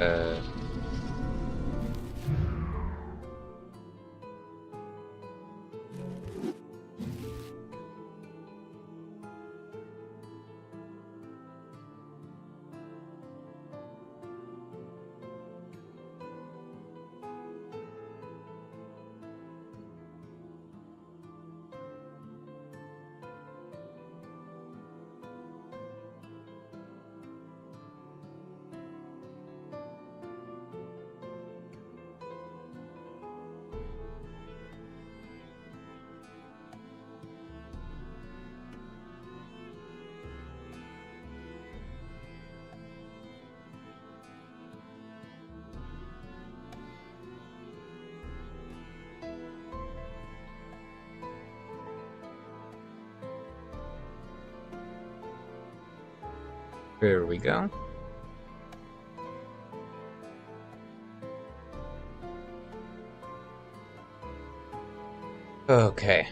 Uh, there we go. Okay.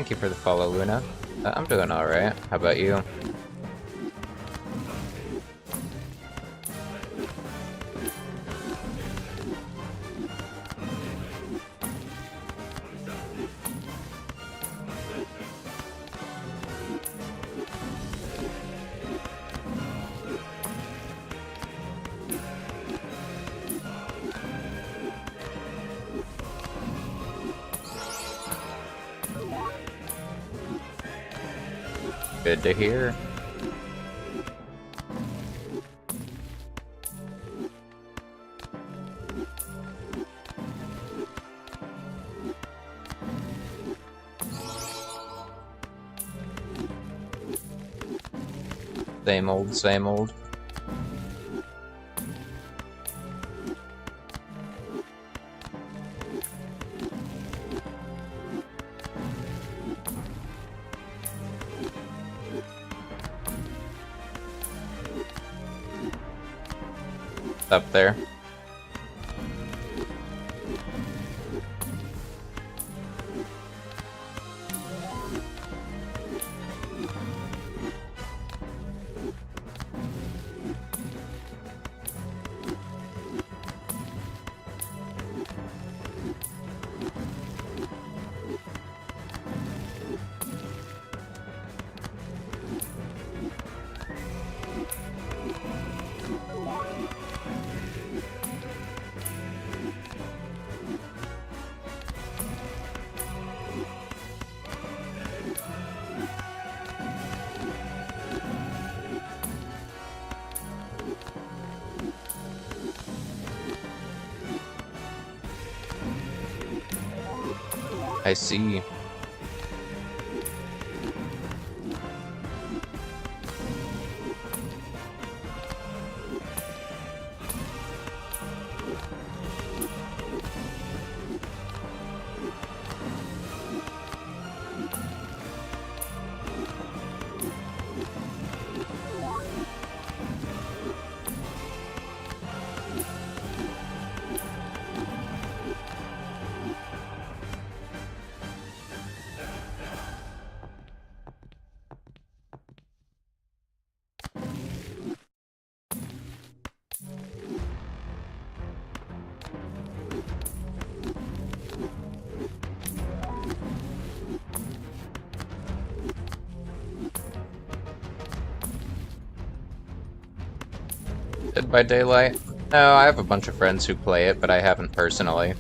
Thank you for the follow, Luna. I'm doing alright. How about you? Good to hear. Same old, same old. Up there. I see. Dead by Daylight? No, I have a bunch of friends who play it, but I haven't personally.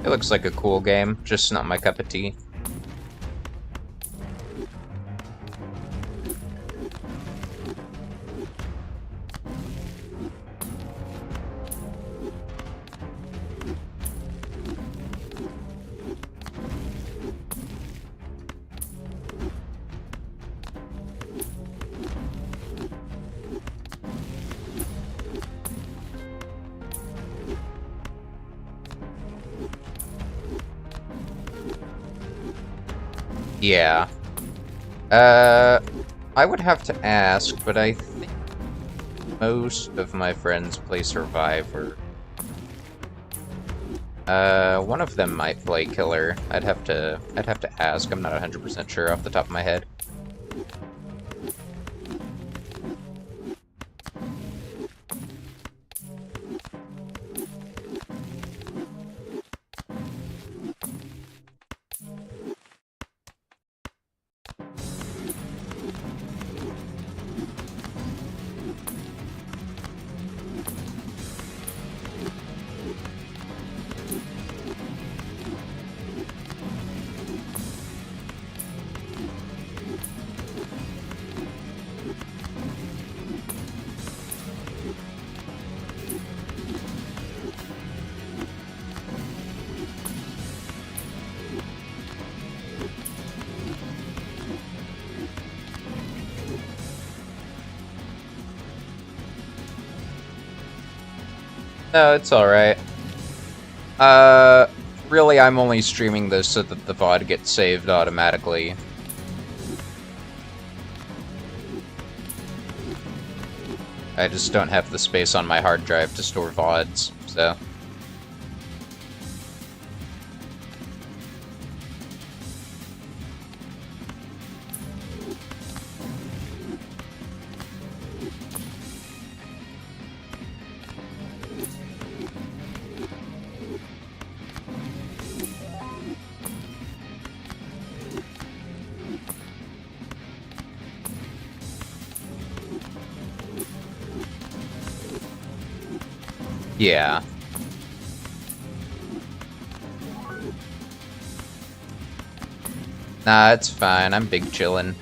It looks like a cool game, just not my cup of tea. Yeah. I would have to ask, but I think most of my friends play Survivor. One of them might play Killer. I'd have to ask. I'm not 100% sure off the top of my head. No, it's alright. Really, I'm only streaming this so that the VOD gets saved automatically. I just don't have the space on my hard drive to store VODs, so... Yeah. Nah, it's fine. I'm big chillin'.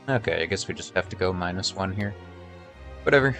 Okay, I guess we just have to go -1 here. Whatever.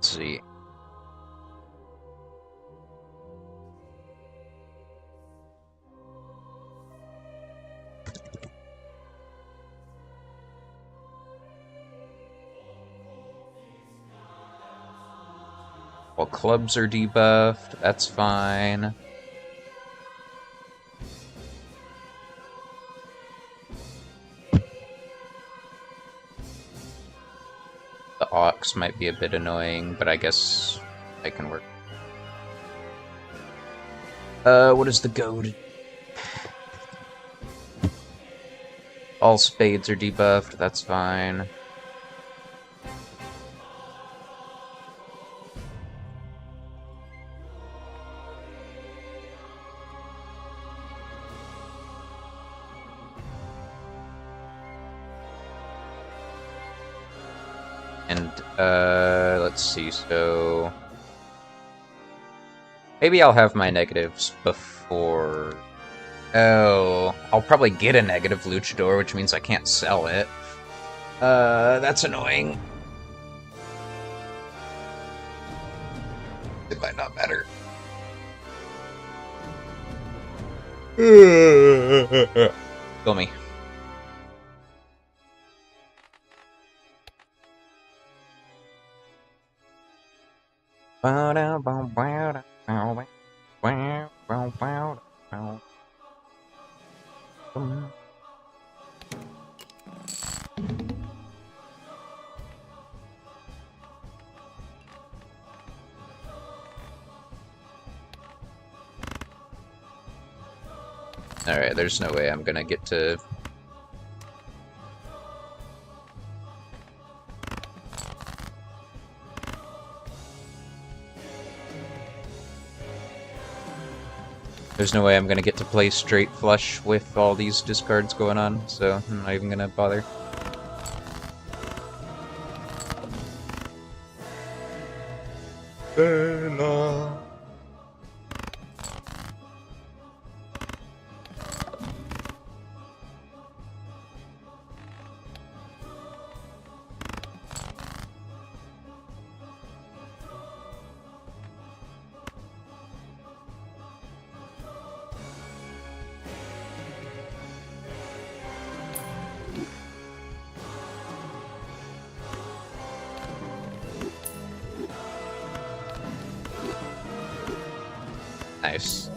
Let's see. Well, clubs are debuffed. That's fine. The Ox might be a bit annoying, but I guess I can work. What is the goad? All spades are debuffed. That's fine. And, let's see, so... maybe I'll have my negatives before... oh, I'll probably get a negative luchador, which means I can't sell it. That's annoying. It might not matter. Kill me. Alright, there's no way I'm gonna get to... There's no way I'm gonna get to play straight flush with all these discards going on, so I'm not even gonna bother. Bella. Nice.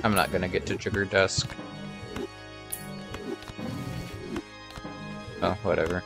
I'm not gonna get to Jigger Dusk. Oh, whatever.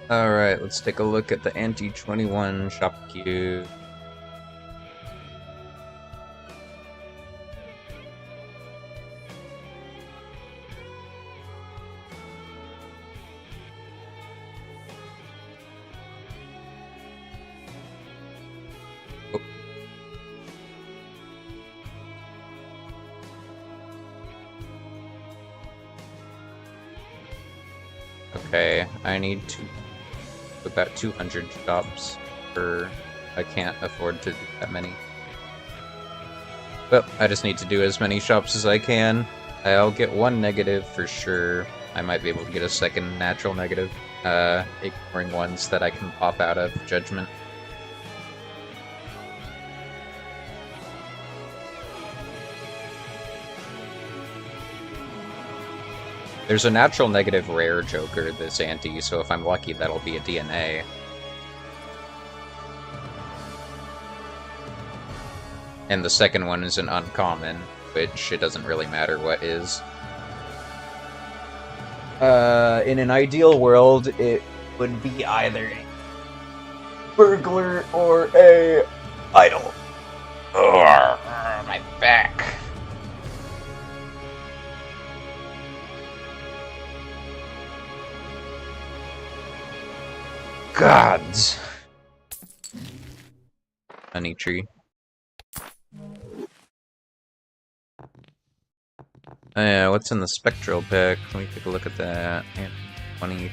Alright, let's take a look at the Anti-21 shop queue. Okay, I need about 200 shops, or I can't afford to do that many. But I just need to do as many shops as I can. I'll get one negative for sure. I might be able to get a second natural negative, ignoring ones that I can pop out of Judgment. There's a natural negative rare Joker, this anti, so if I'm lucky, that'll be a DNA. And the second one is an uncommon, which it doesn't really matter what is. In an ideal world, it would be either a burglar or a idol. Ugh, my back. Gods. Honey tree. Yeah, what's in the spectral pack? Let me take a look at that. And 20.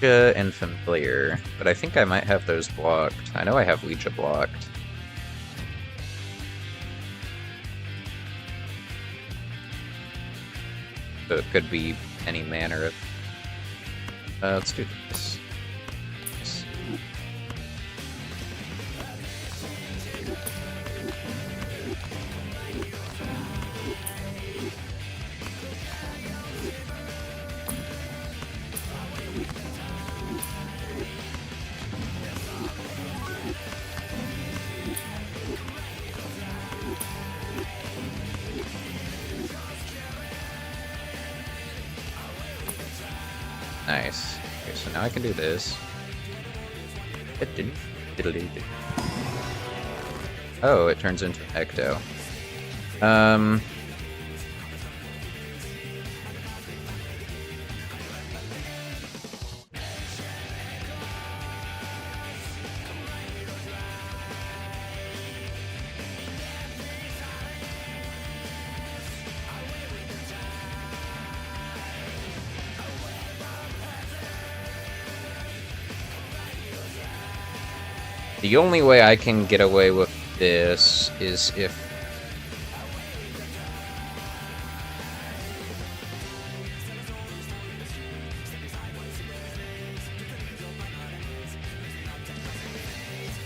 And familiar, but I think I might have those blocked. I know I have Ouija blocked. So it could be any manner of... let's do this. Nice. Okay, so now I can do this. Oh, it turns into an Ecto. The only way I can get away with this is if...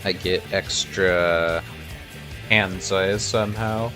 I get extra hand size somehow.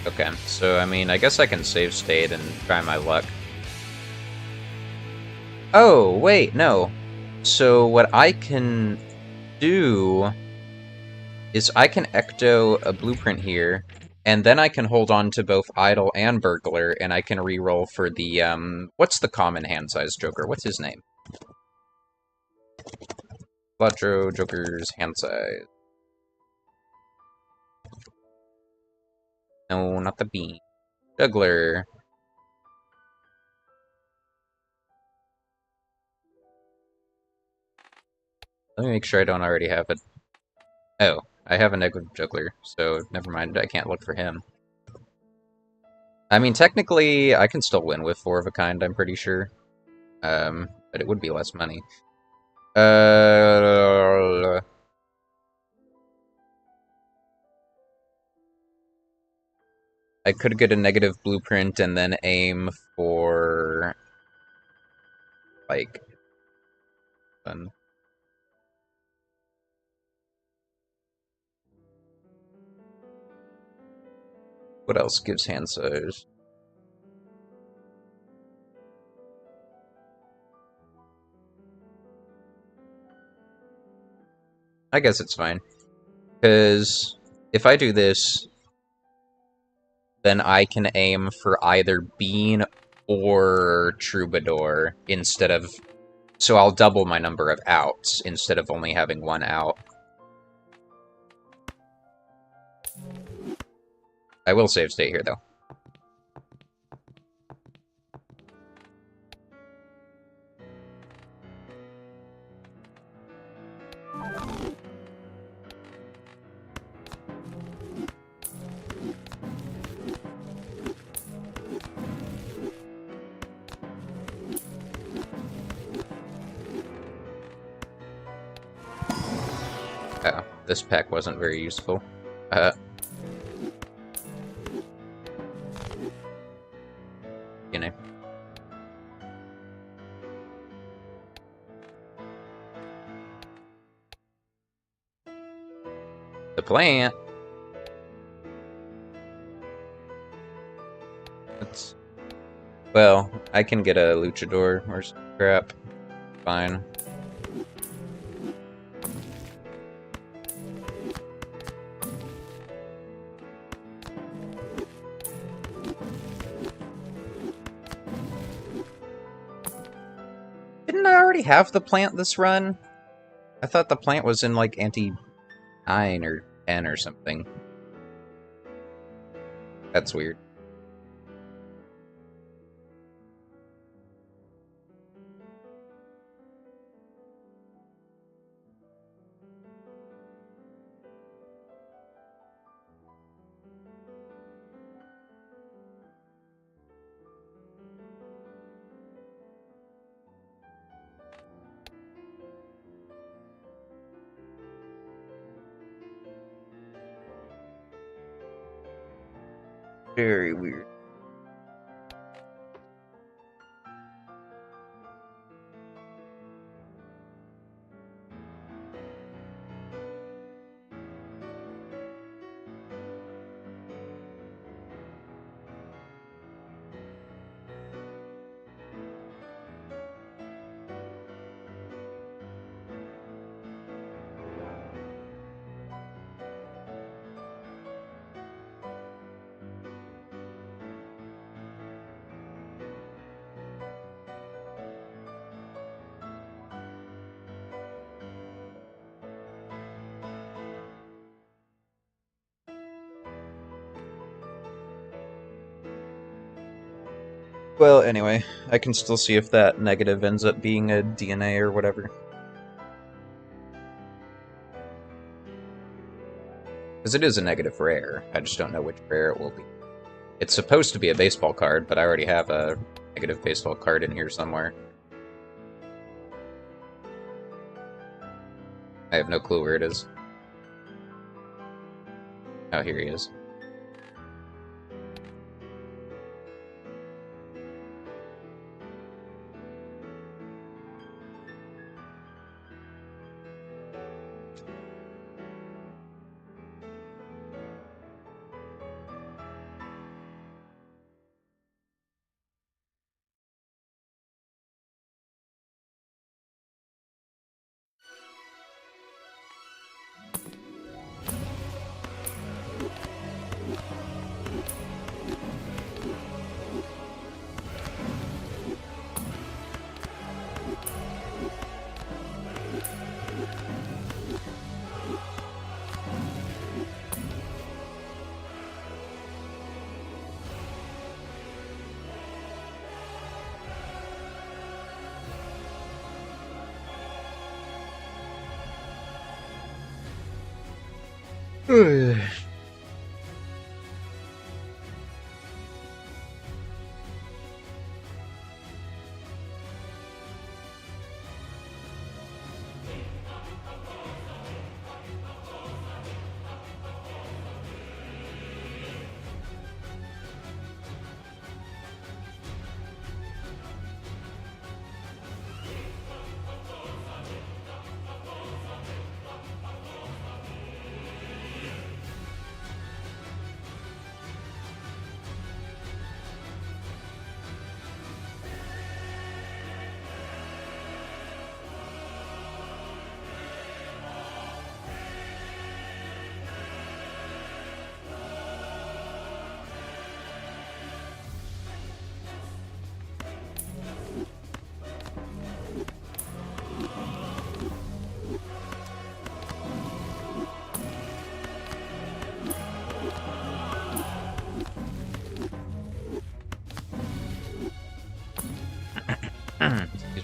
Okay, so I mean, I guess I can save state and try my luck. Oh, wait, no. So what I can do is I can ecto a blueprint here, and then I can hold on to both Idol and Burglar, and I can reroll for the, what's the common hand-size Joker? What's his name? Balatro Joker's hand size. No, not the bean. Juggler. Let me make sure I don't already have it. Oh, I have a negative juggler, so never mind, I can't look for him. I mean, technically, I can still win with 4 of a kind, I'm pretty sure. But it would be less money. I could get a negative blueprint and then aim for... like... Fun. What else gives hand size? I guess it's fine. Because if I do this, then I can aim for either Bean or Troubadour instead of... So I'll double my number of outs instead of only having 1 out. I will save state here, though. Oh, this pack wasn't very useful. You know. The plant! It's... Well, I can get a Luchador or some crap. Fine. Didn't I already have the plant this run? I thought the plant was in, like, anti-9 or 10 or something. That's weird. Very weird. Well, anyway, I can still see if that negative ends up being a DNA or whatever. Because it is a negative rare, I just don't know which rare it will be. It's supposed to be a baseball card, but I already have a negative baseball card in here somewhere. I have no clue where it is. Oh, here he is. Excuse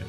me.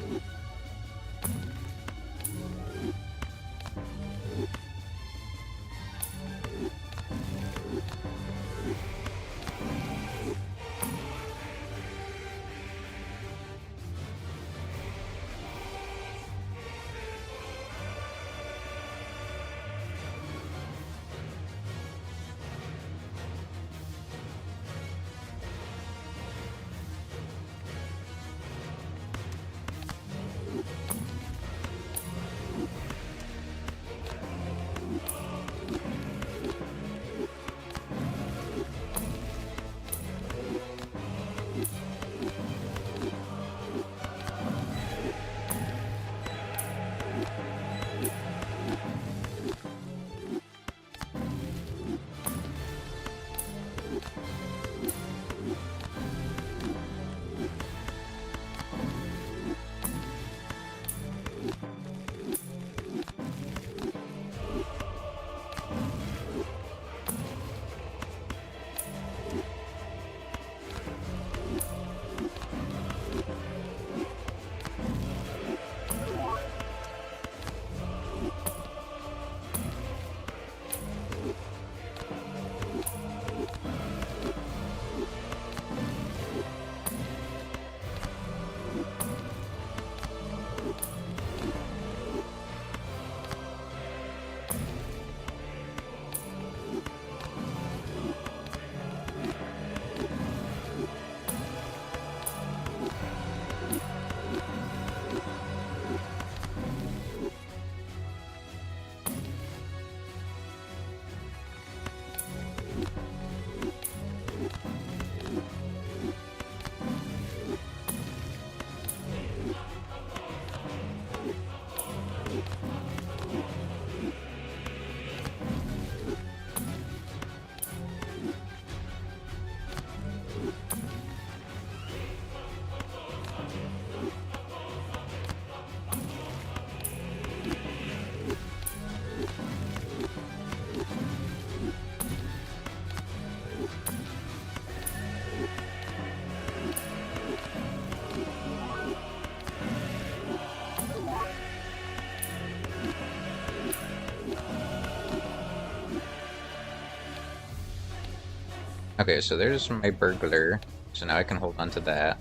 Okay, so there's my burglar. So now I can hold on to that.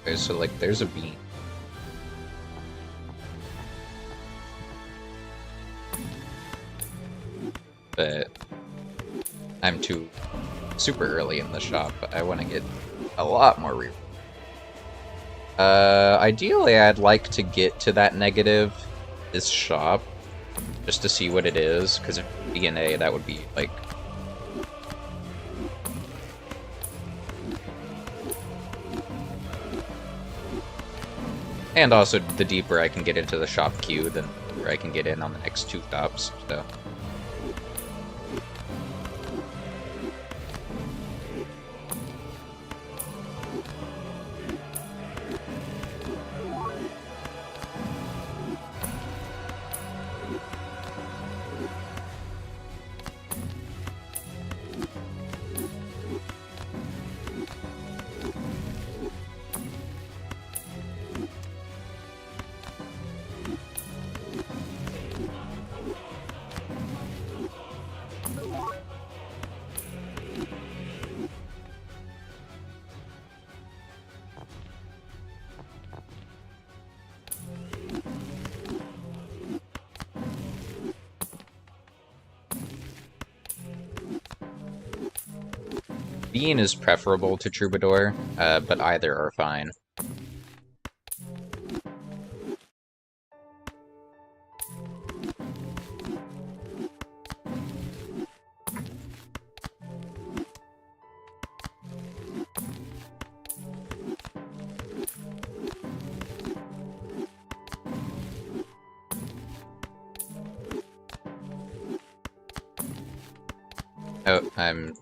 Okay, so, like, there's a bean. But I'm too super early in the shop. I want to get a lot more rewards. Ideally, I'd like to get to that negative this shop just to see what it is, because if DNA, that would be like. And also, the deeper I can get into the shop queue, the deeper I can get in on the next 2 shops, so. Bean is preferable to Troubadour, but either are fine. Oh, I'm...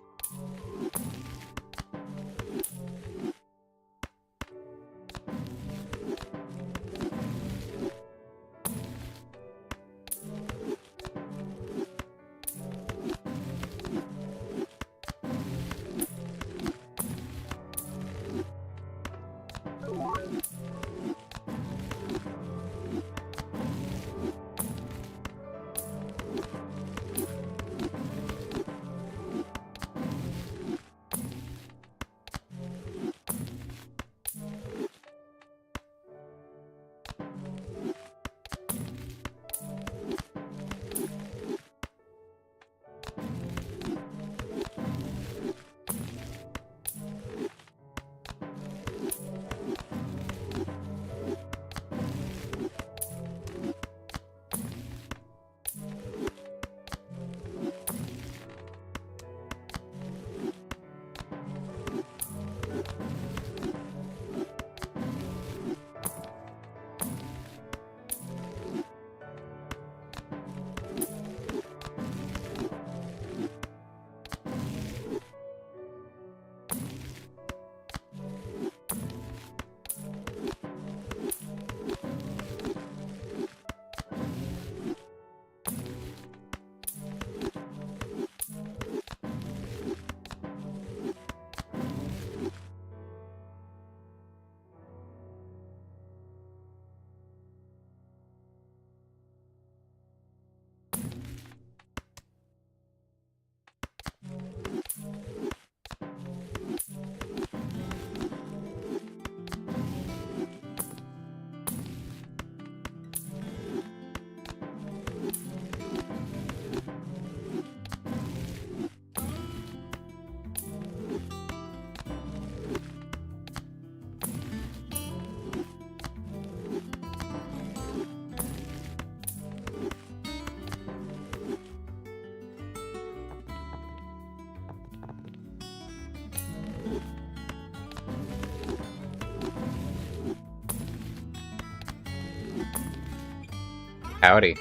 Howdy.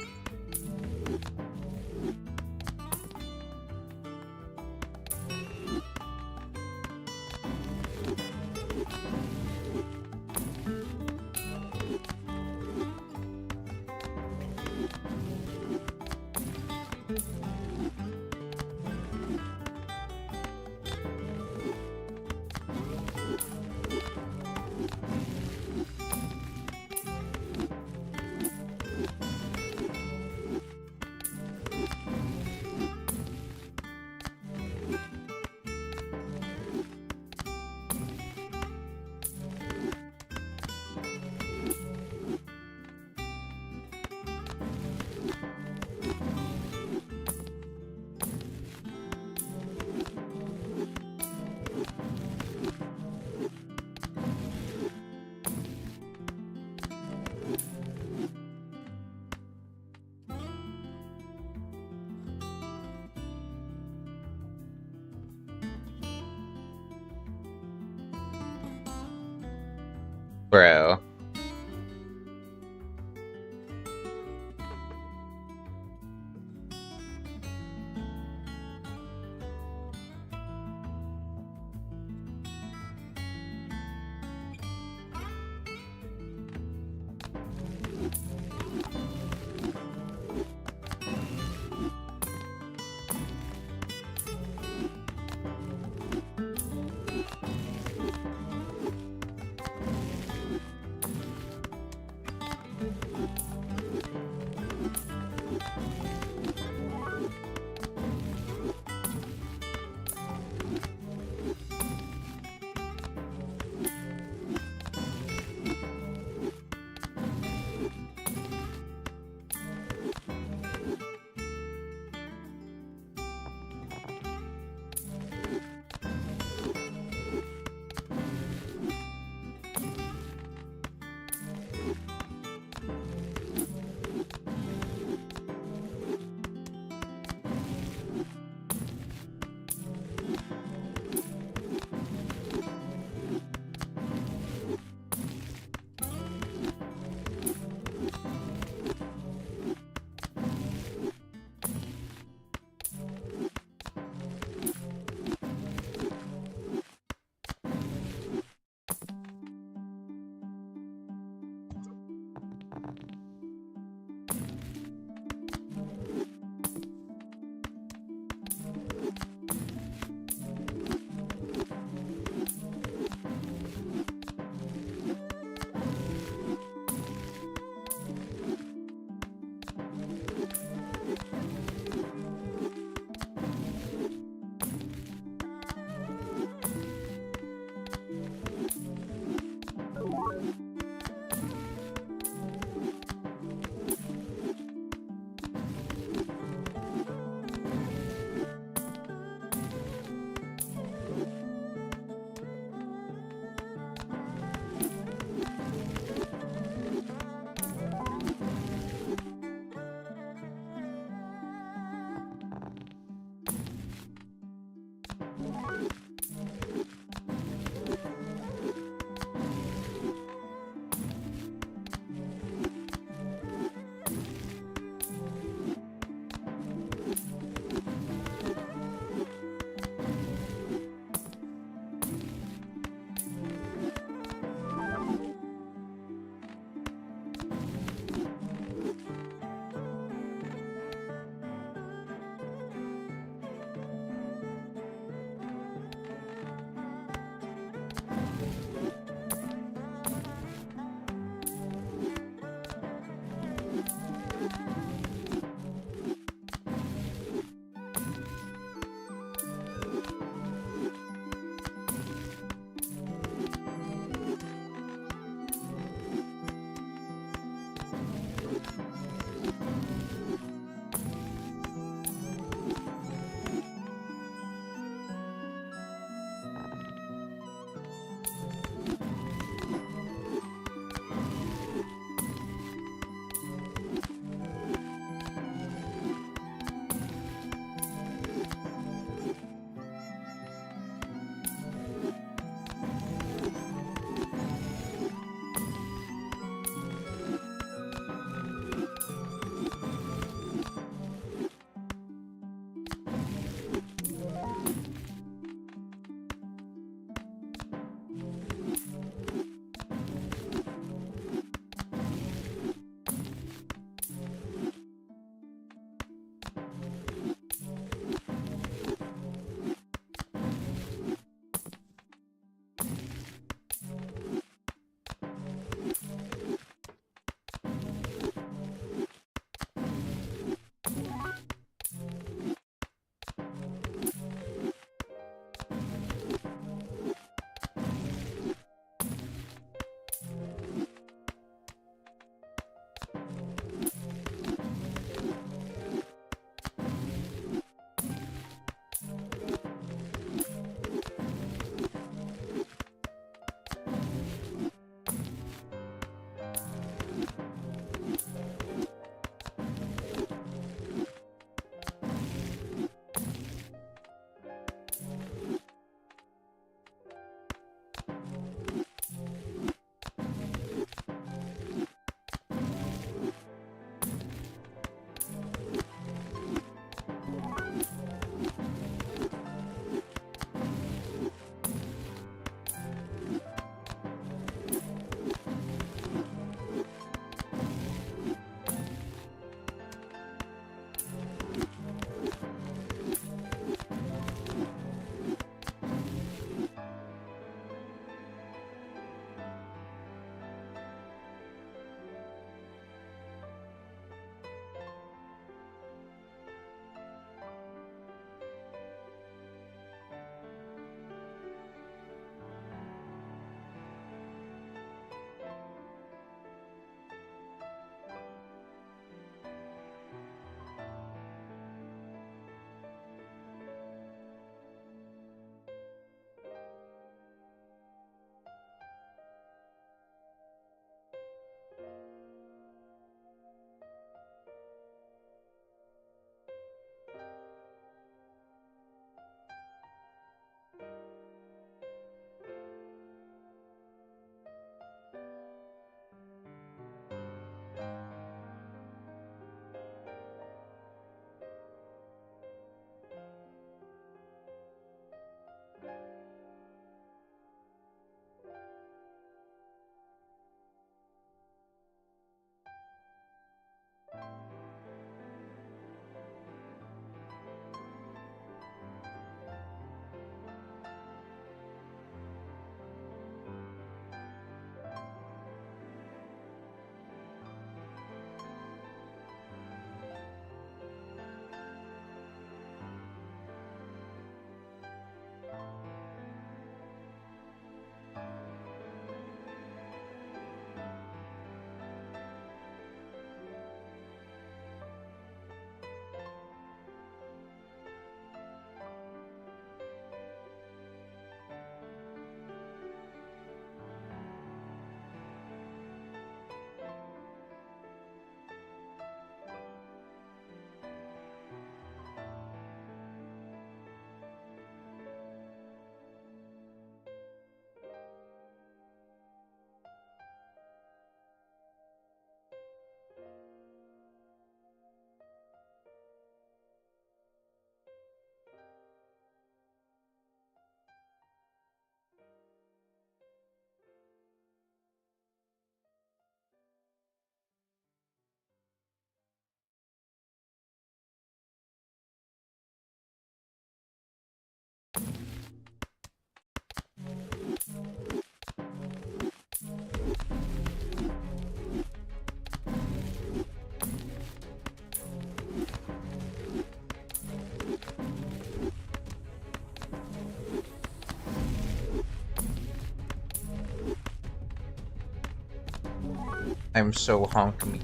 I'm so honk me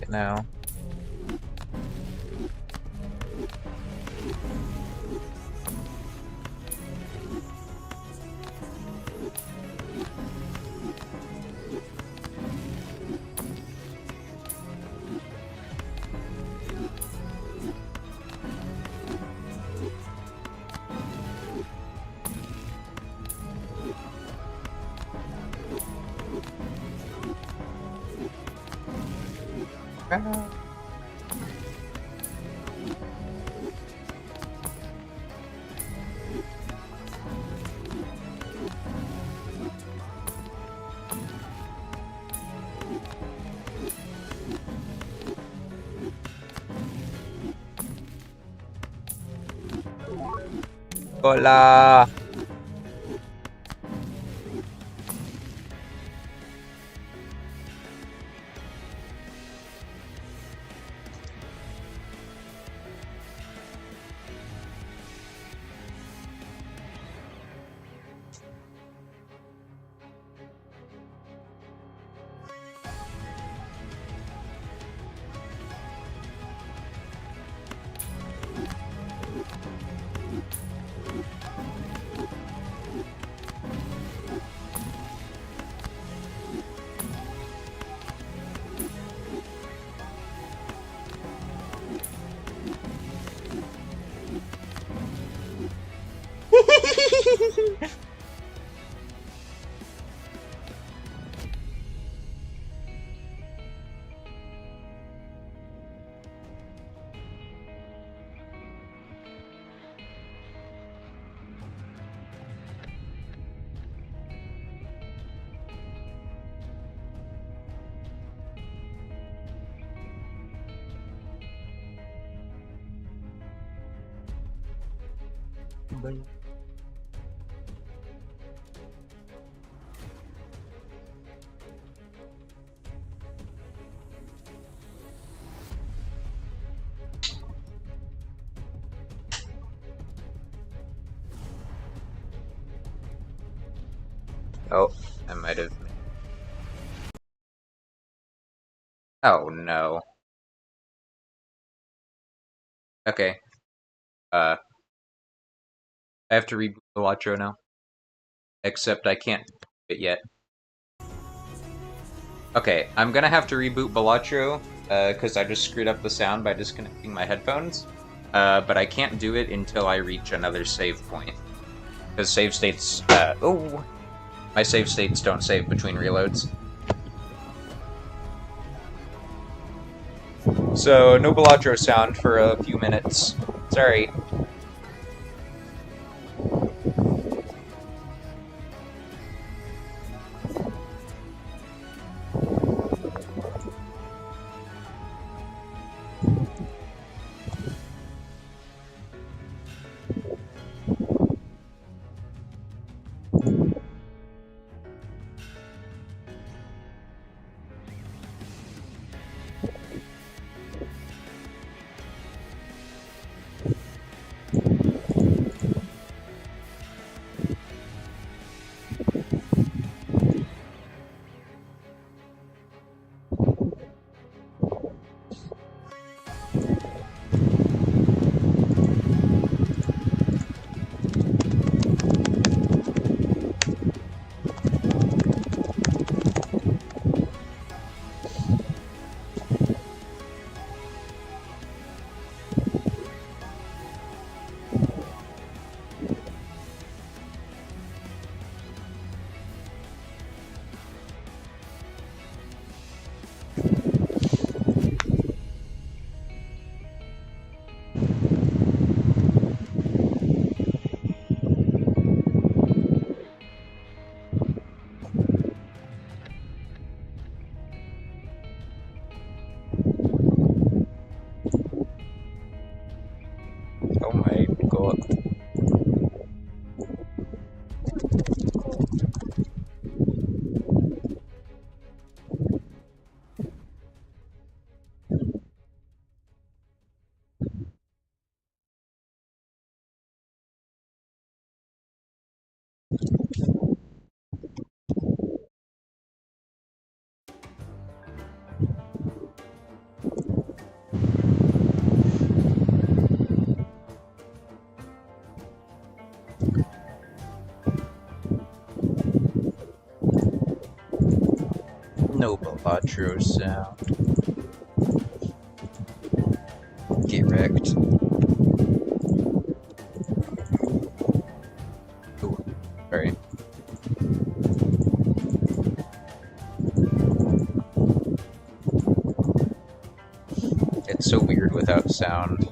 now. Hola! Oh, I might have... Oh, no. Okay, I have to reboot Balatro now. Except I can't do it yet. Okay, I'm gonna have to reboot Balatro, because I just screwed up the sound by disconnecting my headphones. But I can't do it until I reach another save point. Because save states, oh! My save states don't save between reloads. So, no Balatro sound for a few minutes. Sorry. Oh my god. no Balatro sound. Get wrecked. Ooh, sorry. It's so weird without sound.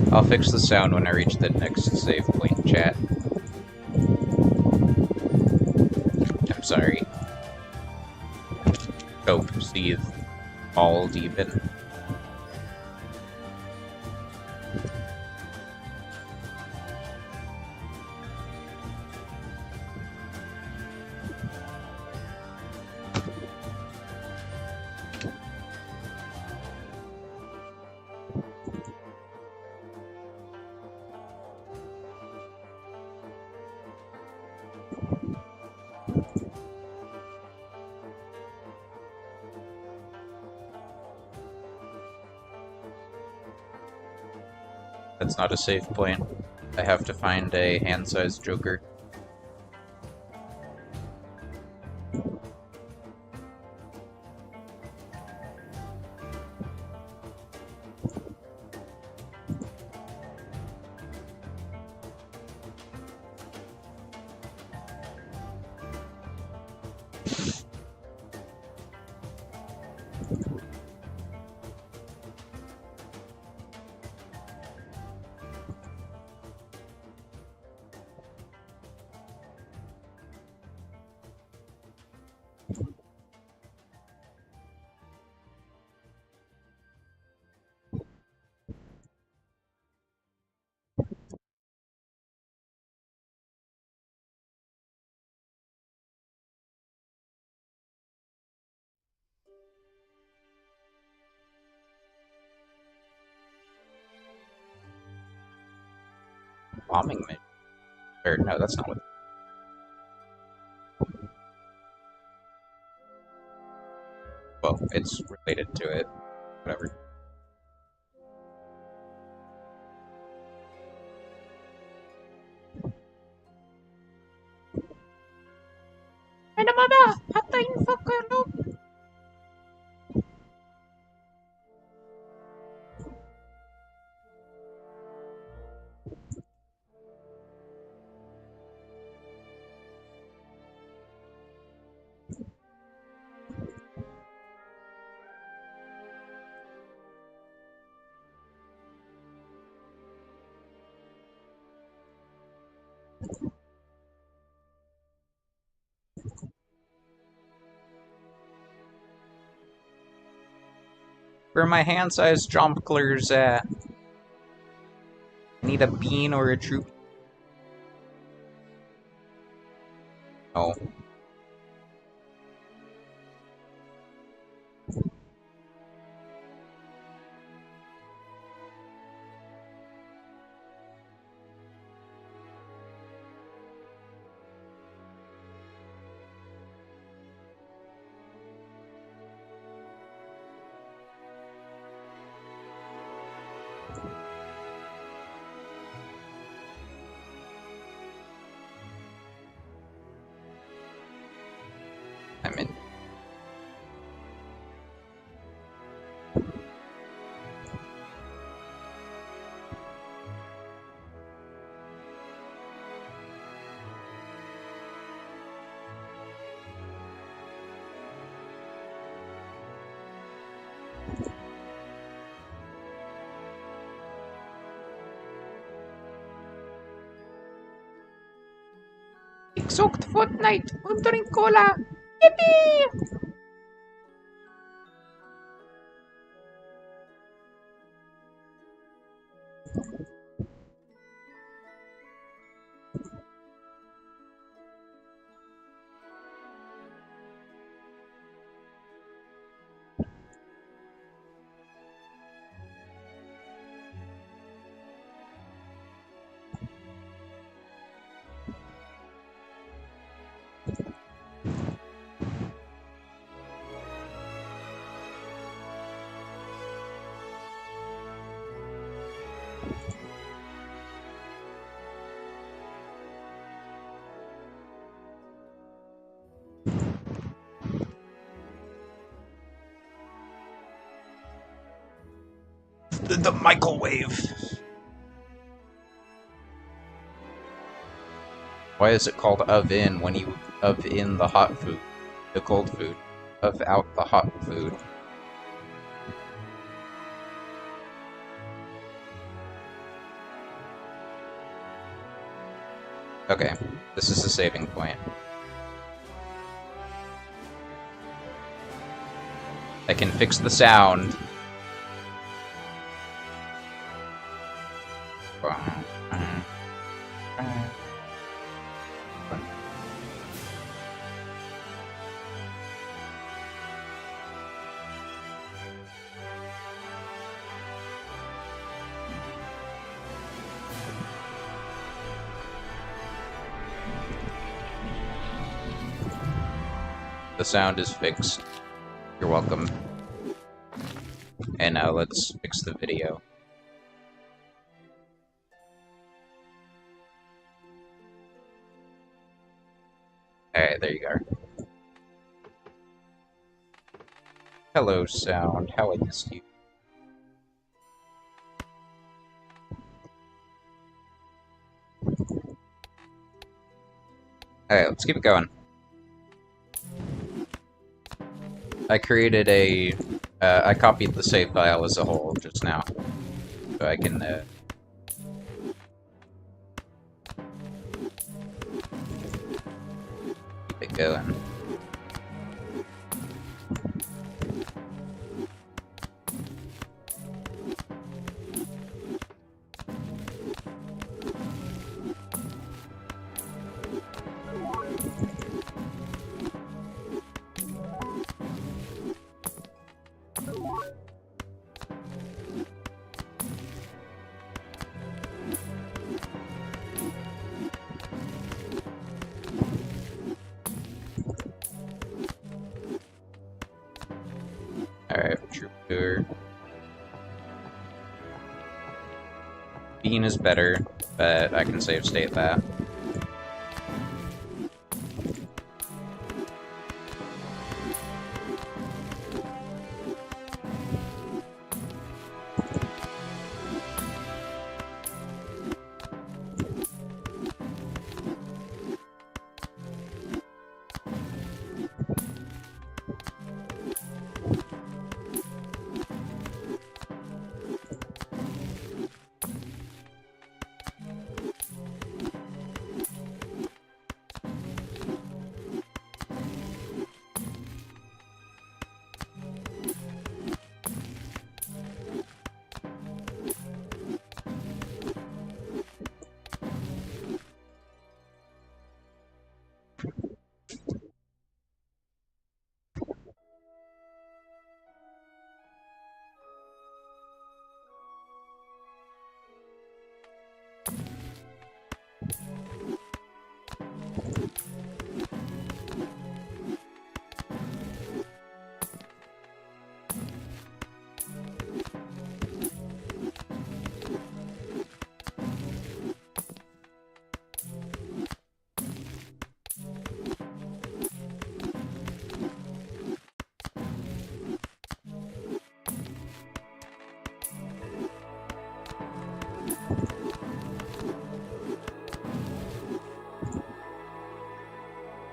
I'll fix the sound when I reach the next save point, chat. I'm sorry. Cope, seethe, all deepen. That's not a save point. I have to find a hand-sized joker. Bombing me. Or, no, that's not what... Well, it's related to it. Whatever. Where are my hand-sized jomplers at? Need a bean or a troop? Oh. I'm in. Ik zocht Fortnite und drink cola. Yippee! The microwave. Why is it called oven when you in the hot food? The cold food. Of out the hot food. Okay, this is the saving point. I can fix the sound. The sound is fixed. You're welcome. And now let's fix the video. Alright, there you are. Hello, sound. How I missed you. Alright, let's keep it going. I created a... I copied the save file as a whole just now. So I can, keep it going. Alright, Trooper. Bean is better, but I can save state that.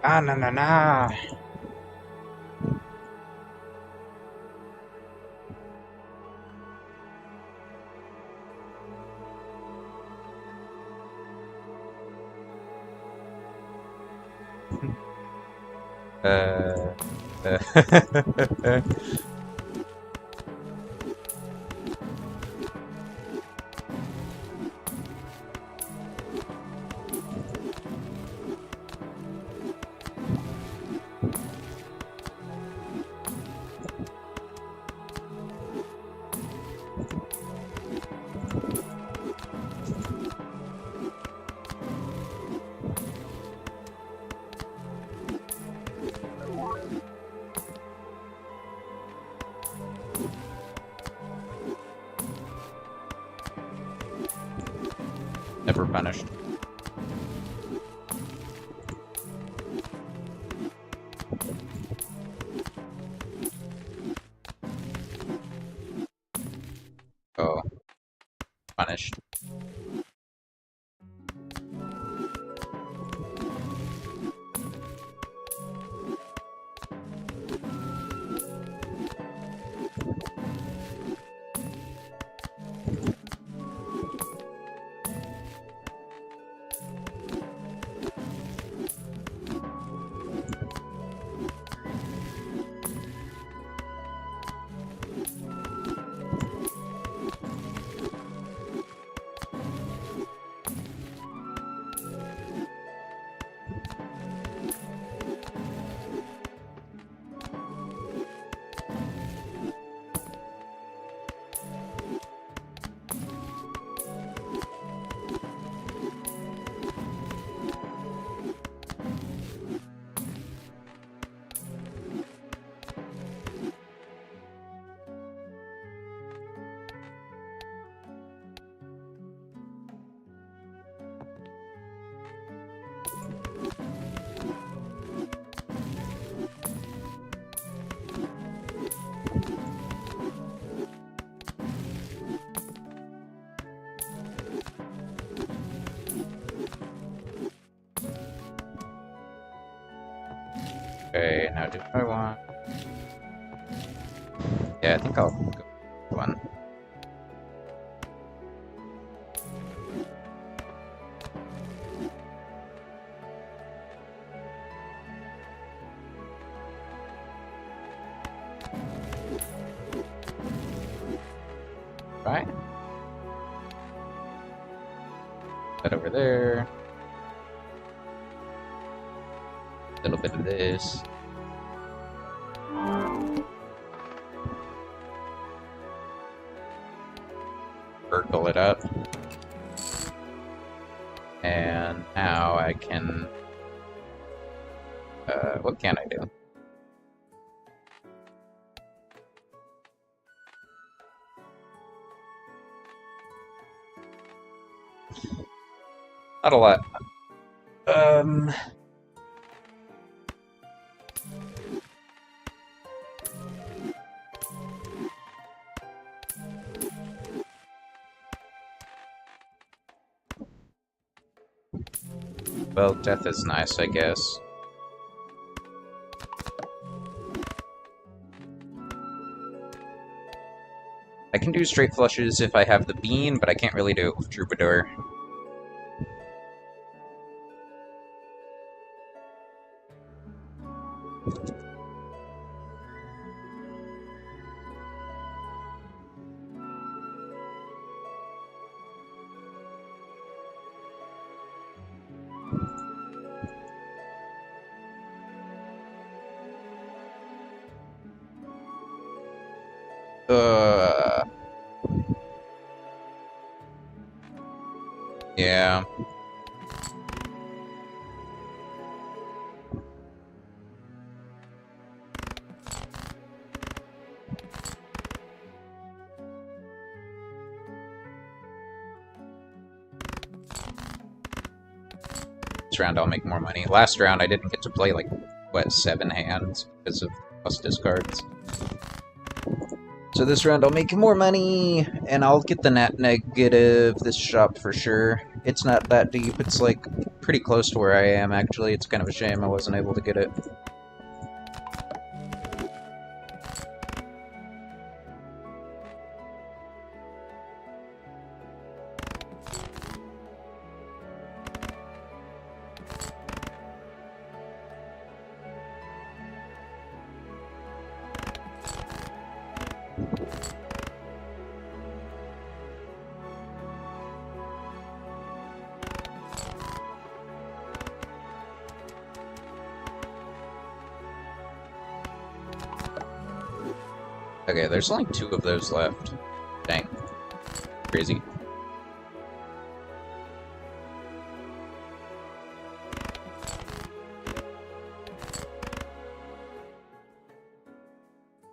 Ah, na na na. Uh, Never punished. Oh, punished. Okay, now do I want... Yeah, I think I'll go with one. Right? That over there. A little bit of this. Gurgle it up. And now I can... what can I do? Not a lot. Well, death is nice, I guess. I can do straight flushes if I have the bean, but I can't really do it with Troubadour. Yeah. This round I'll make more money. Last round I didn't get to play, like, what, 7 hands because of plus discards. So this round I'll make more money, and I'll get the net negative this shop for sure. It's not that deep, it's like pretty close to where I am actually. It's kind of a shame I wasn't able to get it. Okay, there's only 2 of those left. Dang. Crazy.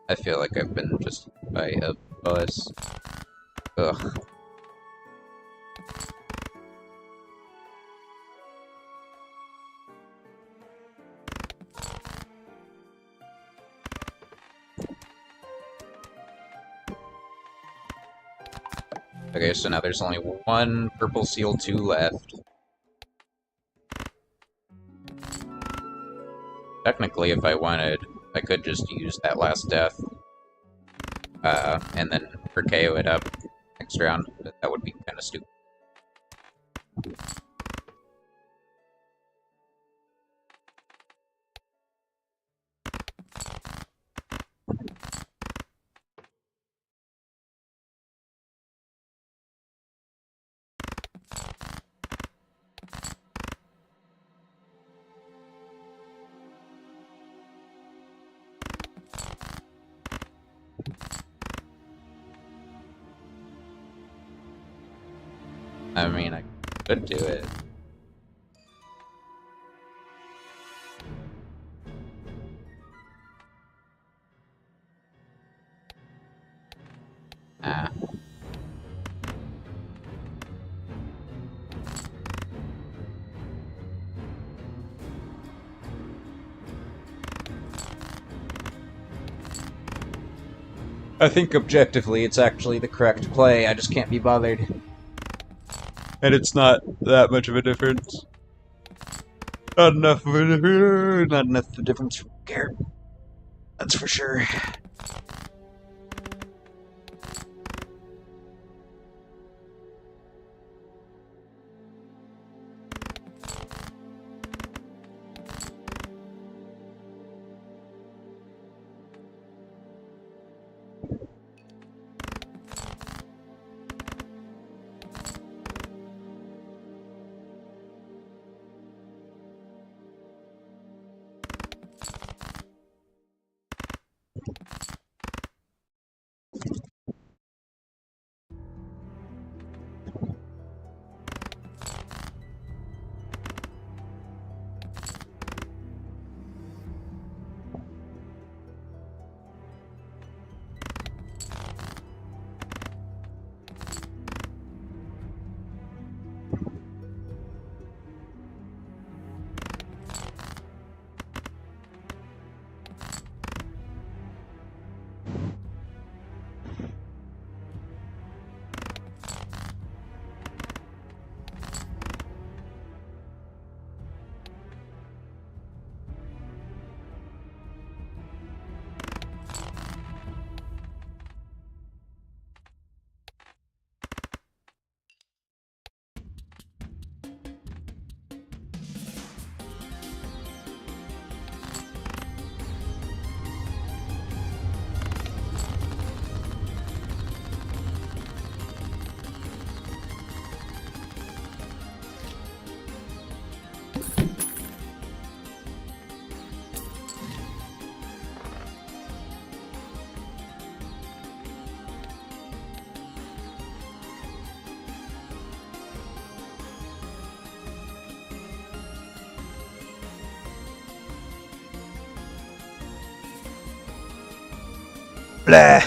I feel like I've been just hit by a bus. Ugh. Okay, so now there's only 1 purple seal 2 left. Technically, if I wanted, I could just use that last death, and then for KO it up next round, but that would be kind of stupid. I mean, I could do it. Ah. I think objectively it's actually the correct play, I just can't be bothered. And it's not that much of a difference. Not enough of a difference. Not enough of a difference to care. That's for sure. Blah.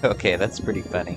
Okay, that's pretty funny.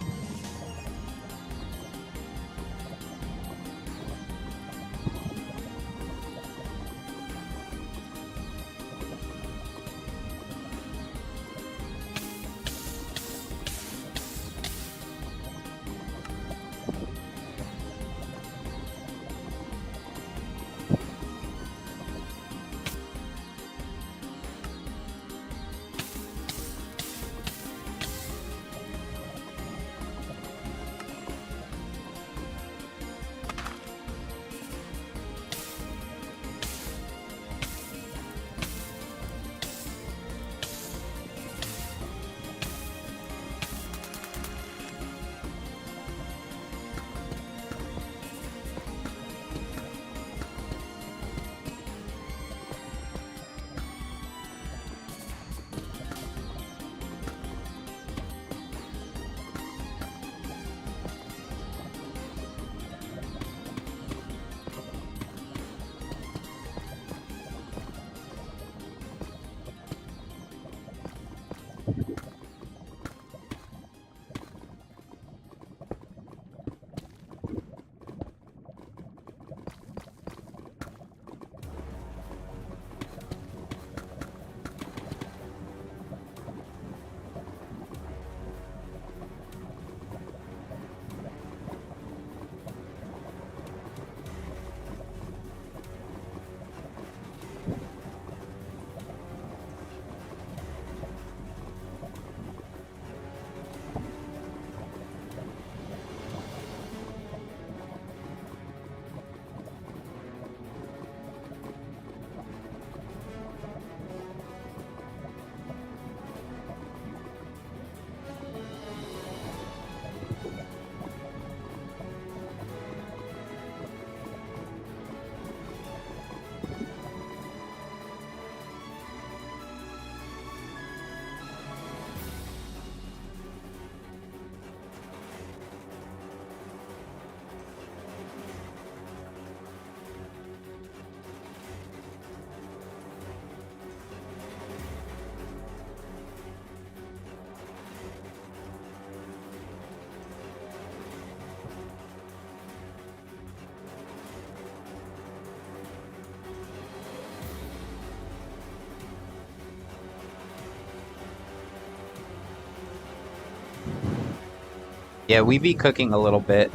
Yeah, we be cooking a little bit.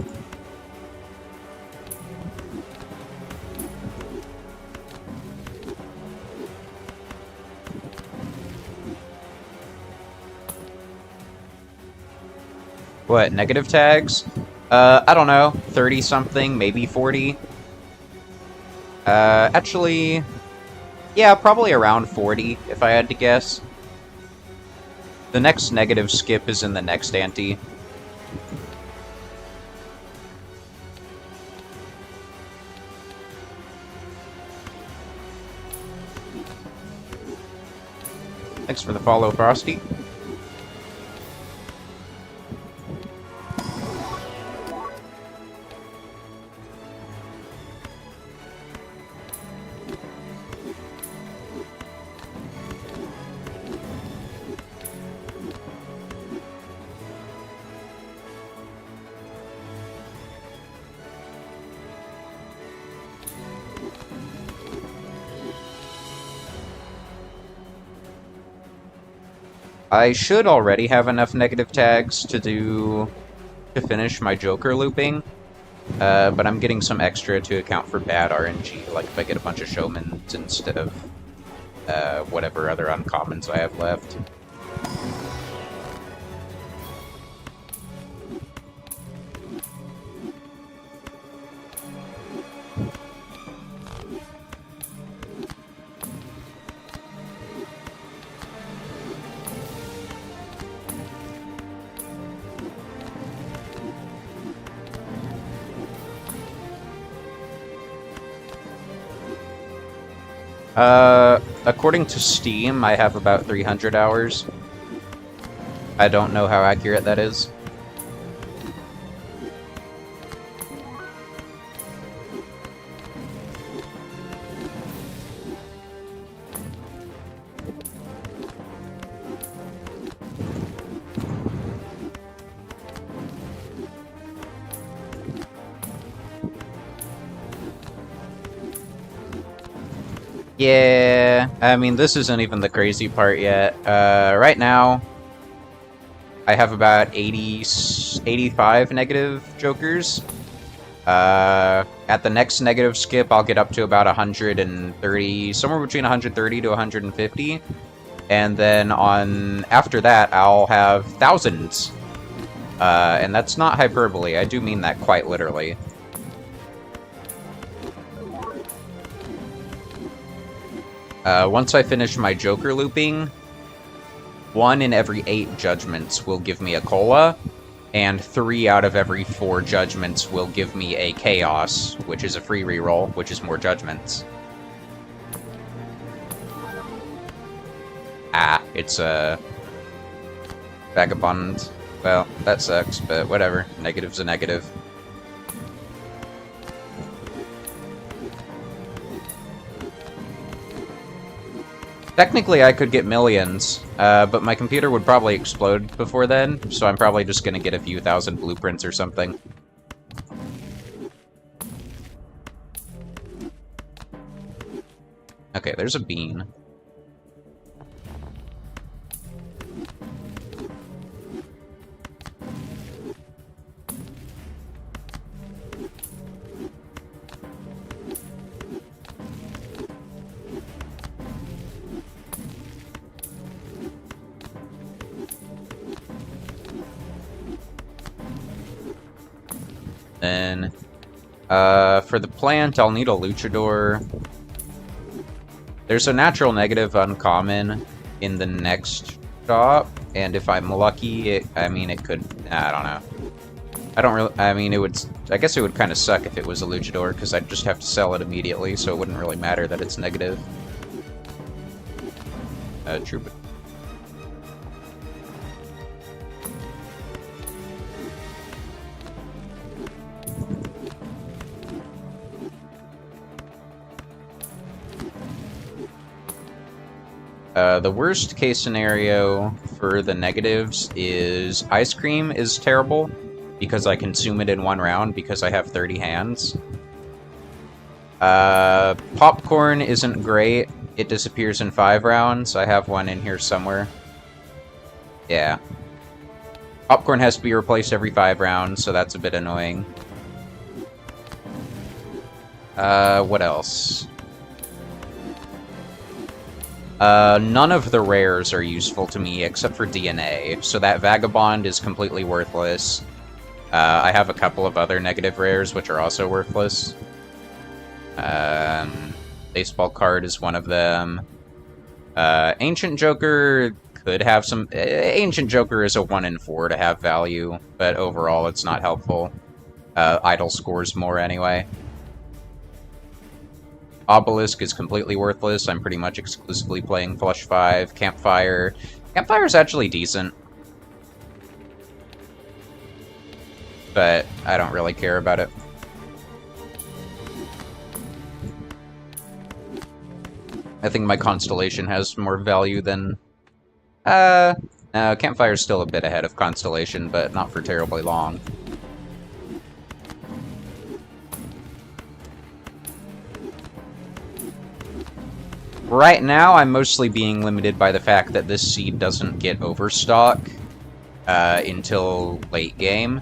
What, negative tags? I don't know, 30-something, maybe 40? Actually, yeah, probably around 40, if I had to guess. The next negative skip is in the next ante. Thanks for the follow, Frosty. I should already have enough negative tags to finish my Joker looping, but I'm getting some extra to account for bad RNG, like if I get a bunch of Showmans instead of whatever other uncommons I have left. According to Steam, I have about 300 hours. I don't know how accurate that is. Yeah, I mean, this isn't even the crazy part yet. Right now, I have about 85 negative jokers. At the next negative skip, I'll get up to about 130, somewhere between 130 to 150. And then after that, I'll have thousands. And that's not hyperbole, I do mean that quite literally. Once I finish my Joker looping, 1 in every 8 judgments will give me a cola, and 3 out of every 4 judgments will give me a chaos, which is a free reroll, which is more judgments. Ah, it's a vagabond. Well, that sucks, but whatever. Negative's a negative. Technically, I could get millions, but my computer would probably explode before then, so I'm probably just gonna get a few thousand blueprints or something. Okay, there's a bean. Then, for the plant, I'll need a luchador. There's a natural negative uncommon in the next shop, and if I'm lucky, it could, I don't know. I don't really, I guess it would kind of suck if it was a luchador, because I'd just have to sell it immediately, so it wouldn't really matter that it's negative. True. The worst case scenario for the negatives is ice cream is terrible, because I consume it in 1 round because I have 30 hands. Popcorn isn't great. It disappears in 5 rounds. I have one in here somewhere. Yeah. Popcorn has to be replaced every 5 rounds, so that's a bit annoying. What else? None of the rares are useful to me except for DNA, so that Vagabond is completely worthless. I have a couple of other negative rares which are also worthless. Baseball card is one of them. Ancient Joker could have some... Ancient Joker is a 1 in 4 to have value, but overall it's not helpful. Idle scores more anyway. Obelisk is completely worthless. I'm pretty much exclusively playing Flush 5. Campfire. Campfire's actually decent. But I don't really care about it. I think my Constellation has more value than... No, Campfire's still a bit ahead of Constellation, but not for terribly long. Right now, I'm mostly being limited by the fact that this seed doesn't get Overstock until late game.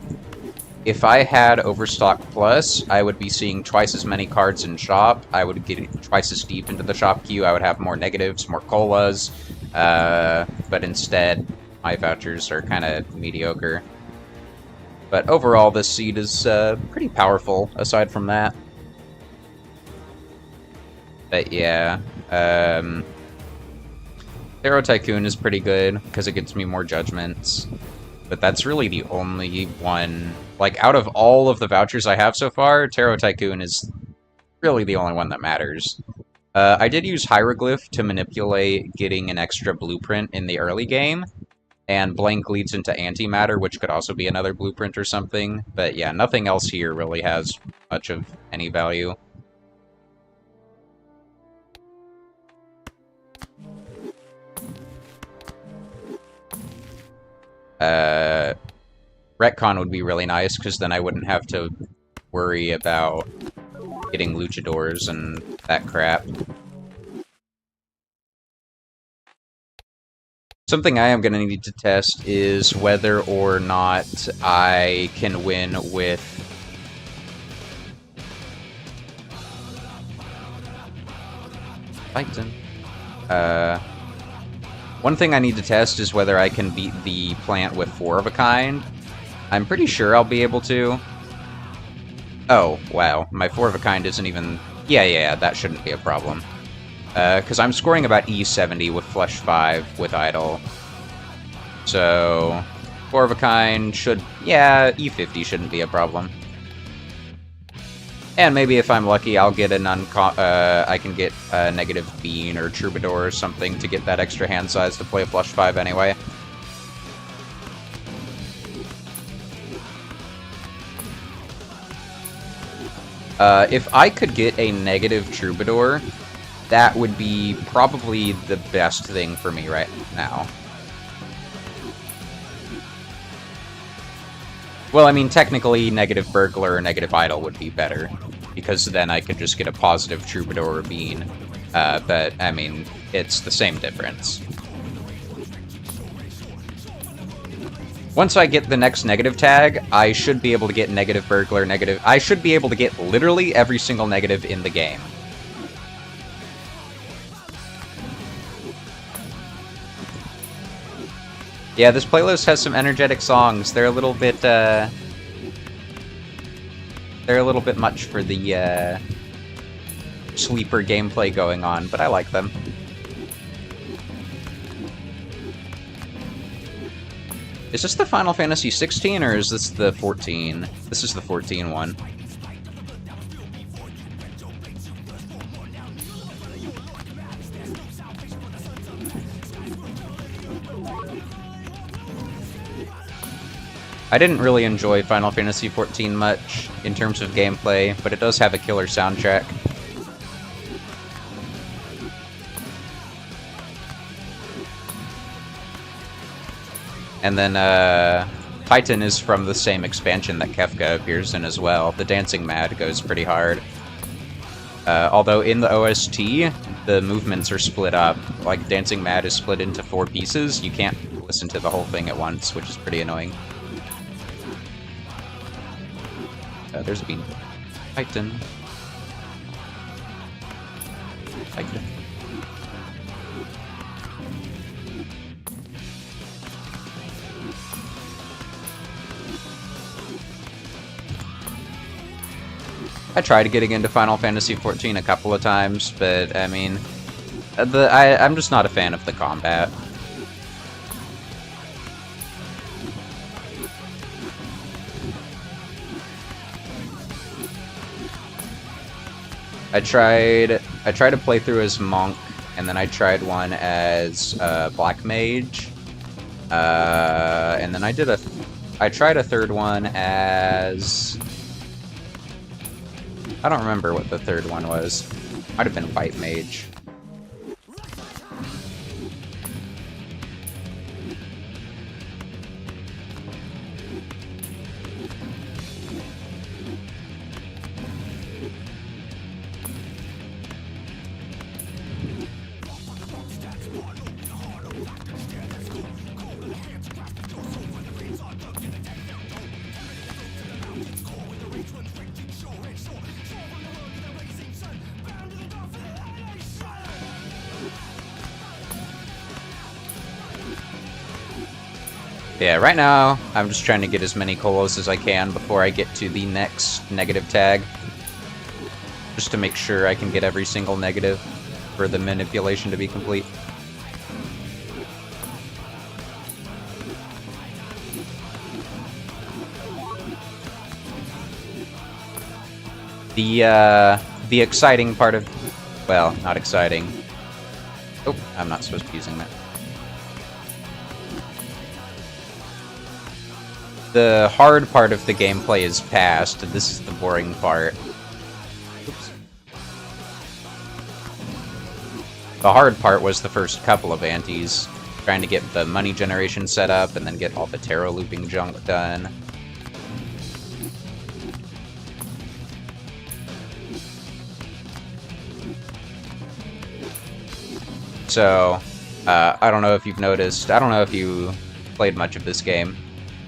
If I had Overstock Plus, I would be seeing twice as many cards in shop. I would get twice as deep into the shop queue. I would have more negatives, more colas. But instead, my vouchers are kind of mediocre. But overall, this seed is pretty powerful, aside from that. But yeah, Tarot Tycoon is pretty good, because it gets me more judgments. But that's really the only one... Like, out of all of the vouchers I have so far, Tarot Tycoon is really the only one that matters. I did use Hieroglyph to manipulate getting an extra blueprint in the early game, and Blank leads into Antimatter, which could also be another blueprint or something, but yeah, nothing else here really has much of any value. Retcon would be really nice, because then I wouldn't have to worry about getting luchadors and that crap. Something I am going to need to test is whether or not I can win with... Titan. One thing I need to test is whether I can beat the plant with 4 of a kind. I'm pretty sure I'll be able to. Oh, wow. My 4 of a kind isn't even... Yeah, that shouldn't be a problem. Because I'm scoring about E70 with Flesh 5 with Idol. So, 4 of a kind should... Yeah, E50 shouldn't be a problem. And maybe if I'm lucky, I'll get an I can get a negative Bean or Troubadour or something to get that extra hand size to play a Flush 5 anyway. If I could get a negative Troubadour, that would be probably the best thing for me right now. Well, I mean, technically, negative Burglar or negative Idol would be better, because then I could just get a positive Troubadour or Bean. But, I mean, it's the same difference. Once I get the next negative tag, I should be able to get negative Burglar, negative... I should be able to get literally every single negative in the game. Yeah, this playlist has some energetic songs. They're a little bit, they're a little bit much for the, sweeper gameplay going on, but I like them. Is this the Final Fantasy 16, or is this the 14? This is the 14 one. I didn't really enjoy Final Fantasy XIV much in terms of gameplay, but it does have a killer soundtrack. And then, Titan is from the same expansion that Kefka appears in as well. The Dancing Mad goes pretty hard. Although in the OST, the movements are split up. Like, Dancing Mad is split into 4 pieces. You can't listen to the whole thing at once, which is pretty annoying. There's a Bean. Titan. Titan. I tried getting into Final Fantasy XIV a couple of times, but I mean, I'm just not a fan of the combat. I tried to play through as Monk, and then I tried one as Black Mage, and then I tried a third one as... I don't remember what the third one was. Might have been White Mage. Yeah, right now, I'm just trying to get as many Kolos as I can before I get to the next negative tag. Just to make sure I can get every single negative for the manipulation to be complete. The exciting part of... Well, not exciting. Oh, I'm not supposed to be using that. The hard part of the gameplay is past, and this is the boring part. Oops. The hard part was the first couple of antes, trying to get the money generation set up, and then get all the tarot looping junk done. So, I don't know if you've noticed, I don't know if you played much of this game,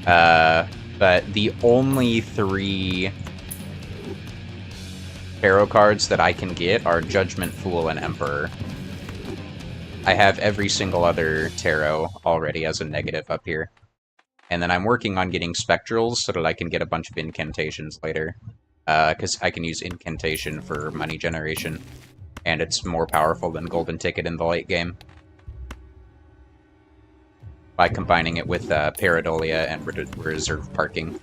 but the only 3 tarot cards that I can get are Judgment, Fool, and Emperor. I have every single other tarot already as a negative up here. And then I'm working on getting Spectrals so that I can get a bunch of incantations later. Because I can use incantation for money generation. And it's more powerful than Golden Ticket in the late game. By combining it with Pareidolia and Reserve Parking.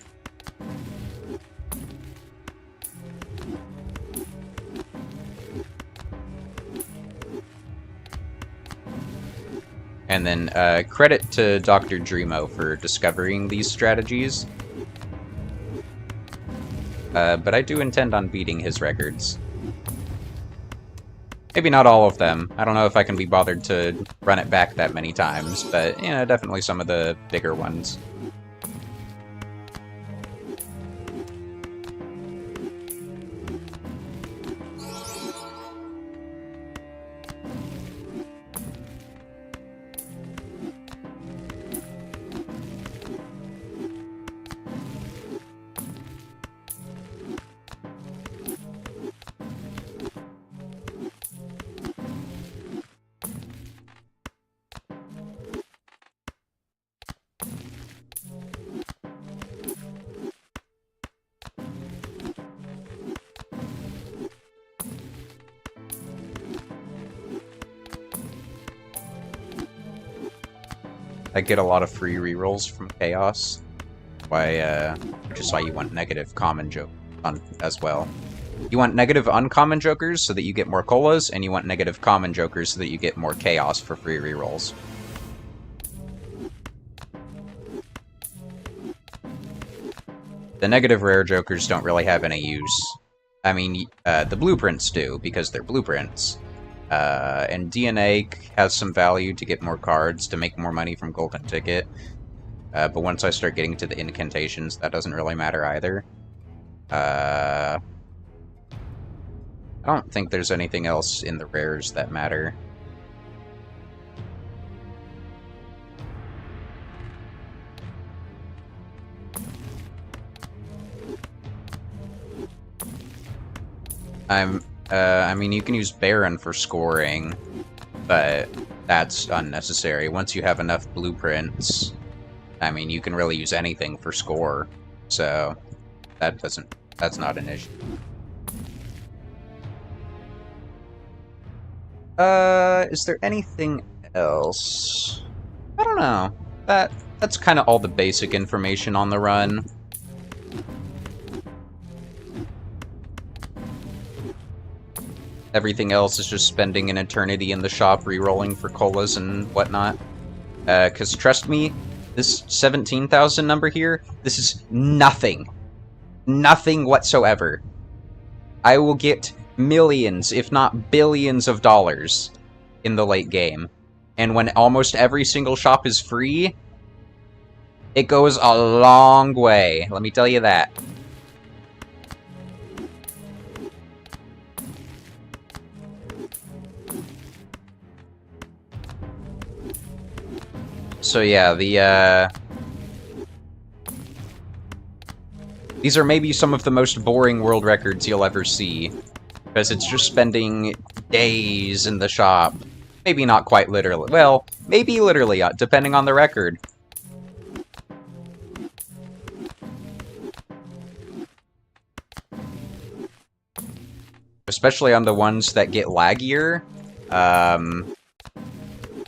And then credit to Dr. Dreamo for discovering these strategies. But I do intend on beating his records. Maybe not all of them. I don't know if I can be bothered to run it back that many times, but, you know, definitely some of the bigger ones. I get a lot of free rerolls from Chaos. Why, which is why you want negative common joke as well. You want negative uncommon jokers so that you get more colas, and you want negative common jokers so that you get more Chaos for free rerolls. The negative rare jokers don't really have any use. I mean, the blueprints do, because they're blueprints. And DNA has some value to get more cards, to make more money from Golden Ticket. But once I start getting to the incantations, that doesn't really matter either. I don't think there's anything else in the rares that matter. I mean, you can use Baron for scoring, but that's unnecessary. Once you have enough blueprints, I mean, you can really use anything for score, so that's not an issue. Is there anything else? I don't know. That's kind of all the basic information on the run. Everything else is just spending an eternity in the shop re-rolling for colas and whatnot. Because trust me, this 17,000 number here, this is nothing. Nothing whatsoever. I will get millions, if not billions of dollars in the late game. And when almost every single shop is free, it goes a long way. Let me tell you that. So yeah, these are maybe some of the most boring world records you'll ever see. Because it's just spending days in the shop. Maybe not quite literally. Well, maybe literally, depending on the record. Especially on the ones that get laggier.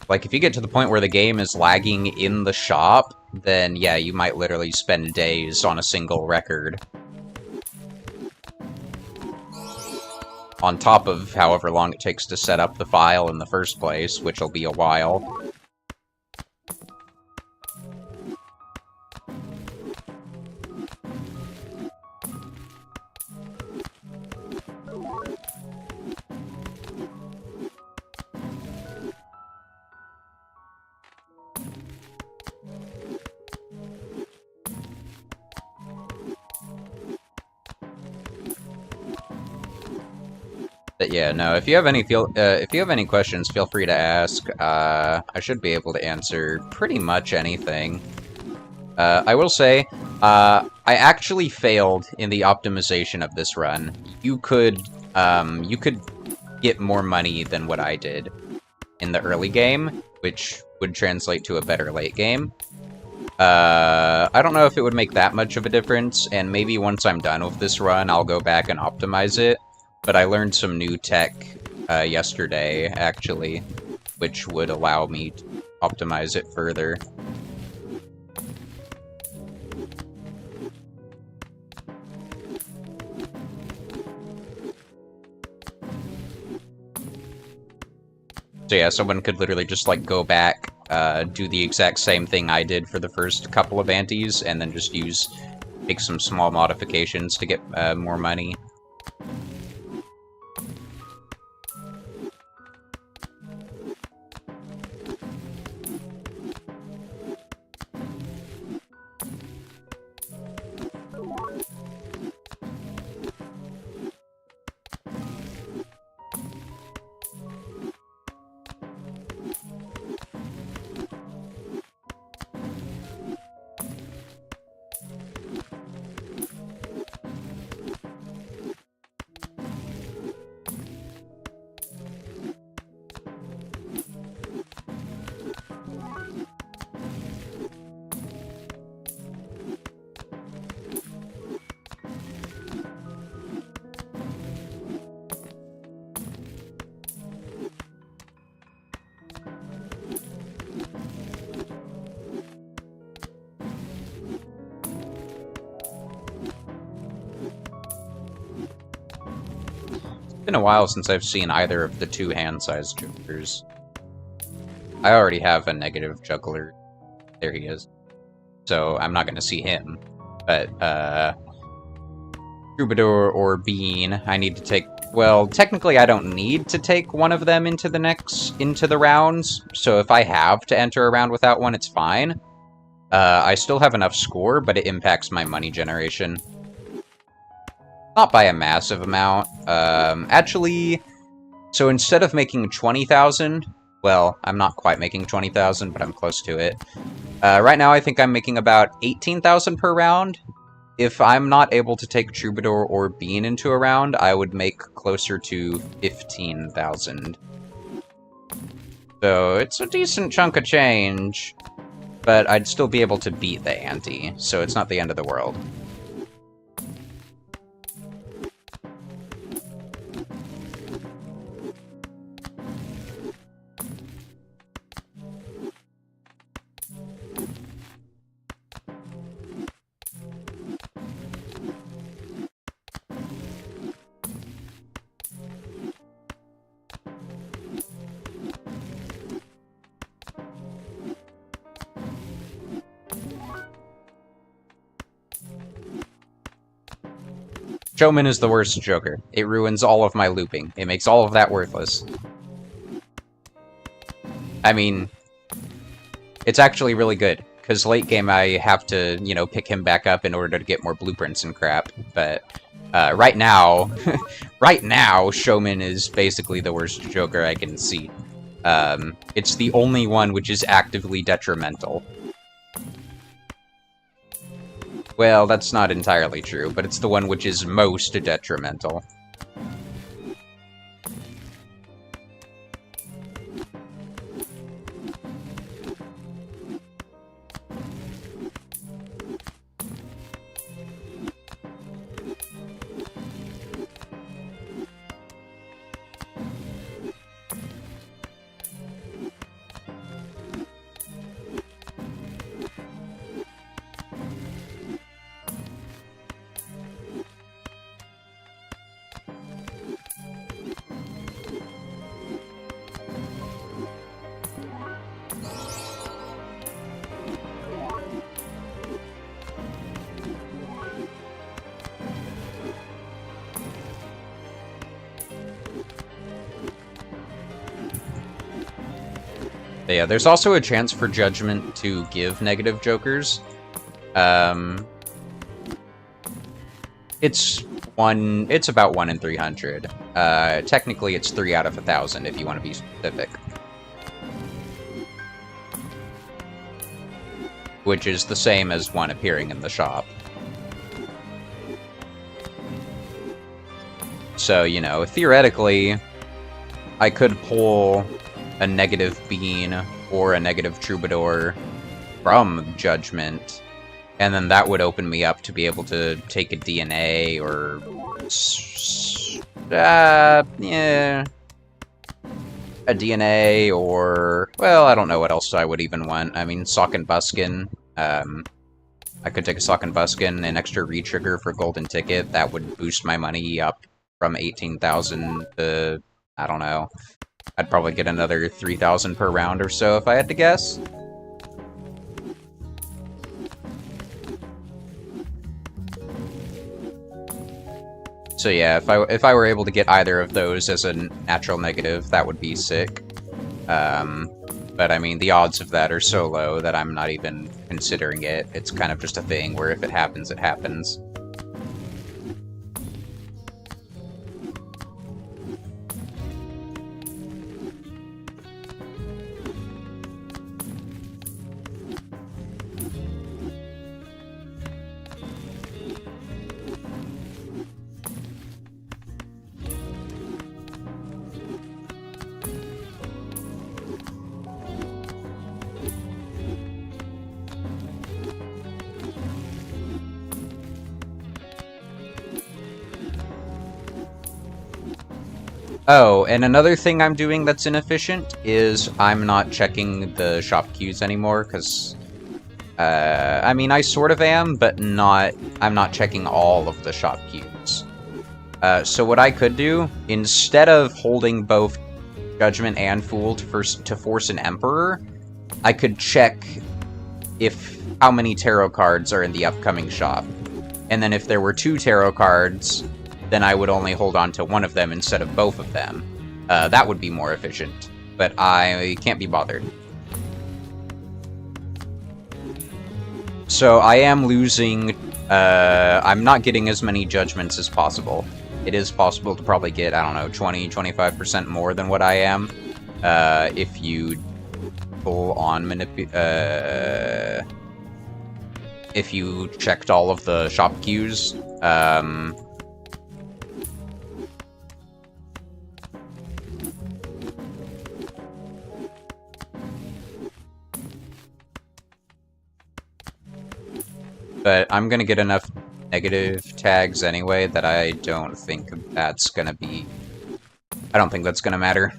Like, if you get to the point where the game is lagging in the shop, then yeah, you might literally spend days on a single record. on top of however long it takes to set up the file in the first place, which will be a while. But yeah, no. If you have any questions, feel free to ask. I should be able to answer pretty much anything. I will say, I actually failed in the optimization of this run. You could get more money than what I did in the early game, which would translate to a better late game. I don't know if it would make that much of a difference, and maybe once I'm done with this run, I'll go back and optimize it. But I learned some new tech yesterday, actually, which would allow me to optimize it further. So yeah, someone could literally just, like, go back, do the exact same thing I did for the first couple of antes, and then just make some small modifications to get more money. Been a while since I've seen either of the two hand-sized jokers. I already have a negative juggler. There he is. So I'm not going to see him. But, Troubadour or Bean, I need to take... Well, technically I don't need to take one of them into the rounds. So if I have to enter a round without one, it's fine. I still have enough score, but it impacts my money generation. Not by a massive amount. Actually, so instead of making 20,000, well, I'm not quite making 20,000, but I'm close to it. Right now, I think I'm making about 18,000 per round. If I'm not able to take Troubadour or Bean into a round, I would make closer to 15,000. So it's a decent chunk of change, but I'd still be able to beat the ante, so it's not the end of the world. Showman is the worst Joker. It ruins all of my looping. It makes all of that worthless. I mean, it's actually really good, because late game I have to, you know, pick him back up in order to get more blueprints and crap, but right now, Showman is basically the worst Joker I can see. It's the only one which is actively detrimental. Well, that's not entirely true, but it's the one which is most detrimental. Yeah, there's also a chance for Judgment to give negative jokers. It's about 1 in 300. Technically it's 3 out of 1,000 if you want to be specific. Which is the same as one appearing in the shop. So, you know, theoretically, I could pull a negative Bean or a negative Troubadour from Judgment, and then that would open me up to be able to take a DNA or... yeah... a DNA or... well, I don't know what else I would even want. I mean, Sock and Buskin. I could take a Sock and Buskin, an extra re-trigger for Golden Ticket. That would boost my money up from 18,000 to... I don't know. I'd probably get another 3,000 per round or so if I had to guess. So yeah, if I were able to get either of those as a natural negative, that would be sick. But I mean, the odds of that are so low that I'm not even considering it. It's kind of just a thing where if it happens, it happens. Oh, and another thing I'm doing that's inefficient is I'm not checking the shop queues anymore, because, I mean, I sort of am, but I'm not checking all of the shop queues. So what I could do, instead of holding both Judgment and Fool to force an Emperor, I could check how many tarot cards are in the upcoming shop. And then if there were 2 tarot cards, then I would only hold on to one of them instead of both of them. That would be more efficient, but I can't be bothered. So I am losing, I'm not getting as many judgments as possible. It is possible to probably get, I don't know, 20-25% more than what I am, if you pull on if you checked all of the shop queues. But I'm gonna get enough negative tags anyway that I don't think that's gonna be... I don't think that's gonna matter.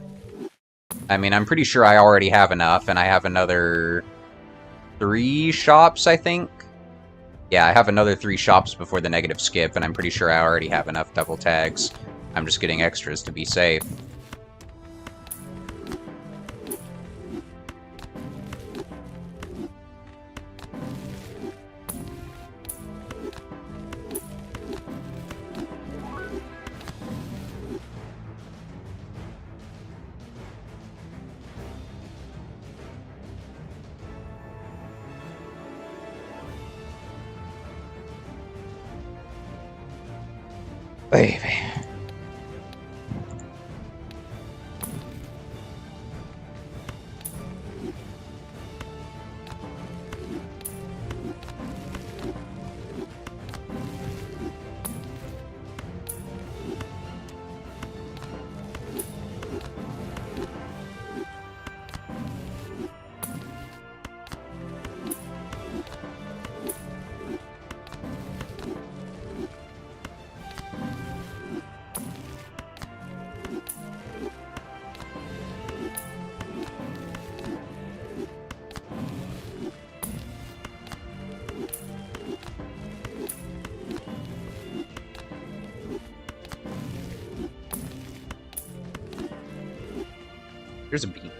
I mean, I'm pretty sure I already have enough, and I have another 3 shops, I think? Yeah, I have another 3 shops before the negative skip, and I'm pretty sure I already have enough double tags. I'm just getting extras to be safe. Baby. Here's a beat.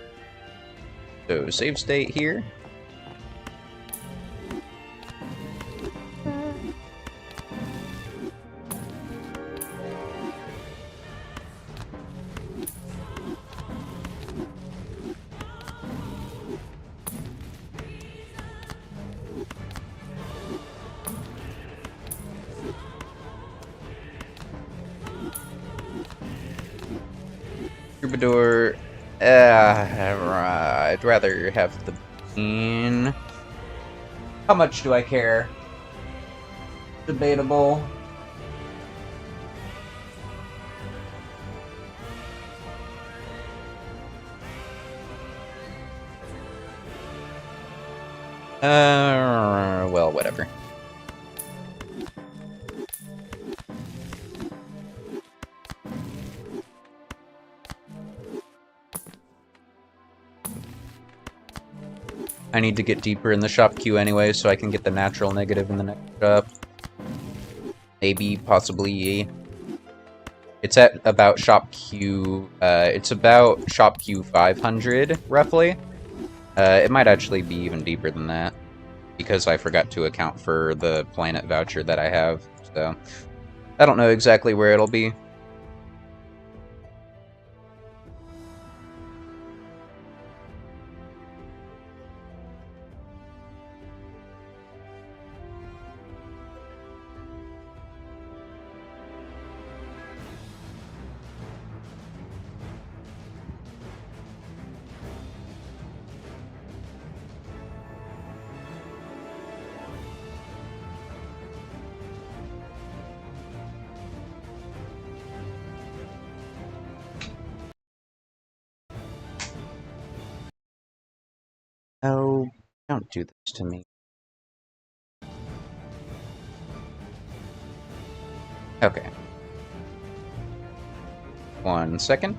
So, save state here. Troubadour. I'd rather have the bean. How much do I care? Debatable. Well, whatever. I need to get deeper in the shop queue anyway, so I can get the natural negative in the next shop. Maybe, possibly. It's at about shop queue, it's about shop queue 500, roughly. It might actually be even deeper than that, because I forgot to account for the planet voucher that I have, so I don't know exactly where it'll be. Oh, don't do this to me. Okay. 1 second.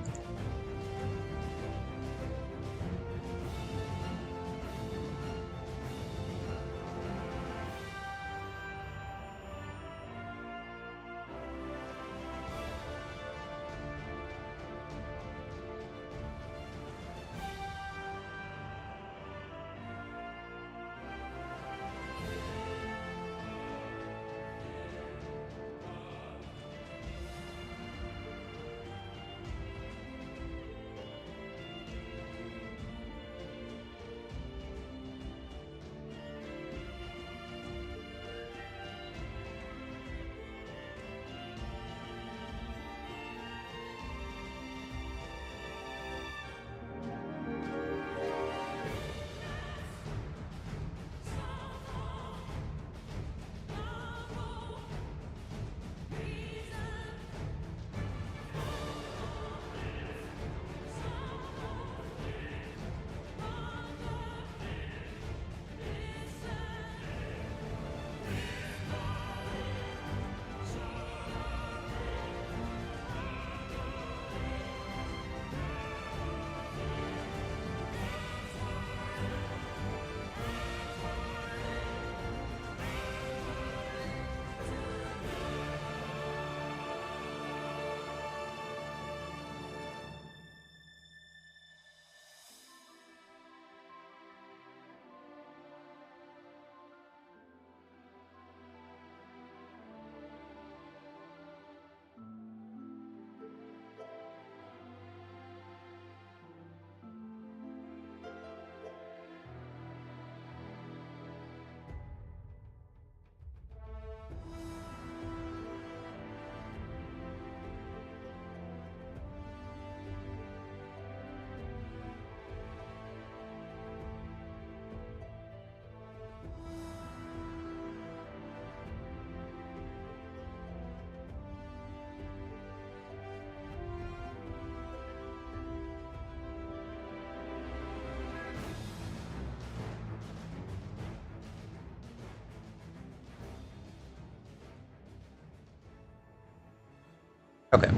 Okay.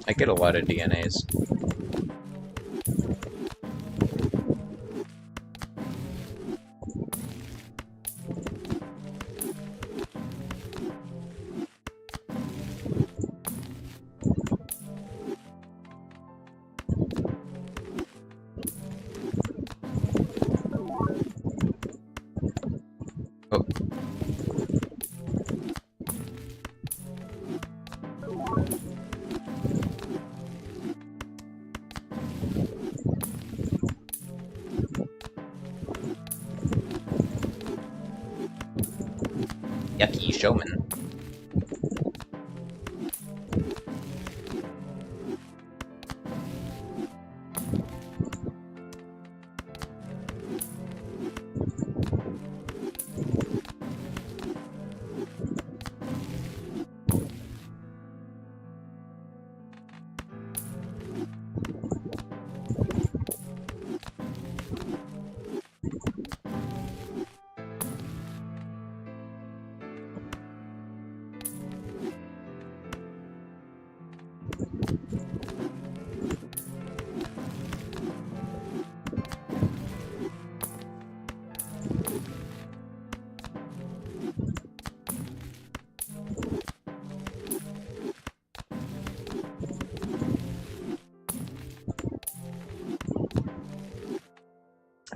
I get a lot of DNAs. Yucky showman.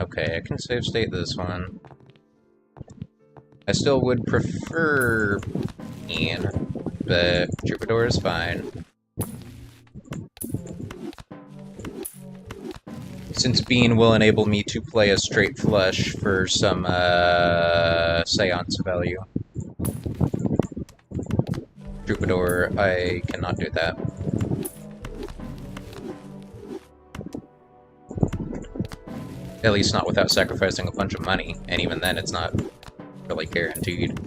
Okay, I can save state this one. I still would prefer Bean, but Troubadour is fine. Since Bean will enable me to play a straight flush for some, seance value. Troubadour, I cannot do that. At least not without sacrificing a bunch of money, and even then it's not really guaranteed.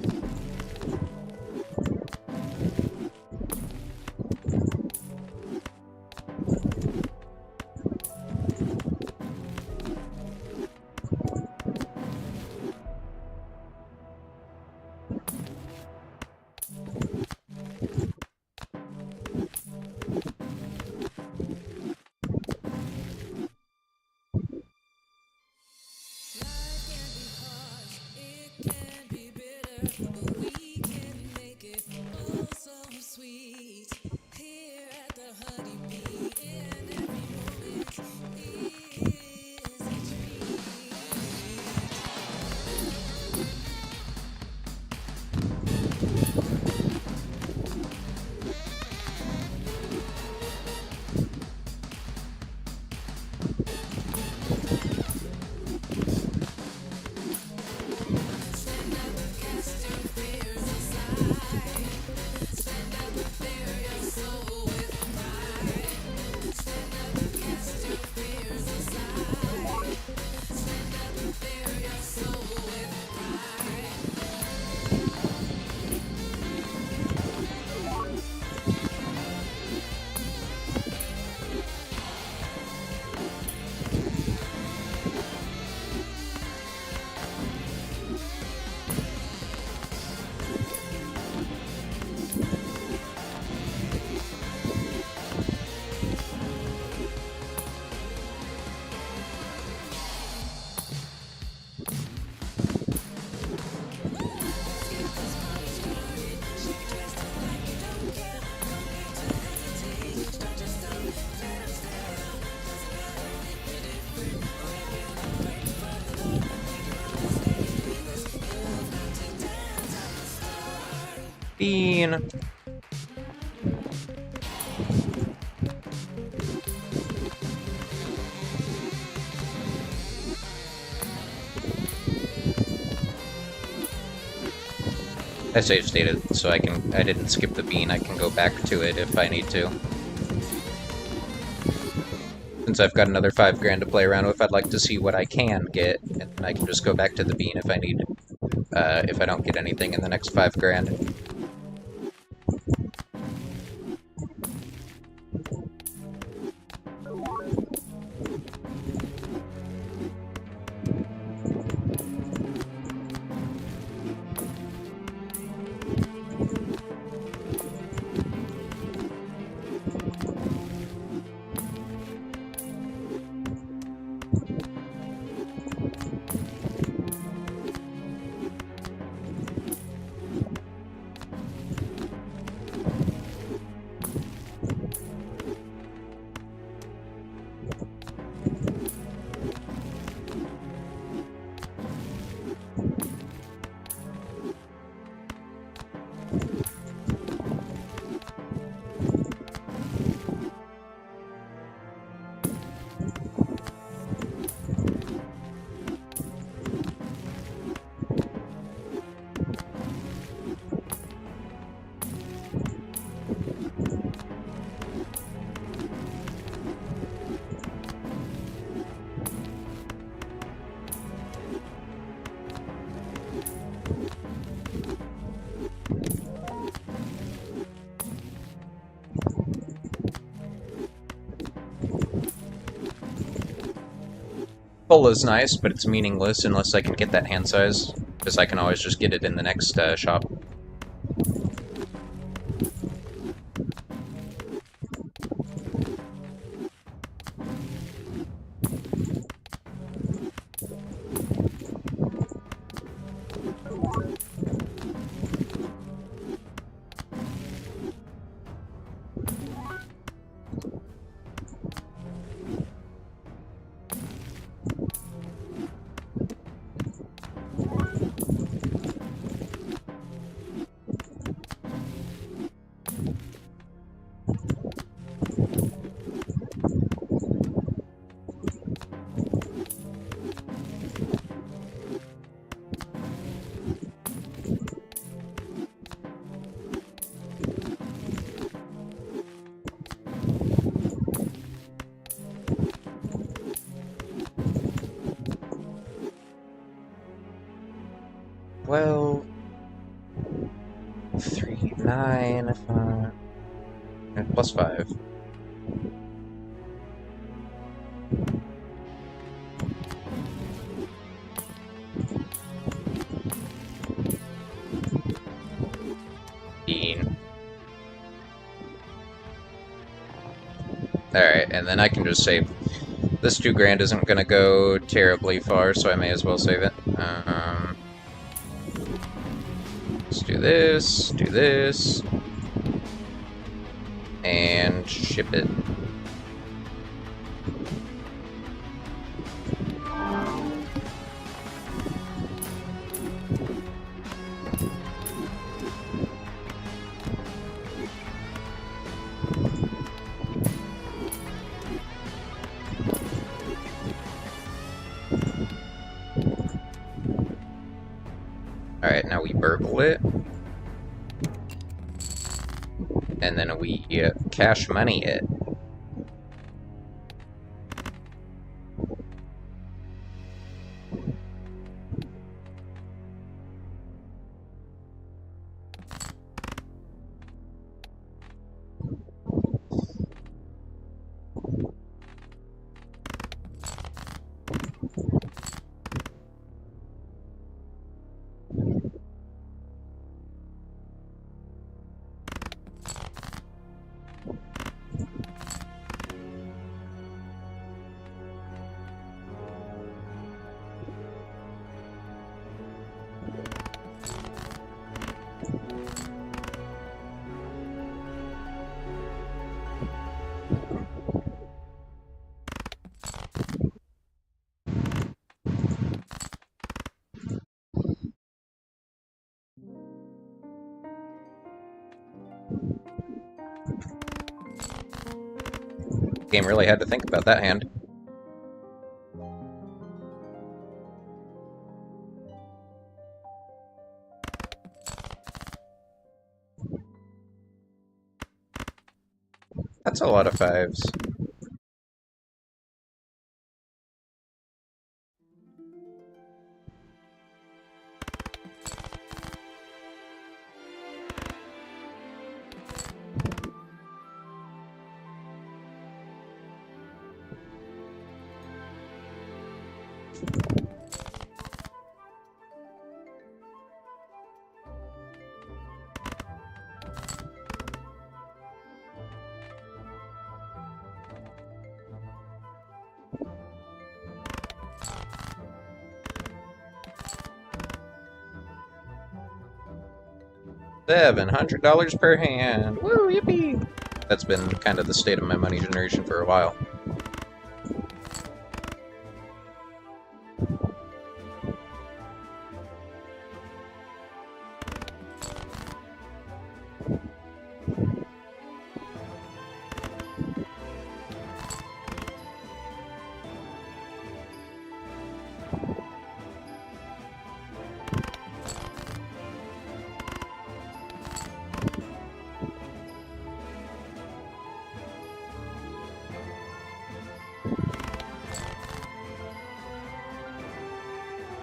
Bean! I save stated, so I didn't skip the bean, I can go back to it if I need to. Since I've got another 5 grand to play around with, I'd like to see what I can get, and I can just go back to the bean if I need, if I don't get anything in the next 5 grand. Full is nice, but it's meaningless unless I can get that hand size, because I can always just get it in the next shop. Well, 3, 9, 5, and plus 5. Alright, and then I can just save. This 2 grand isn't gonna go terribly far, so I may as well save it. Let's do this, and ship it. Alright, now we burgle it. And then we cash money it. Game really had to think about that hand. That's a lot of 5s. $700 per hand. Woo, yippee! That's been kind of the state of my money generation for a while.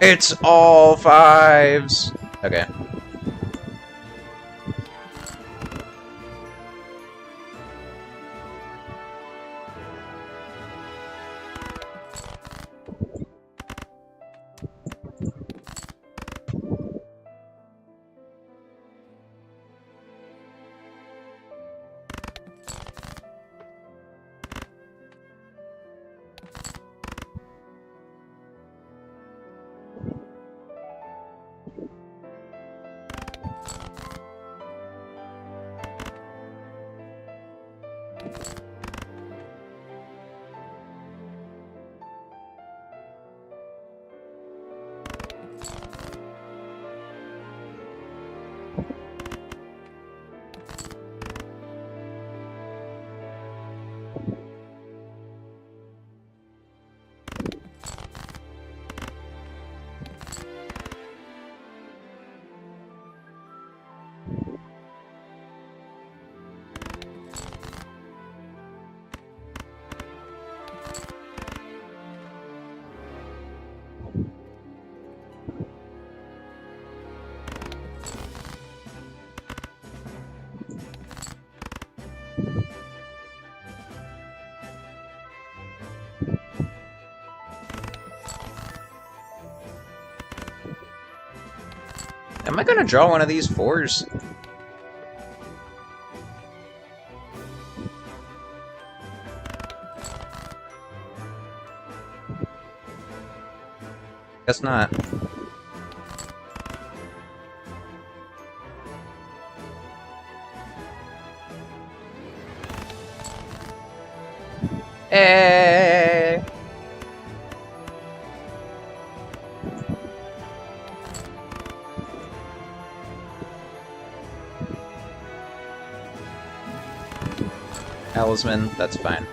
It's all 5s! Okay. Am I gonna draw one of these 4s? Guess not. Eh. Talisman, that's fine.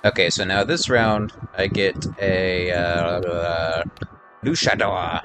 Okay, so now this round, I get a Luchador.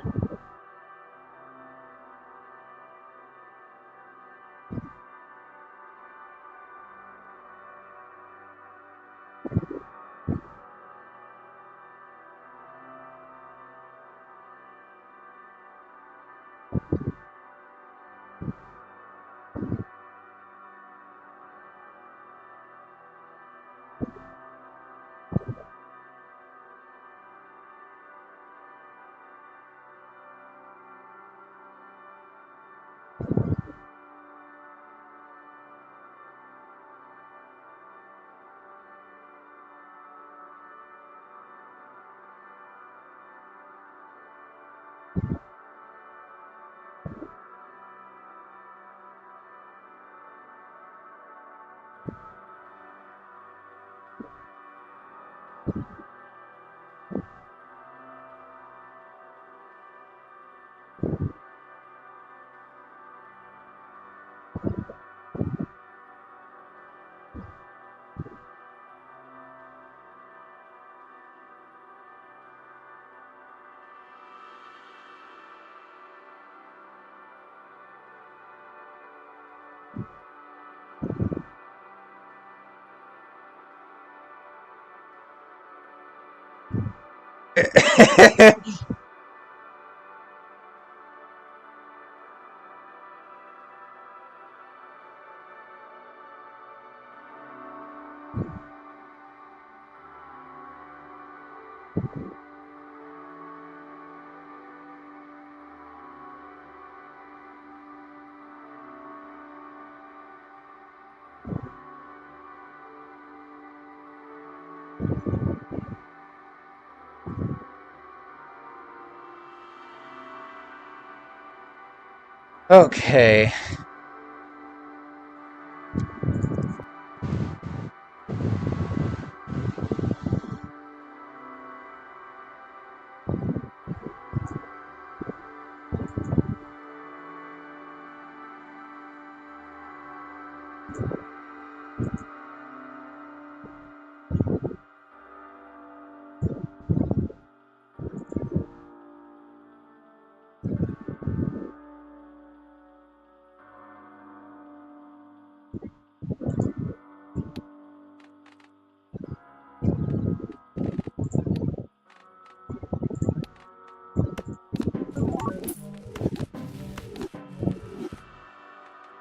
Okay.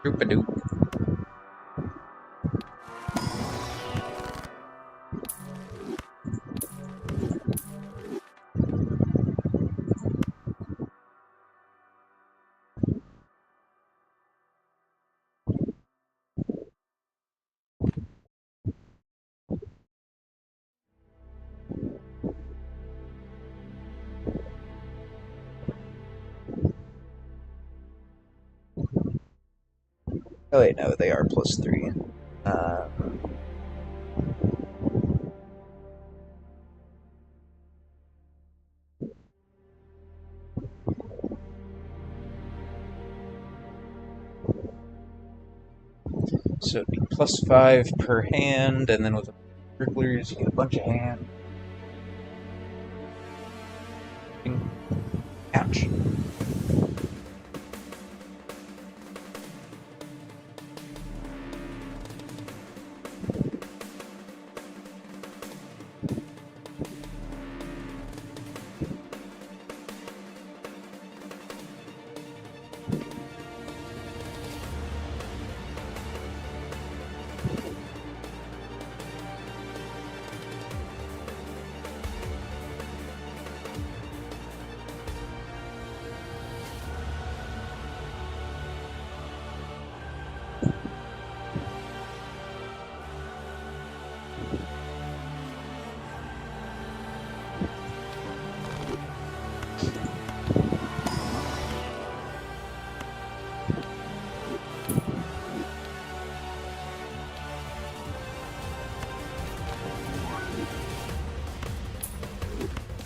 Doop-a-doop. Oh wait, no, they are +3. So it'd be +5 per hand, and then with the sprinklers, you get a bunch of hand. Ouch.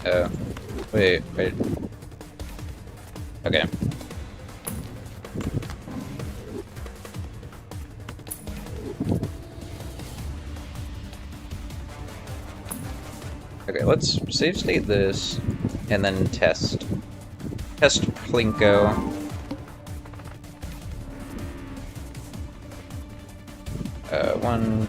Oh. Wait. Okay. Okay, let's save state this, and then test. Test Plinko. One.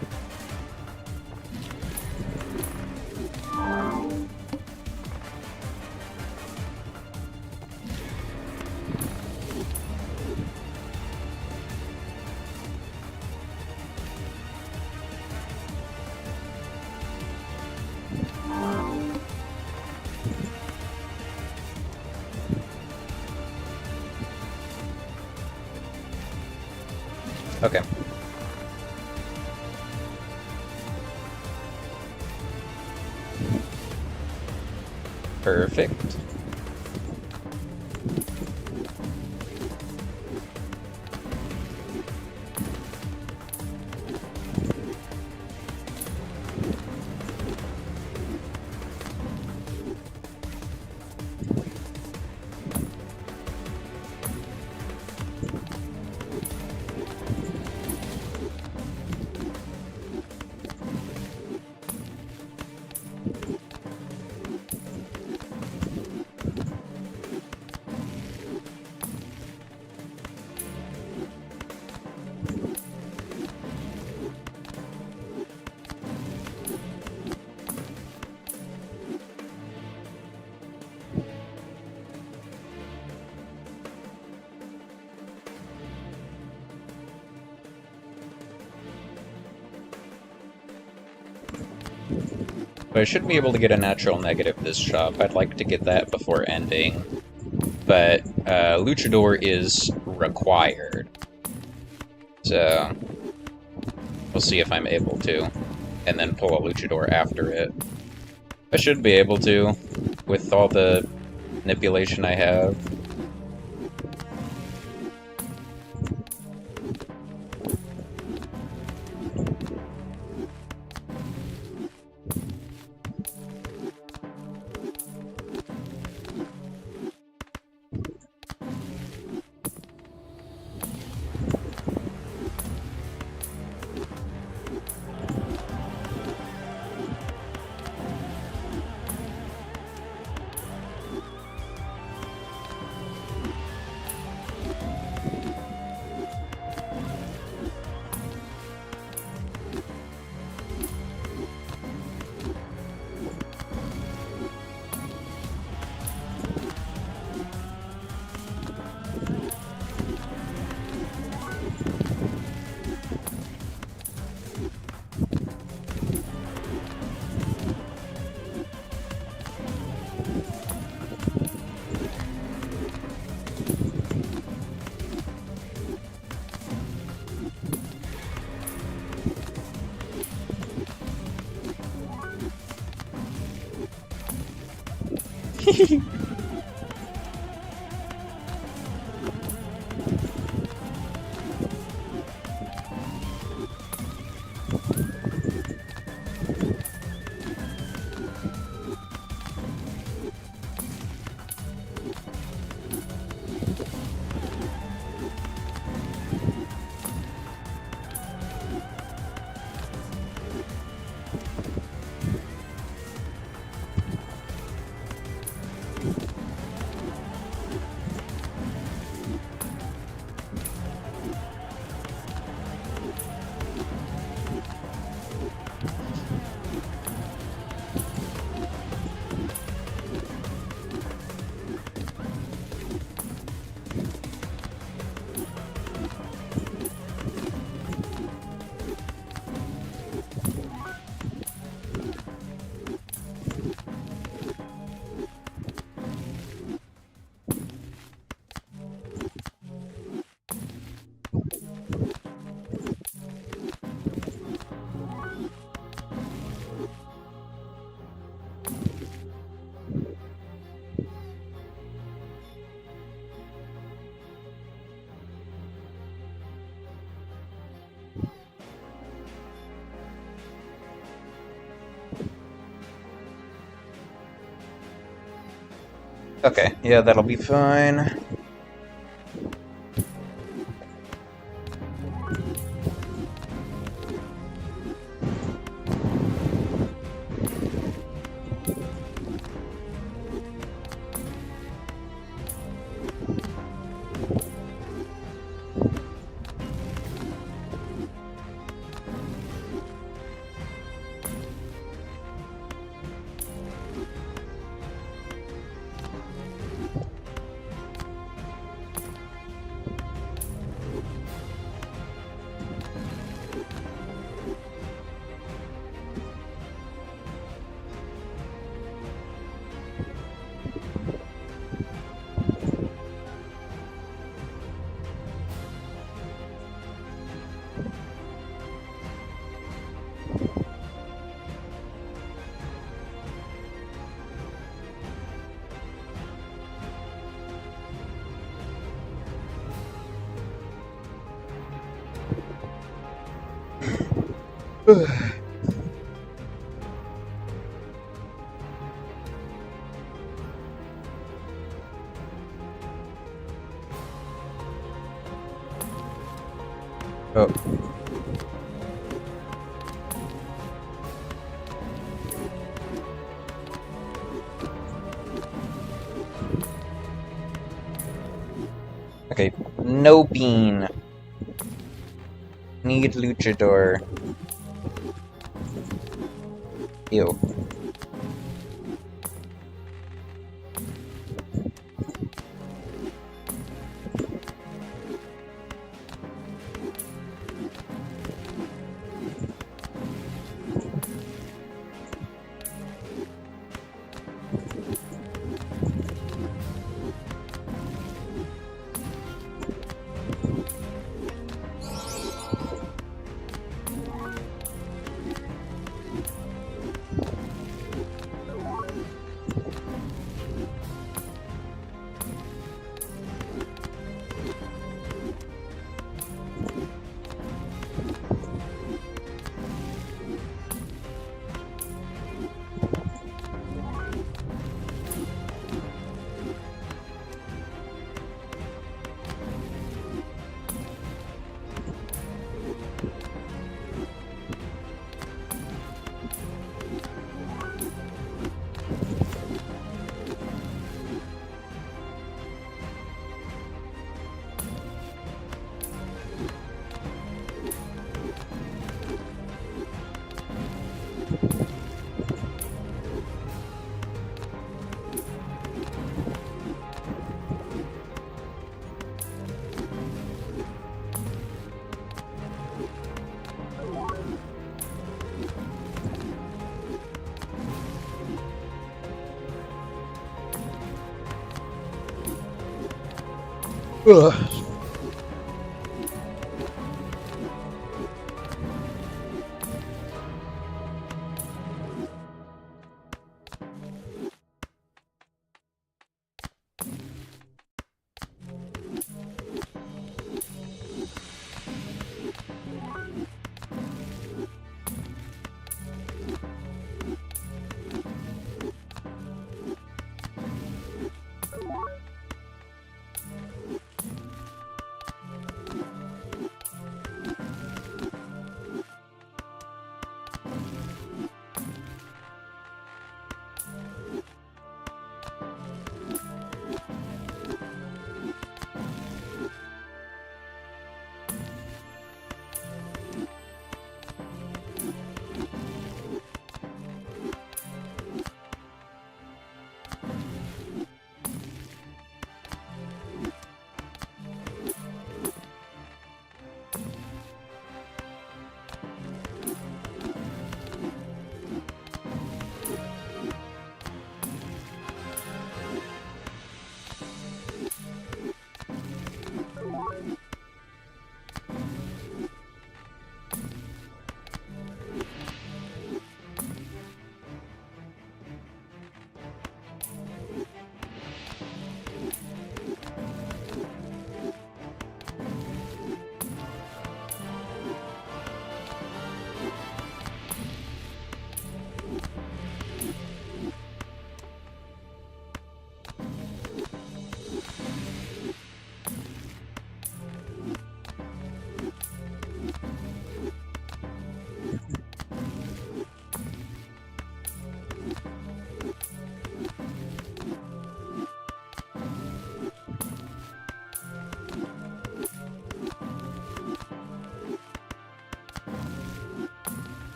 Okay. Perfect. But I should be able to get a natural negative this shop. I'd like to get that before ending. But Luchador is required. So we'll see if I'm able to. And then pull a Luchador after it. I should be able to, with all the manipulation I have. Okay, yeah, that'll be fine. Oh. Okay, no bean. Need luchador. Ew. Ugh.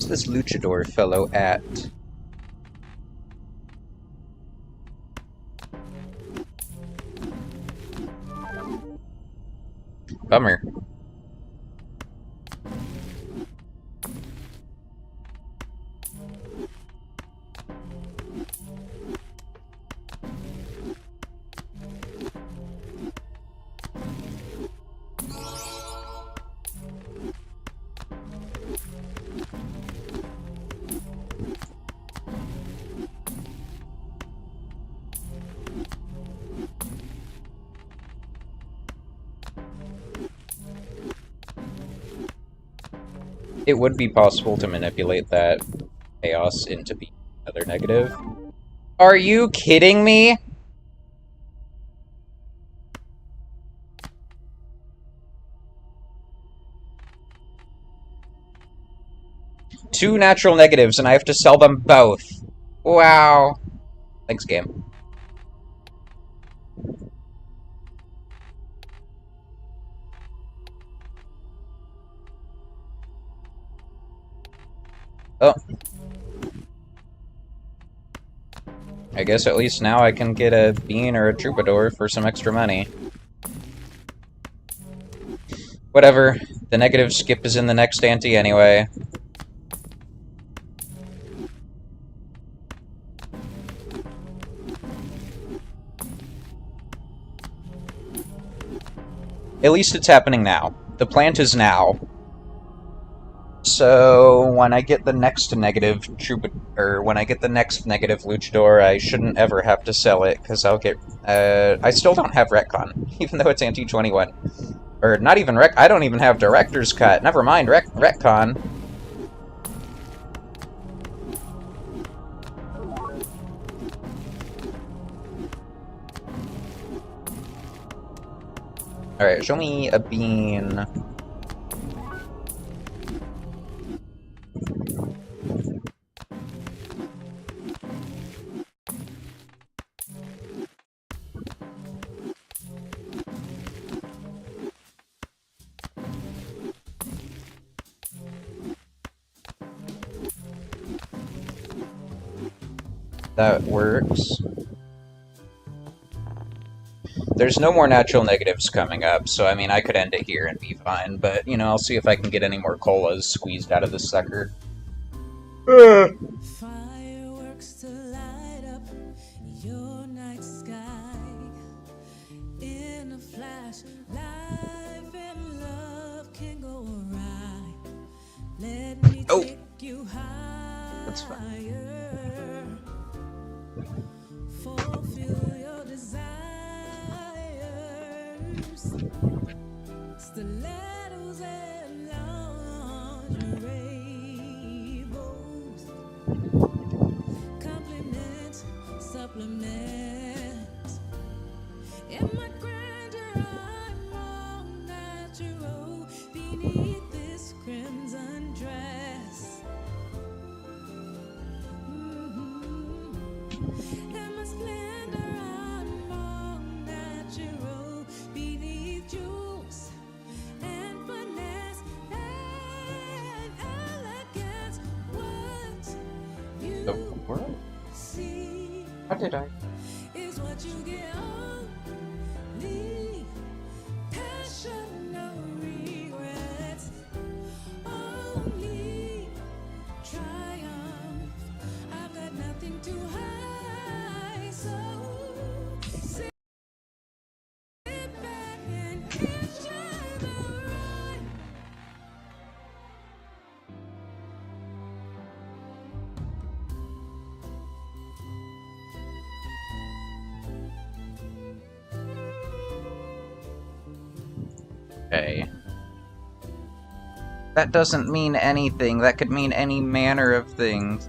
Where's this luchador fellow at? Bummer. It would be possible to manipulate that chaos into being another negative. Are you kidding me? Two natural negatives, and I have to sell them both. Wow. Thanks, game. Oh. I guess at least now I can get a bean or a troubadour for some extra money. Whatever. The negative skip is in the next ante anyway. At least it's happening now. The plant is now. So when I get the next negative when I get the next negative luchador, I shouldn't ever have to sell it because I'll get. I still don't have retcon, even though it's anti 21, or not even rec. I don't even have director's cut. Never mind retcon. All right, show me a bean. That works. There's no more natural negatives coming up, so I mean, I could end it here and be fine, but, you know, I'll see if I can get any more colas squeezed out of this sucker. Fireworks to light up your night sky. In a flash, life and love can go awry. Let me take you higher. That's fine. Fulfill your desires. Stilettos and lingerie bows. Compliment, supplement. In my grandeur, I'm all natural beneath this crimson dress. In my splendor, I'm all natural beneath jewels and finesse and elegance. What you see How did I? is what you get only. Passion, no regrets. Only triumph. I've got nothing to hide. So sit back and enjoy the ride. Okay. That doesn't mean anything. That could mean any manner of things.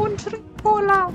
Un drink cola.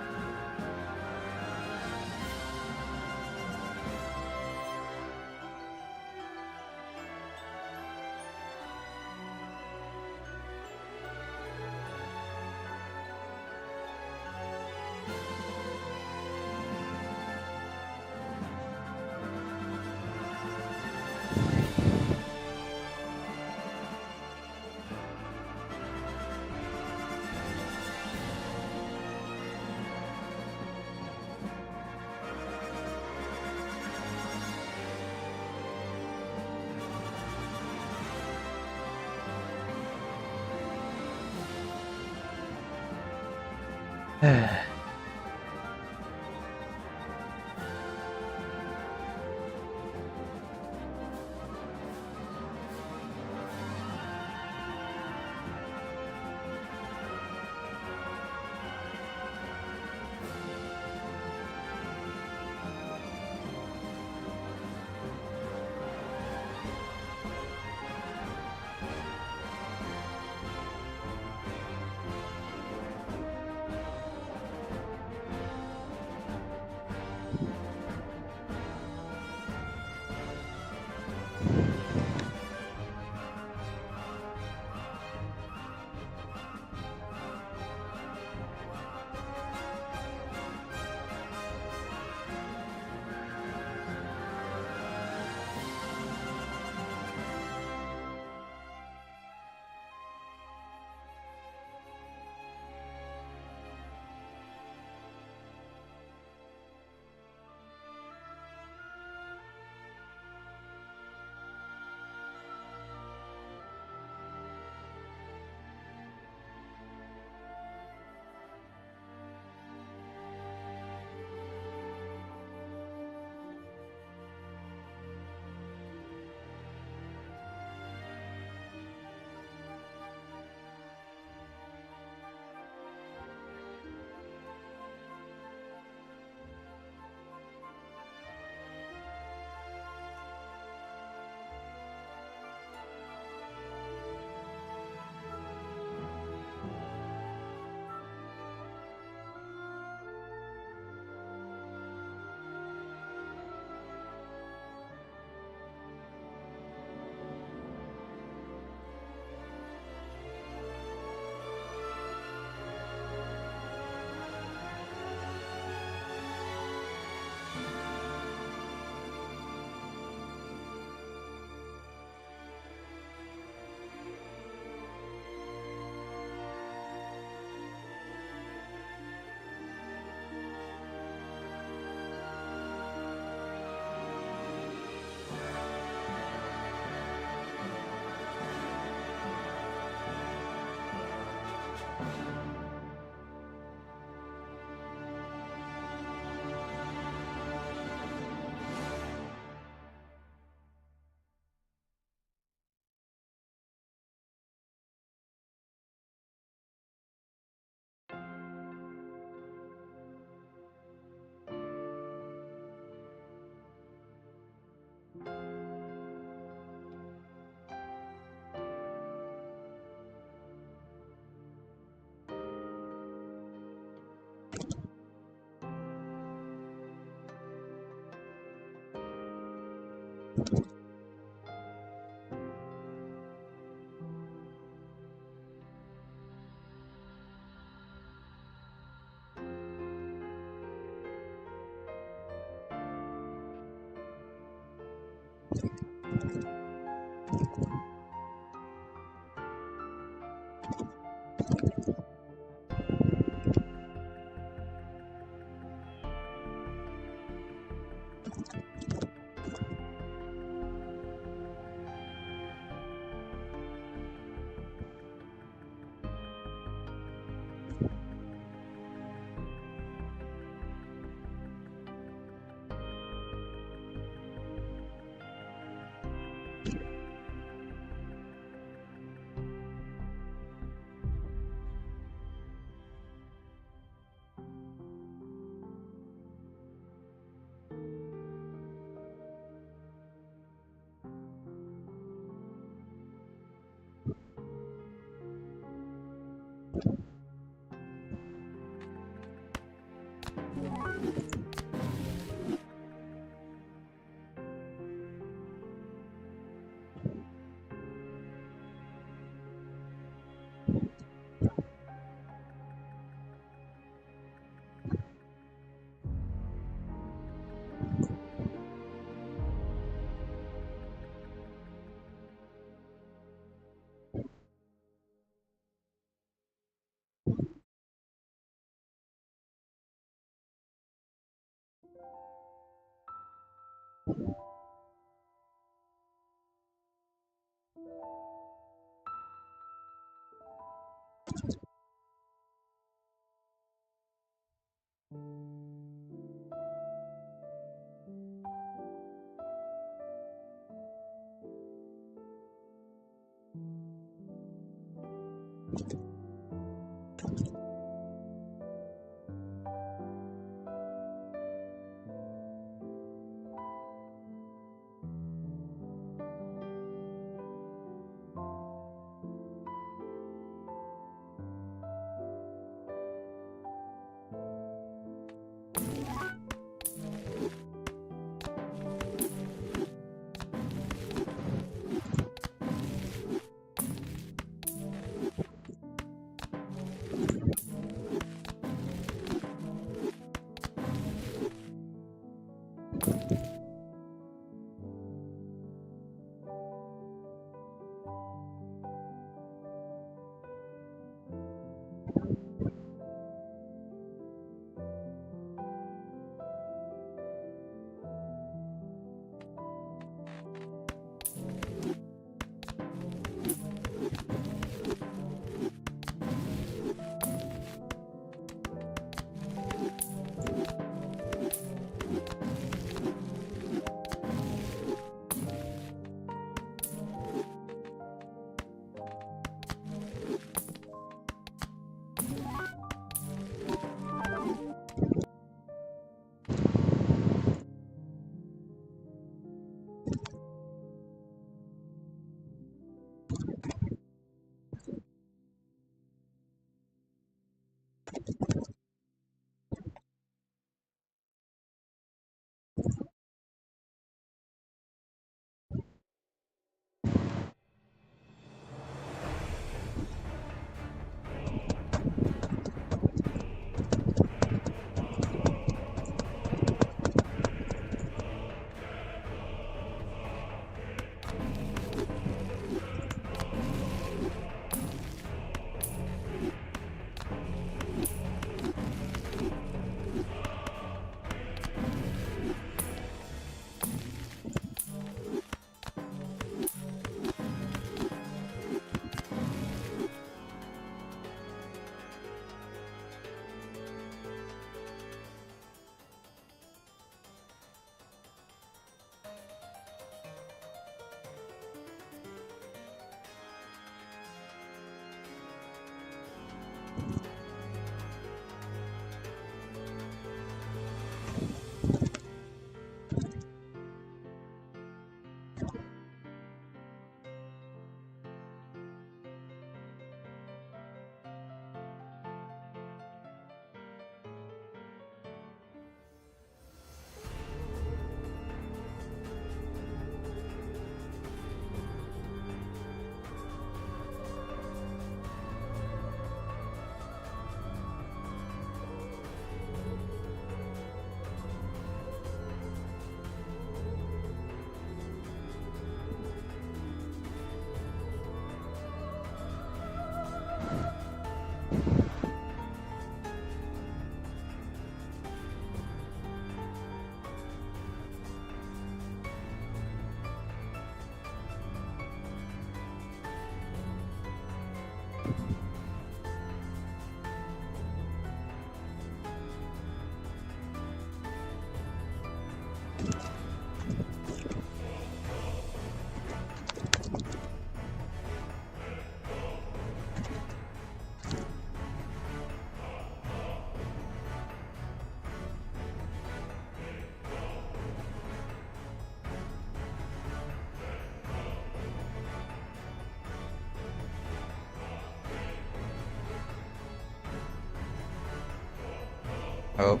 Oh,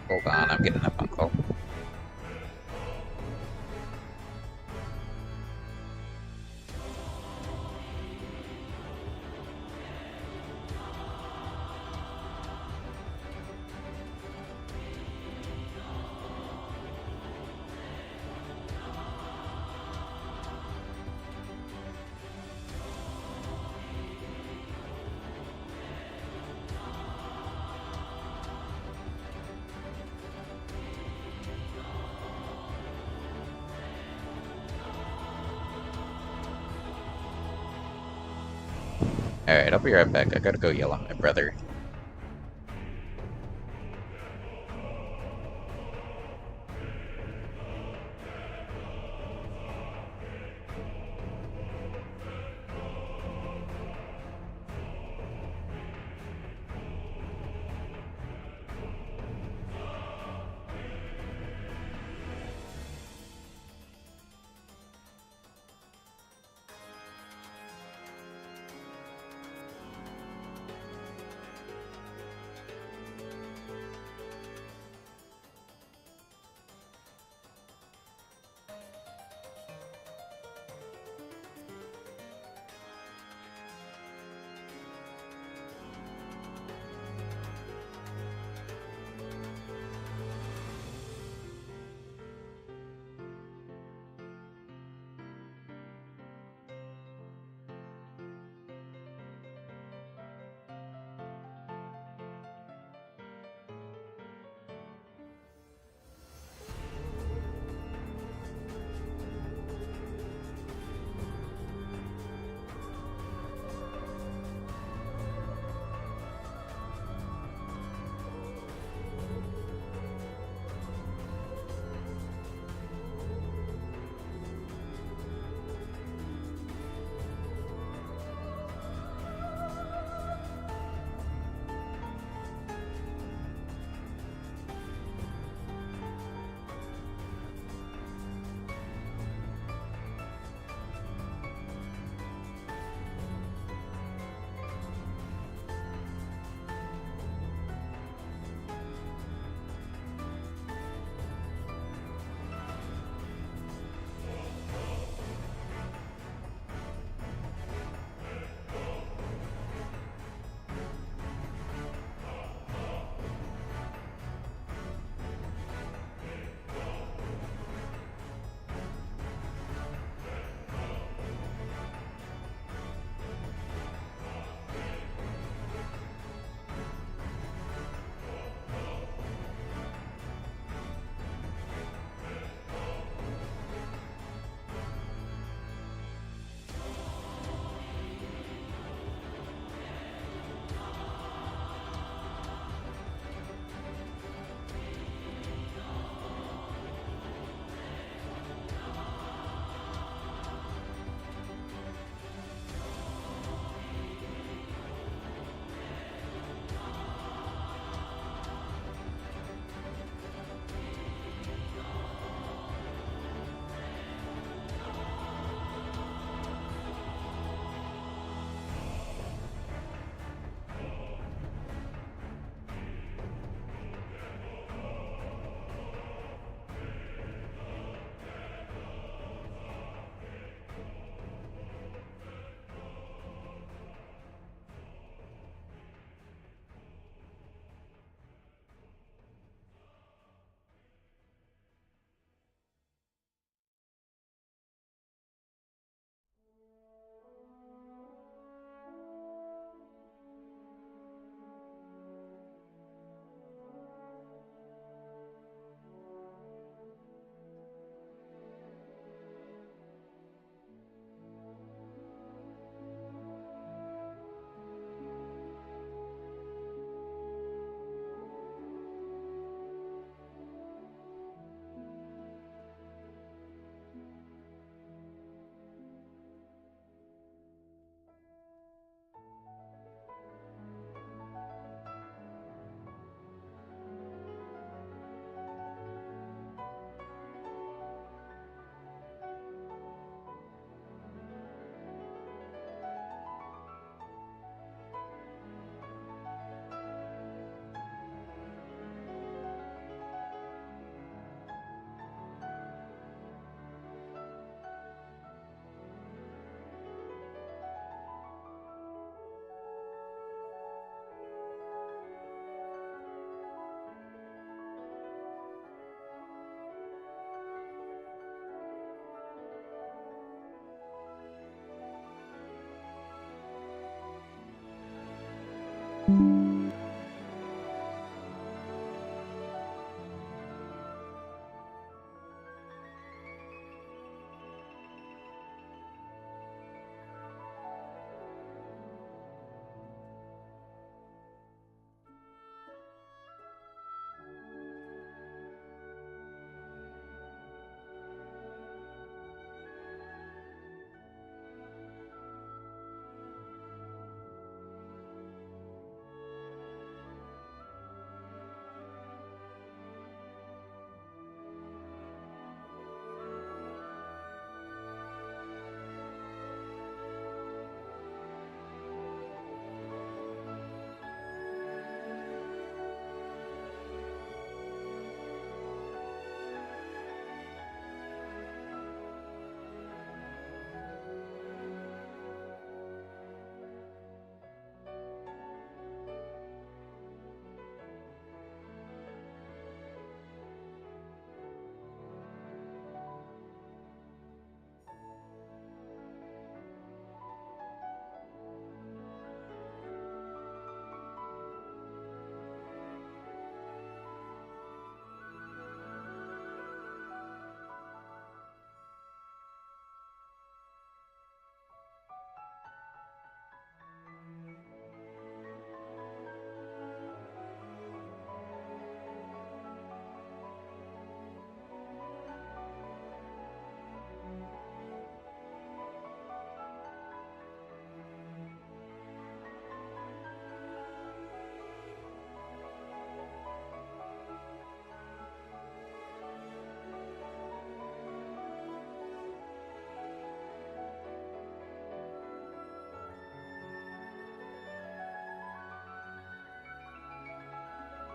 hold on, I'm getting a phone call. Alright, I'll be right back. I gotta go yell at my brother.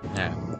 Yeah.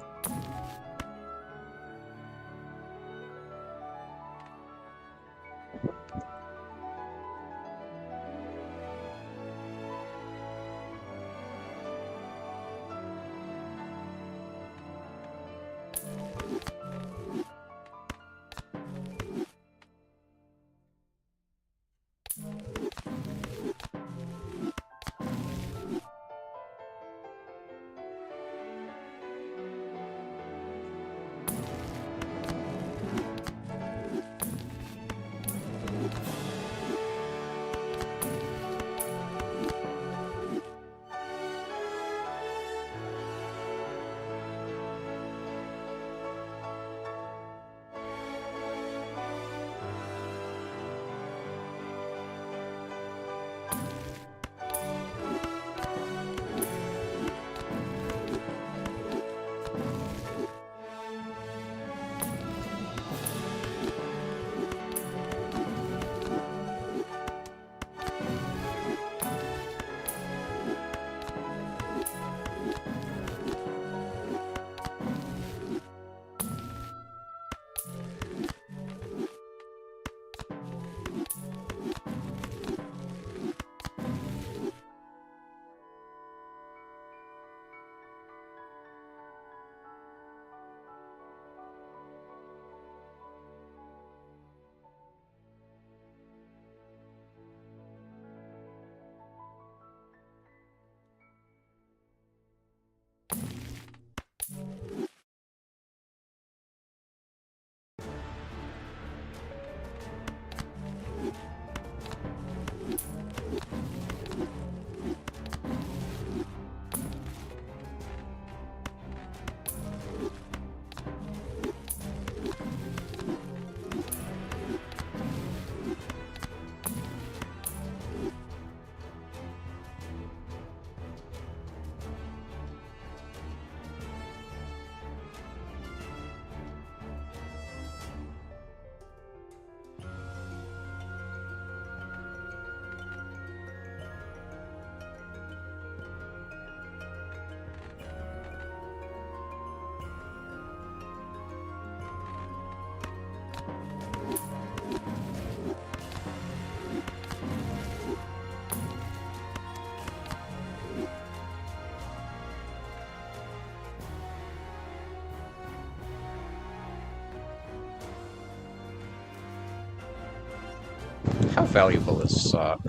How valuable is sock?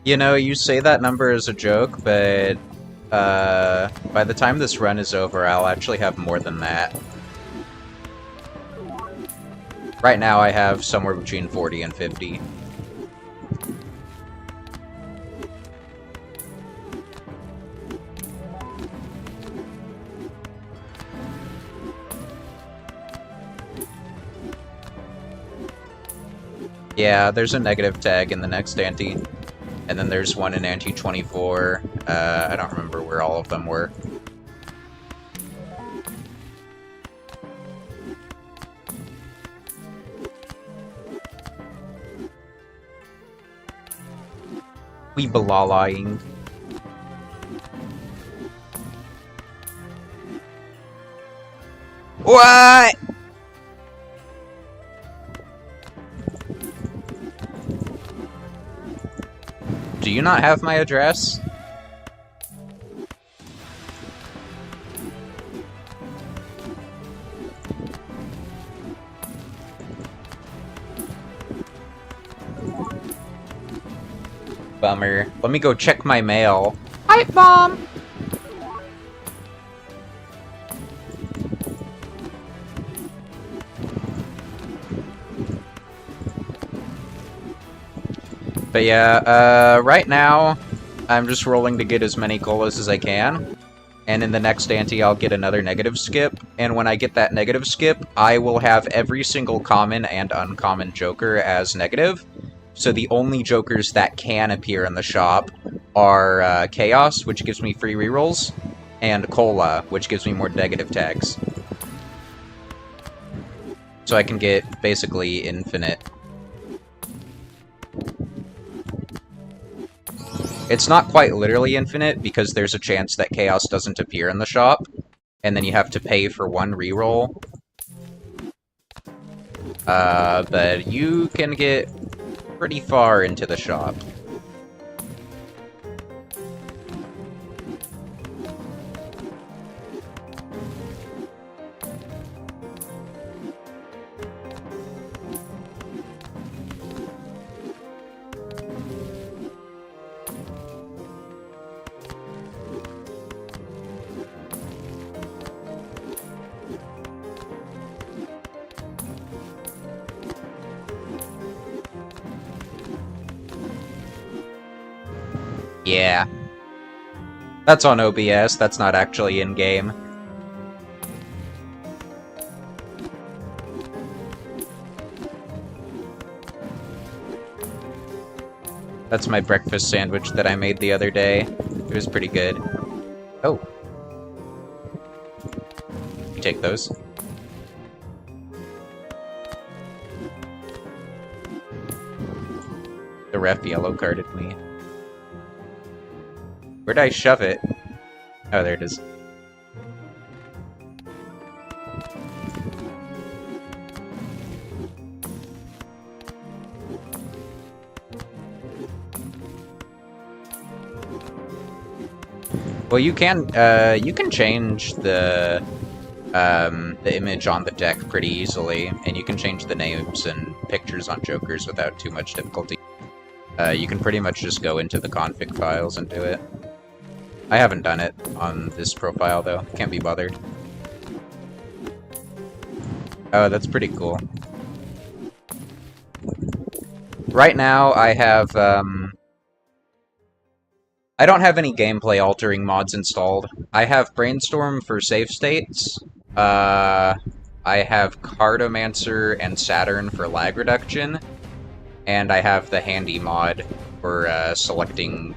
You know, you say that number as a joke, but by the time this run is over, I'll actually have more than that. Right now, I have somewhere between 40 and 50. Yeah, there's a negative tag in the next ante. And then there's one in ante 24. I don't remember where all of them were. We balalaing. What? Do you not have my address? Bummer. Let me go check my mail. Pipe bomb! But yeah, right now, I'm just rolling to get as many colas as I can. And in the next ante, I'll get another negative skip. And when I get that negative skip, I will have every single common and uncommon joker as negative. So the only jokers that can appear in the shop are Chaos, which gives me free rerolls, and Cola, which gives me more negative tags. So I can get basically infinite. It's not quite literally infinite, because there's a chance that Chaos doesn't appear in the shop, and then you have to pay for one reroll. But you can get pretty far into the shop. Yeah. That's on OBS, that's not actually in-game. That's my breakfast sandwich that I made the other day. It was pretty good. Oh. You take those. The ref yellow carded me. Where'd I shove it? Oh, there it is. Well, you can change the image on the deck pretty easily, and you can change the names and pictures on jokers without too much difficulty. You can pretty much just go into the config files and do it. I haven't done it on this profile, though. Can't be bothered. Oh, that's pretty cool. Right now, I have, I don't have any gameplay-altering mods installed. I have Brainstorm for save states. I have Cartomancer and Saturn for lag reduction. And I have the Handy mod for, selecting,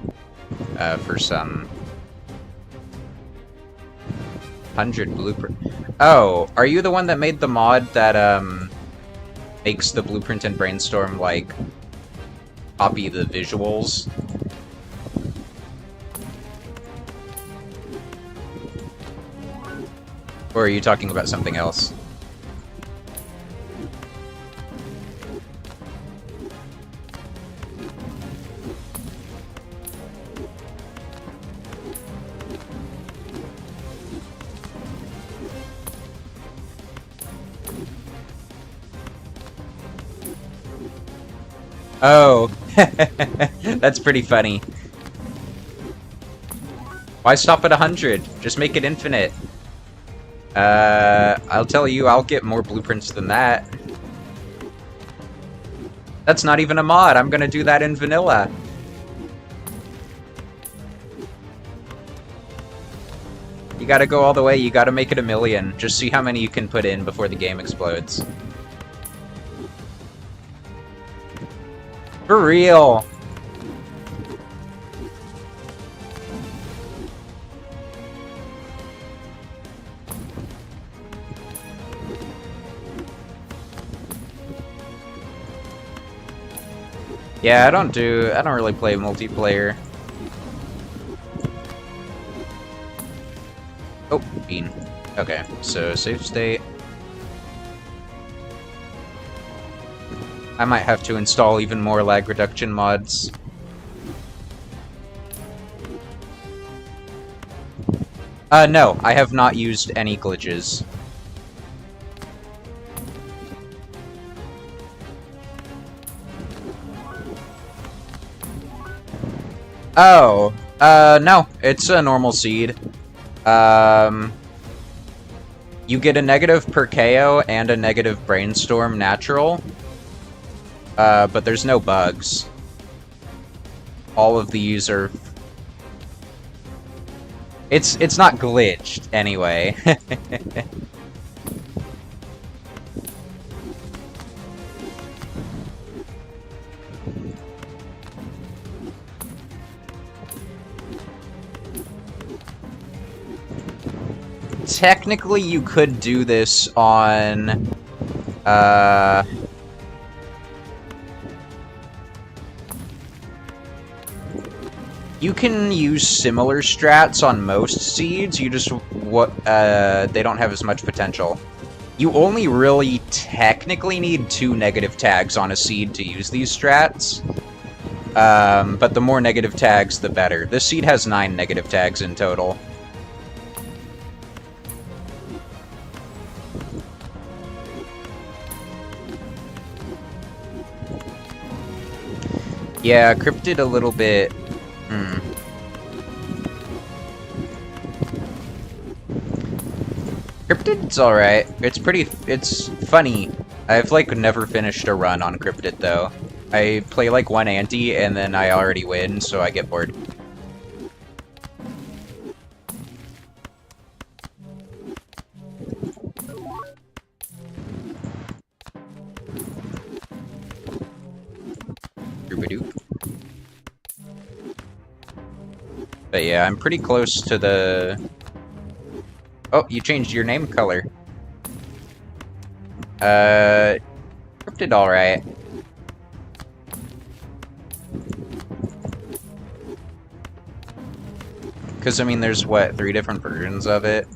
for some 100 blueprint. Oh, are you the one that made the mod that, makes the blueprint and Brainstorm, like, copy the visuals? Or are you talking about something else? Oh, that's pretty funny. Why stop at 100? Just make it infinite. I'll tell you, I'll get more blueprints than that. That's not even a mod, I'm gonna do that in vanilla. You gotta go all the way, you gotta make it 1,000,000. Just see how many you can put in before the game explodes. For real! Yeah, I don't really play multiplayer. Oh, bean. Okay, so save state. I might have to install even more lag reduction mods. No, I have not used any glitches. Oh, no, it's a normal seed. You get a negative per KO and a negative Brainstorm natural. But there's no bugs. All of these are... It's not glitched, anyway. Technically, you could do this on... You can use similar strats on most seeds, you just they don't have as much potential. You only really technically need 2 negative tags on a seed to use these strats. But the more negative tags, the better. This seed has 9 negative tags in total. Yeah, cryptid a little bit... Cryptid's alright. It's funny. I've, like, never finished a run on Cryptid, though. I play, like, one ante, and then I already win, so I get bored. But yeah, I'm pretty close to the... Oh, you changed your name color. Cryptid alright. Because, I mean, there's, what, 3 different versions of it?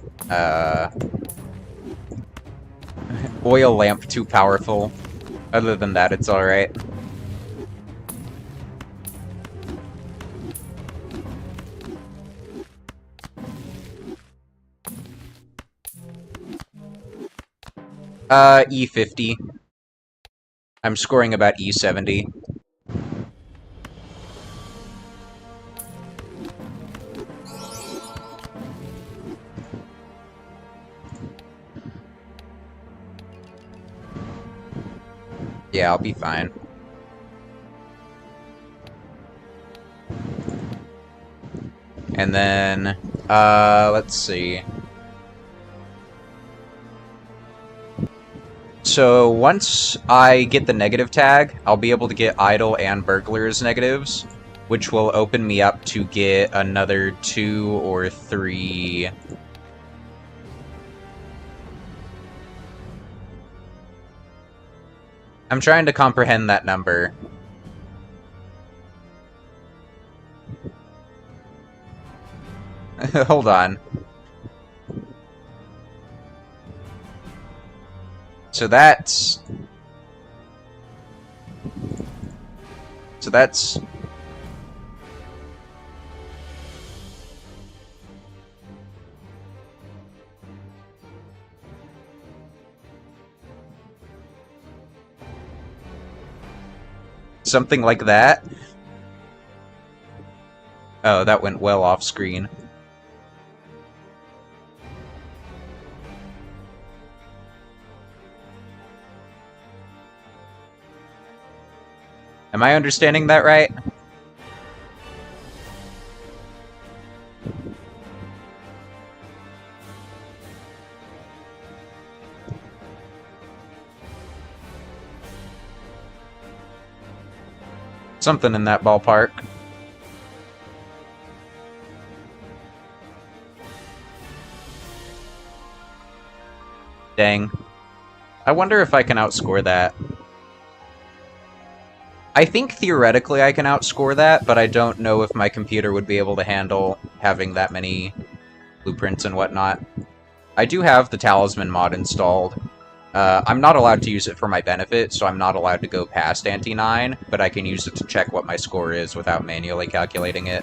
Oil lamp too powerful. Other than that, it's alright. E50. I'm scoring about E70. Yeah, I'll be fine. And then, let's see. So once I get the negative tag, I'll be able to get idle and burglars negatives, which will open me up to get another 2 or 3. I'm trying to comprehend that number. Hold on. So that's... So that's... something like that. Oh, that went well off screen. Am I understanding that right? Something in that ballpark. Dang. I wonder if I can outscore that. I think theoretically I can outscore that, but I don't know if my computer would be able to handle having that many blueprints and whatnot. I do have the Talisman mod installed. I'm not allowed to use it for my benefit, so I'm not allowed to go past Ante 9, but I can use it to check what my score is without manually calculating it.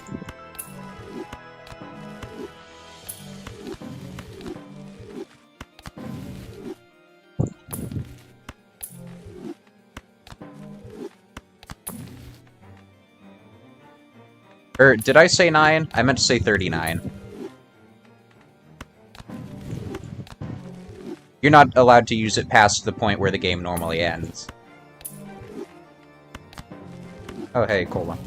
Or, did I say 9? I meant to say 39. You're not allowed to use it past the point where the game normally ends. Oh, hey, Cola.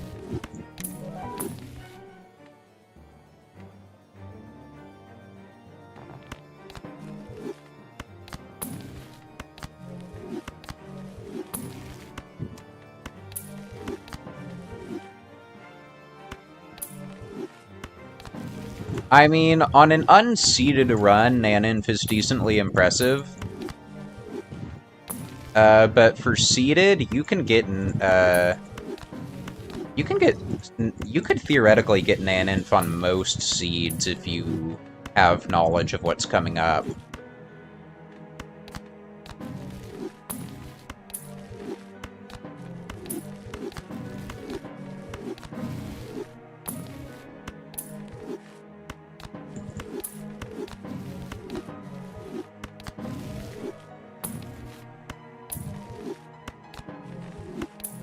I mean, on an unseeded run, Naninf is decently impressive. But for seeded, you can get you could theoretically get Naninf on most seeds if you have knowledge of what's coming up.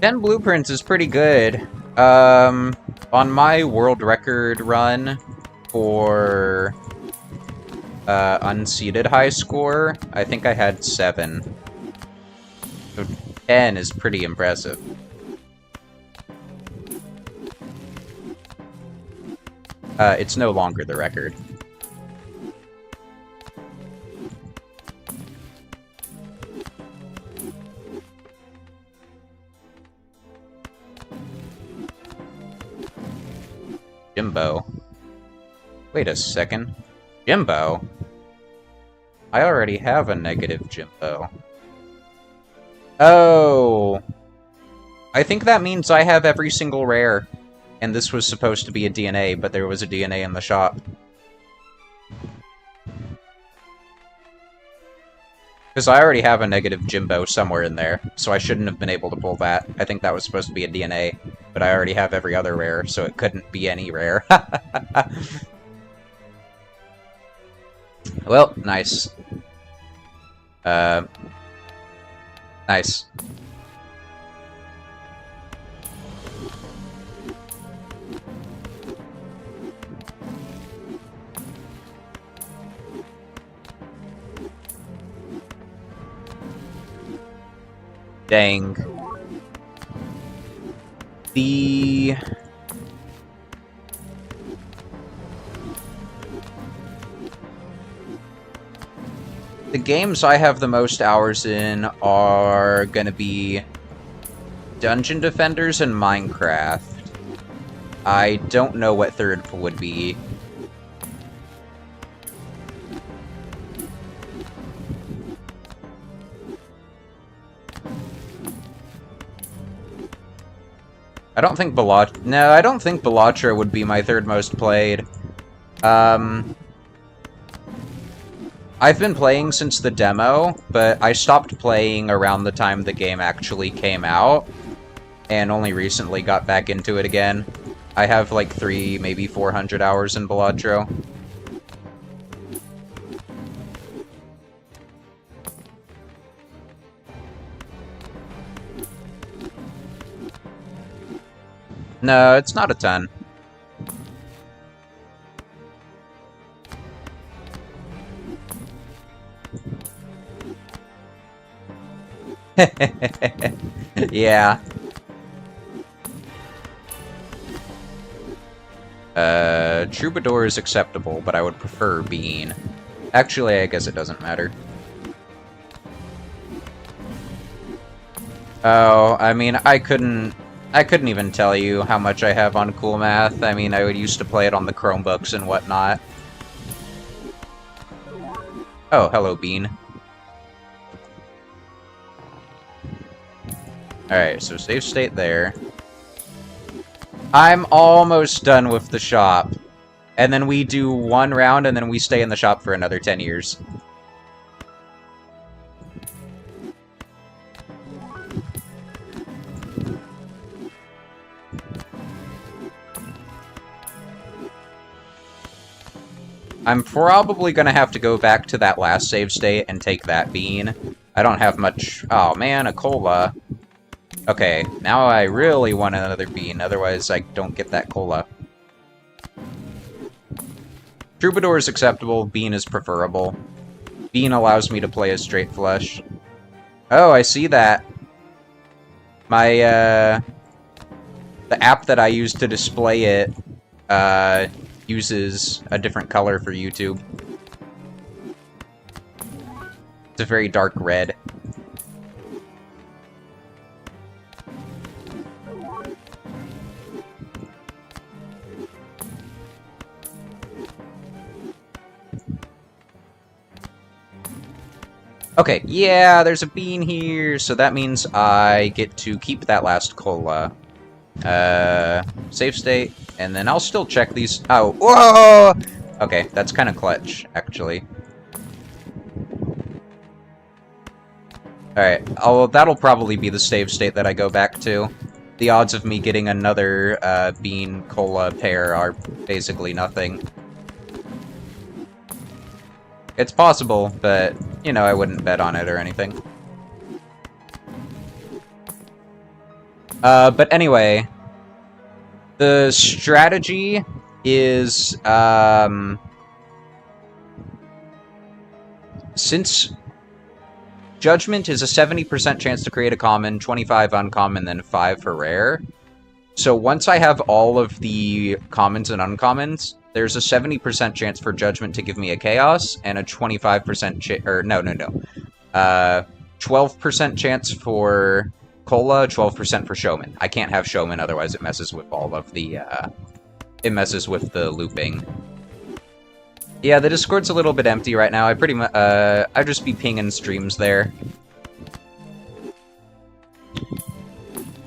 Ten blueprints is pretty good. On my world record run for unseeded high score, I think I had 7. So 10 is pretty impressive. It's no longer the record. Jimbo. Wait a second. Jimbo? I already have a negative Jimbo. Oh! I think that means I have every single rare. And this was supposed to be a DNA, but there was a DNA in the shop. Because I already have a negative Jimbo somewhere in there, so I shouldn't have been able to pull that. I think that was supposed to be a DNA, but I already have every other rare, so it couldn't be any rare. Well, nice. Nice. Dang. The games I have the most hours in are gonna be Dungeon Defenders and Minecraft. I don't know what third would be. I don't think Balatro would be my third most played. I've been playing since the demo, but I stopped playing around the time the game actually came out, and only recently got back into it again. I have like 300, maybe 400 hours in Balatro. No, it's not a ton. Yeah. Troubadour is acceptable, but I would prefer Bean. Actually, I guess it doesn't matter. Oh, I mean, I couldn't even tell you how much I have on Cool Math. I mean, I would used to play it on the Chromebooks and whatnot. Oh, hello, Bean. Alright, so save state there. I'm almost done with the shop. And then we do one round, and then we stay in the shop for another 10 years. I'm probably gonna have to go back to that last save state and take that bean. I don't have much... Oh man, a cola. Okay, now I really want another bean, otherwise I don't get that cola. Troubadour is acceptable, bean is preferable. Bean allows me to play a straight flush. Oh, I see that. My, the app that I use to display it, uses a different color for YouTube. It's a very dark red. Okay, yeah, there's a bean here, so that means I get to keep that last cola. Save state, and then I'll still check these. Oh, whoa! Okay, that's kind of clutch, actually. Alright, that'll probably be the save state that I go back to. The odds of me getting another, bean cola pair are basically nothing. It's possible, but, you know, I wouldn't bet on it or anything. But anyway, the strategy is, since Judgment is a 70% chance to create a common, 25 uncommon, then 5 for rare. So once I have all of the commons and uncommons, there's a 70% chance for Judgment to give me a Chaos, and a 25% 12% chance for Cola, 12% for Showman. I can't have Showman, otherwise it messes with all of the, it messes with the looping. Yeah, the Discord's a little bit empty right now. I pretty much, I'd just be pinging streams there.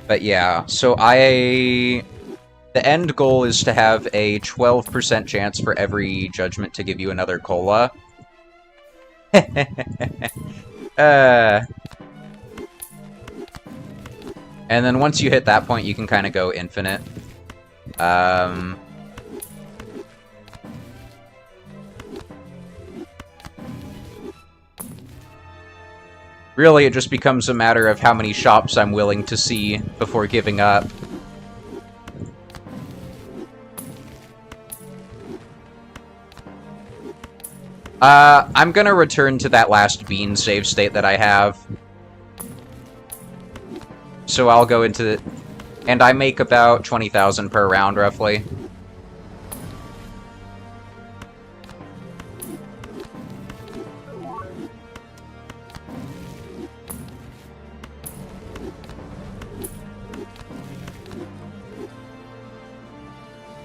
But yeah, so the end goal is to have a 12% chance for every Judgment to give you another Cola. And then once you hit that point, you can kind of go infinite. Really, it just becomes a matter of how many shops I'm willing to see before giving up. I'm gonna return to that last bean save state that I have. So I'll go into it, and I make about 20,000 per round, roughly.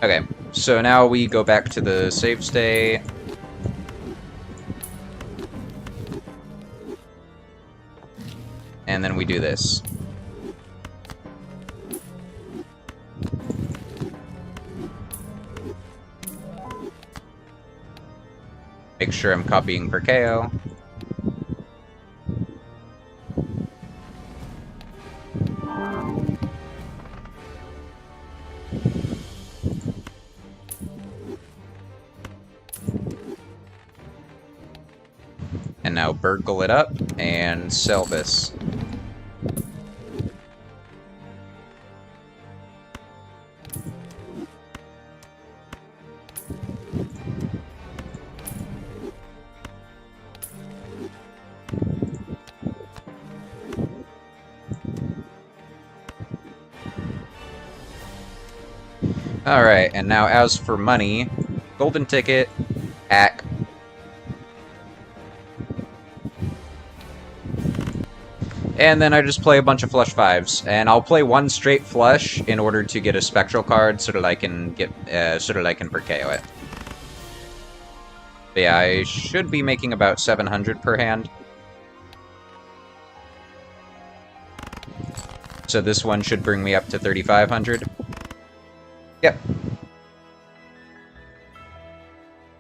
Okay, so now we go back to the save state. And then we do this. Make sure I'm copying per KO. And now burgle it up and sell this. Alright, and now as for money, golden ticket, hack. And then I just play a bunch of flush fives, and I'll play one straight flush in order to get a spectral card, so that I can get, so that I can per KO it. But yeah, I should be making about 700 per hand. So this one should bring me up to 3,500. Yep.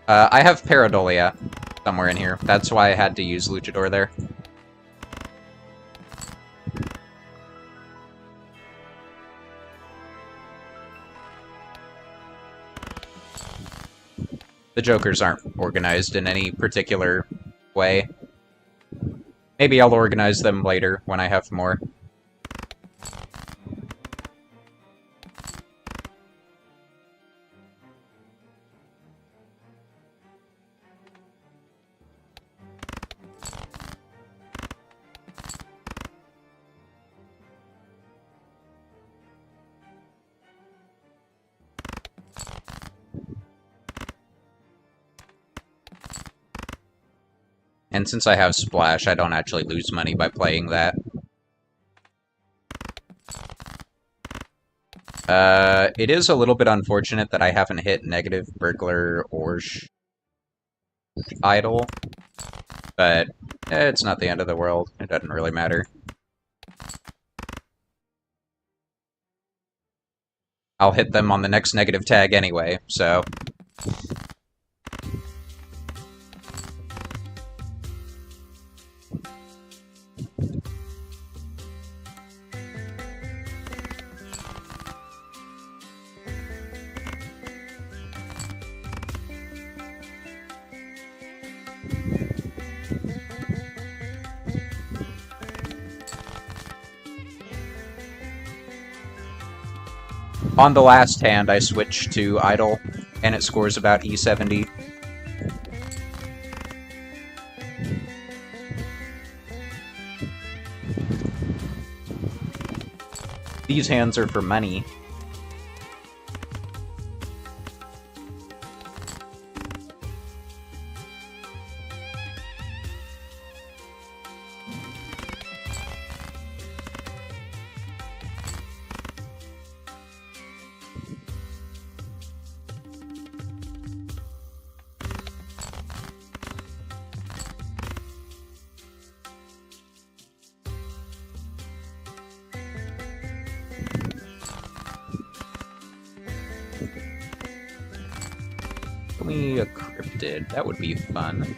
I have Paradolia somewhere in here. That's why I had to use Luchador there. The Jokers aren't organized in any particular way. Maybe I'll organize them later when I have more. And since I have Splash, I don't actually lose money by playing that. It is a little bit unfortunate that I haven't hit negative Burglar or Idol, but it's not the end of the world. It doesn't really matter. I'll hit them on the next negative tag anyway, so... On the last hand, I switched to Idol, and it scores about E70. These hands are for money. Give me a cryptid. That would be fun.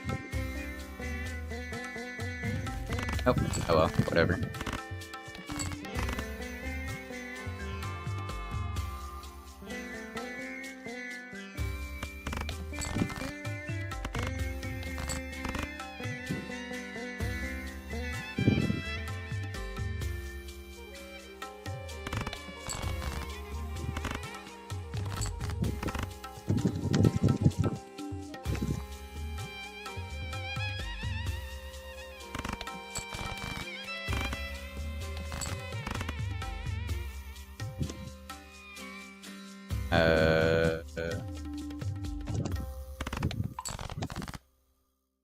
Oh well, whatever.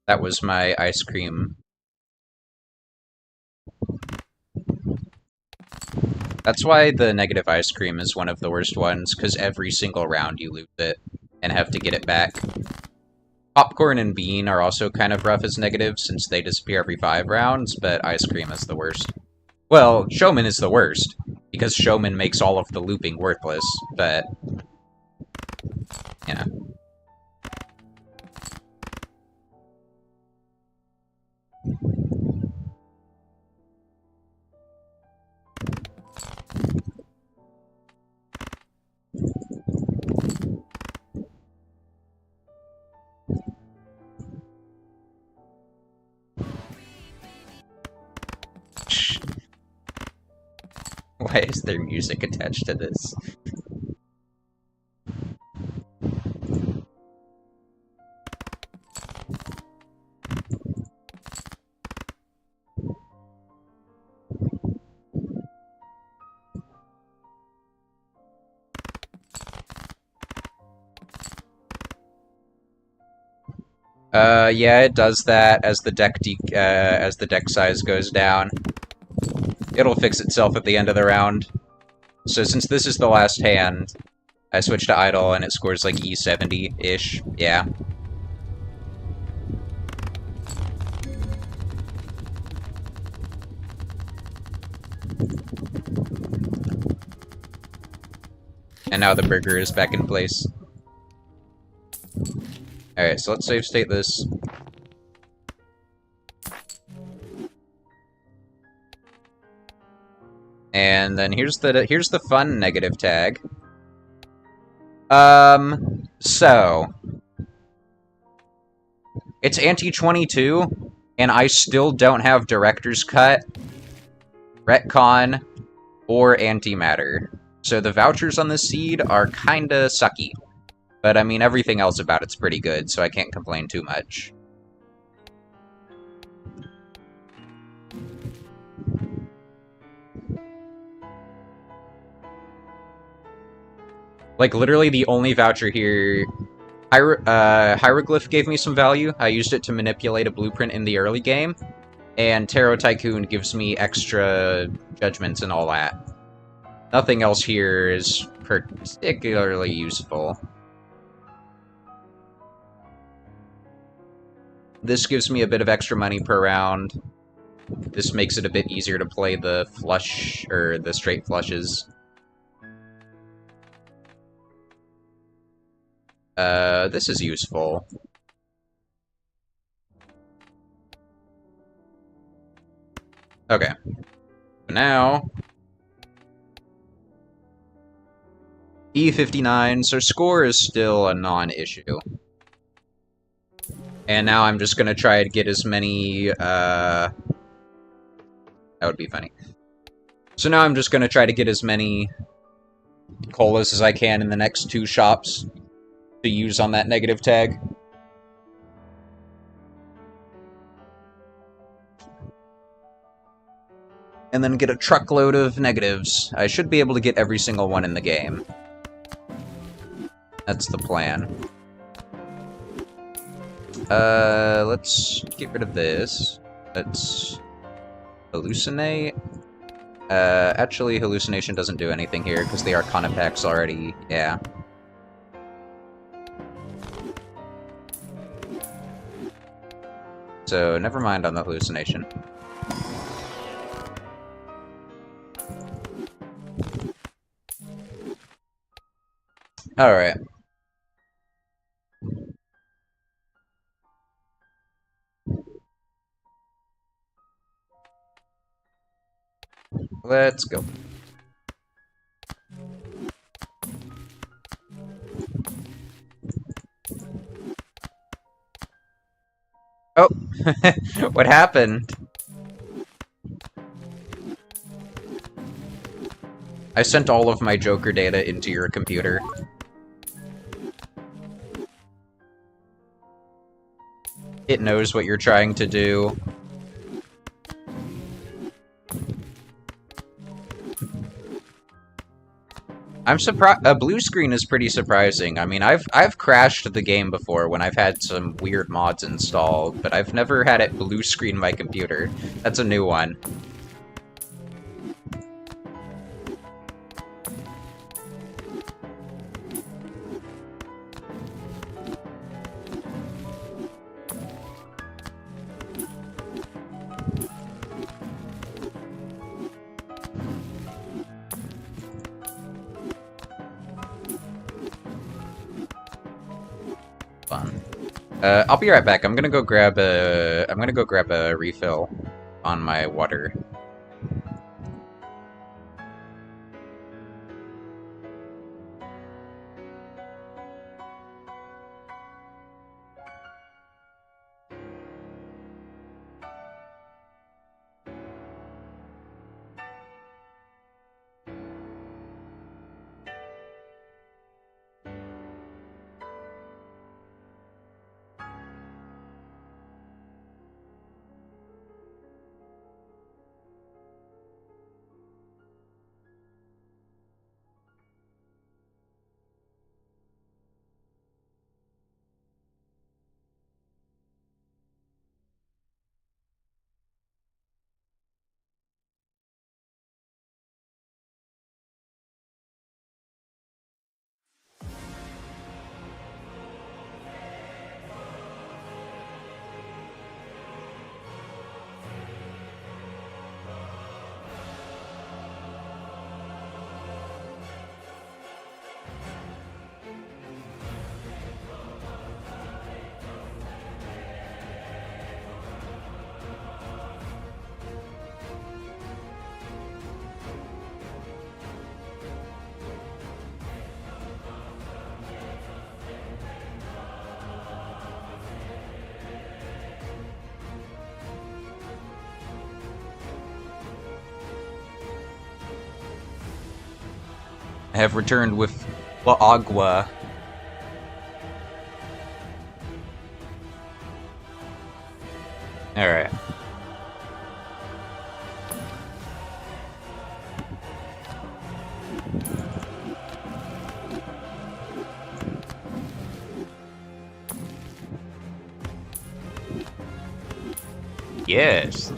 That was my ice cream. That's why the negative ice cream is one of the worst ones, because every single round you lose it and have to get it back. Popcorn and bean are also kind of rough as negatives, since they disappear every 5 rounds, but ice cream is the worst. Well, showman is the worst, because showman makes all of the looping worthless, but... yeah. Why is there music attached to this? Yeah, it does that as the deck size goes down. It'll fix itself at the end of the round. So since this is the last hand, I switch to idle and it scores like E70-ish. Yeah. And now the burger is back in place. Alright, so let's save state this. And then here's the fun negative tag. So it's anti-22, and I still don't have director's cut, retcon, or antimatter. So the vouchers on this seed are kinda sucky. But I mean, everything else about it's pretty good, so I can't complain too much. Like, literally the only voucher here... Hieroglyph gave me some value. I used it to manipulate a blueprint in the early game. And Tarot Tycoon gives me extra judgments and all that. Nothing else here is particularly useful. This gives me a bit of extra money per round. This makes it a bit easier to play the flush, or the straight flushes. This is useful. Okay. Now... E59, so score is still a non-issue. And now I'm just gonna try to get as many, that would be funny. So now I'm just gonna try to get as many colas as I can in the next 2 shops to use on that negative tag. And then get a truckload of negatives. I should be able to get every single one in the game. That's the plan. Let's get rid of this. Let's hallucinate. Actually, hallucination doesn't do anything here, because the Arcana pack's already... yeah. So, never mind on the hallucination. Alright. Let's go. Oh! What happened? I sent all of my Joker data into your computer. It knows what you're trying to do. I'm surprised. A blue screen is pretty surprising. I mean, I've crashed the game before when I've had some weird mods installed, but I've never had it blue screen my computer. That's a new one. Fun. I'll be right back. I'm gonna go grab a refill on my water. I have returned with La Agua. Alright. Yes.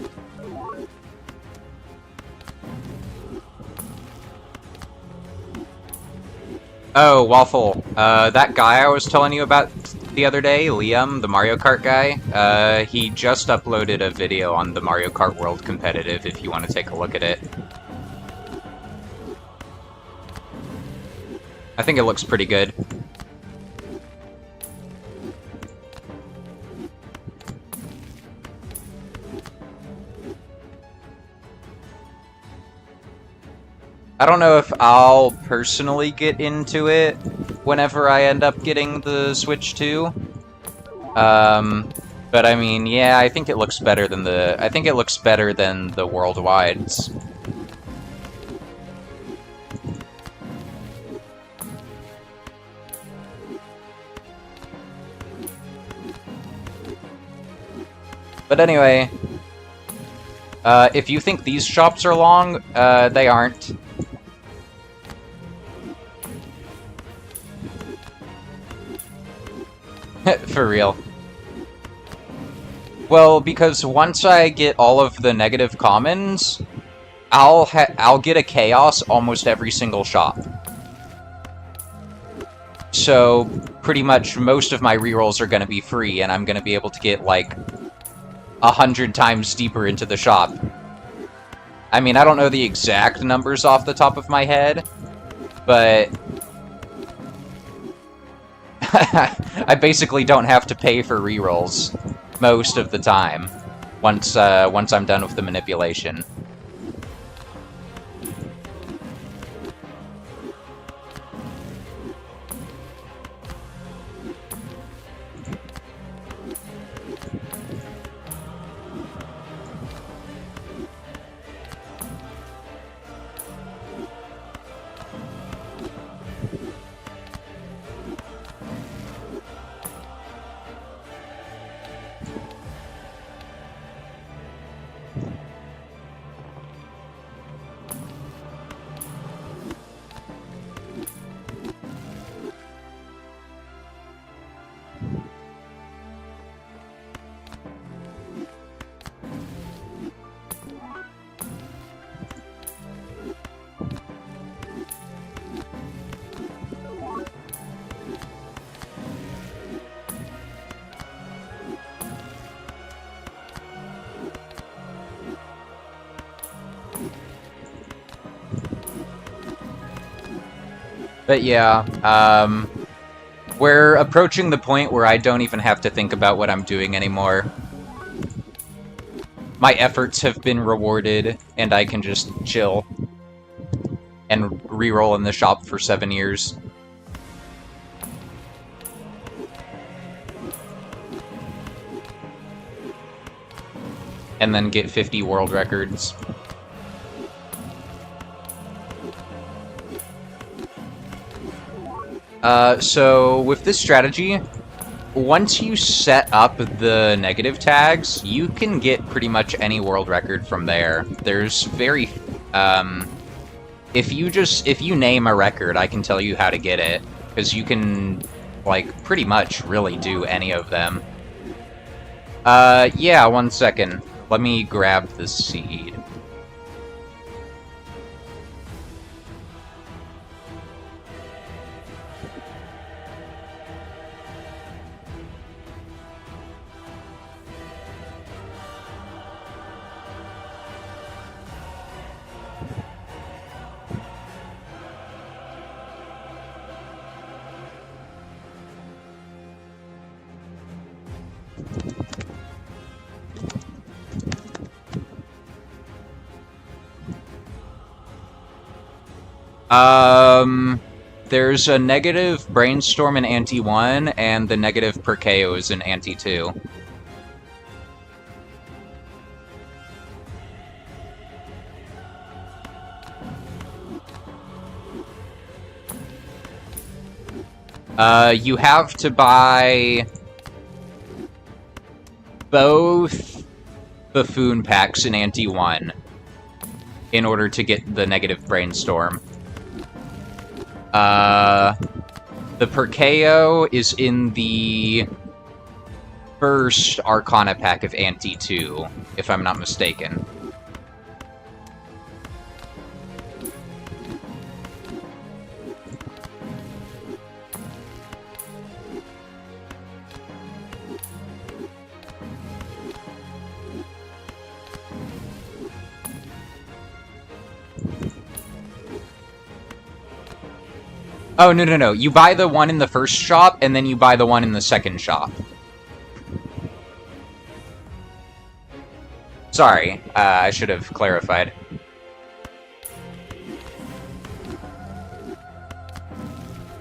Oh, Waffle. That guy I was telling you about the other day, Liam, the Mario Kart guy, he just uploaded a video on the Mario Kart World Competitive if you want to take a look at it. I think it looks pretty good. I don't know if I'll personally get into it whenever I end up getting the Switch 2. But I mean, yeah, I think it looks better than the worldwides. But anyway, if you think these shops are long, they aren't. For real. Well, because once I get all of the negative commons, I'll get a chaos almost every single shop. So, pretty much most of my rerolls are gonna be free, and I'm gonna be able to get, like, 100 times deeper into the shop. I mean, I don't know the exact numbers off the top of my head, but I basically don't have to pay for rerolls most of the time once I'm done with the manipulation. But yeah, we're approaching the point where I don't even have to think about what I'm doing anymore. My efforts have been rewarded, and I can just chill and reroll in the shop for 7 years. And then get 50 world records. So with this strategy, once you set up the negative tags, you can get pretty much any world record from there. There's very, if you name a record, I can tell you how to get it, because you can, like, pretty much really do any of them. Yeah, 1 second. Let me grab the seed. There's a negative Brainstorm in Ante 1, and the negative Perkeo is in Ante 2. You have to buy both Buffoon packs in Ante 1 in order to get the negative Brainstorm. The Perkeo is in the first Arcana pack of Ante 2, if I'm not mistaken. Oh, no. You buy the one in the first shop, and then you buy the one in the second shop. Sorry, I should have clarified.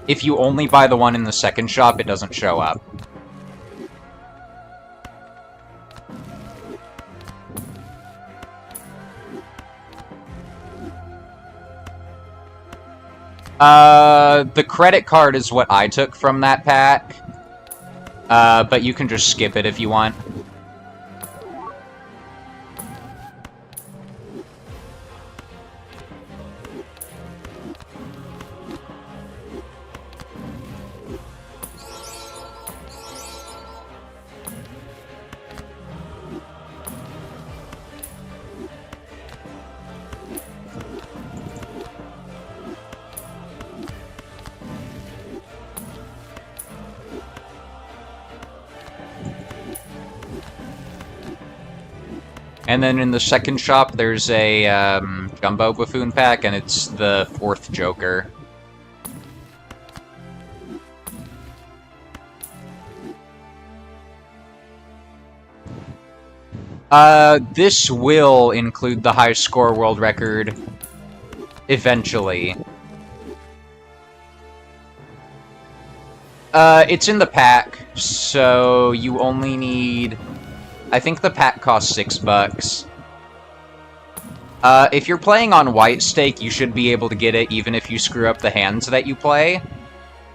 If you only buy the one in the second shop, it doesn't show up. The credit card is what I took from that pack. But you can just skip it if you want. And then in the second shop, there's a Jumbo Buffoon pack, and it's the 4th Joker. This will include the high score world record eventually. It's in the pack, so you only need... I think the pack costs $6. If you're playing on white stake, you should be able to get it even if you screw up the hands that you play.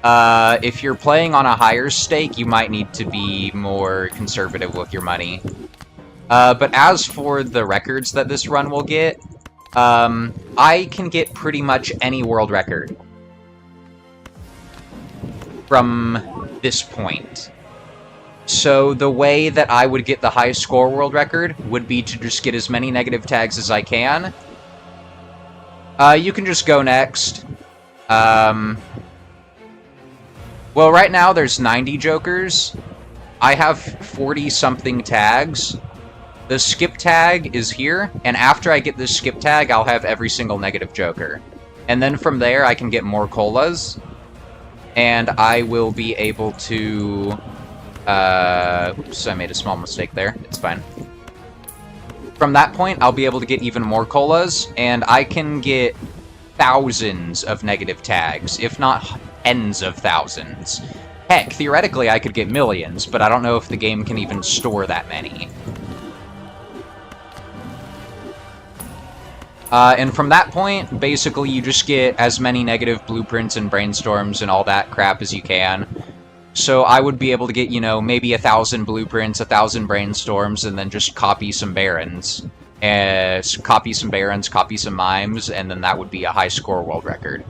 If you're playing on a higher stake, you might need to be more conservative with your money. But as for the records that this run will get, I can get pretty much any world record from this point. So the way that I would get the high score world record would be to just get as many negative tags as I can. You can just go next. Well, right now there's 90 jokers. I have 40-something tags. The skip tag is here, and after I get this skip tag, I'll have every single negative joker. And then from there, I can get more colas. and I will be able to... oops, I made a small mistake there. It's fine. From that point, I'll be able to get even more colas, and I can get thousands of negative tags, if not tens of thousands. Heck, theoretically I could get millions, but I don't know if the game can even store that many. And from that point, basically you just get as many negative blueprints and brainstorms and all that crap as you can. So I would be able to get, you know, maybe 1,000 blueprints, 1,000 brainstorms, and then just copy some barons. Copy some barons, copy some mimes, and then that would be a high score world record.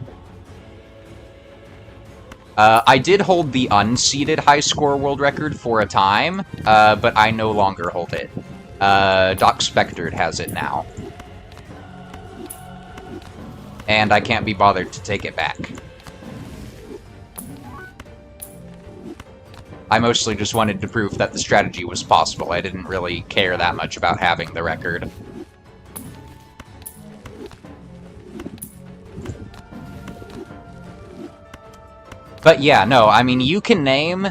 I did hold the unseeded high score world record for a time, but I no longer hold it. Doc Spectred has it now. And I can't be bothered to take it back. I mostly just wanted to prove that the strategy was possible. I didn't really care that much about having the record. But yeah, no, I mean, you can name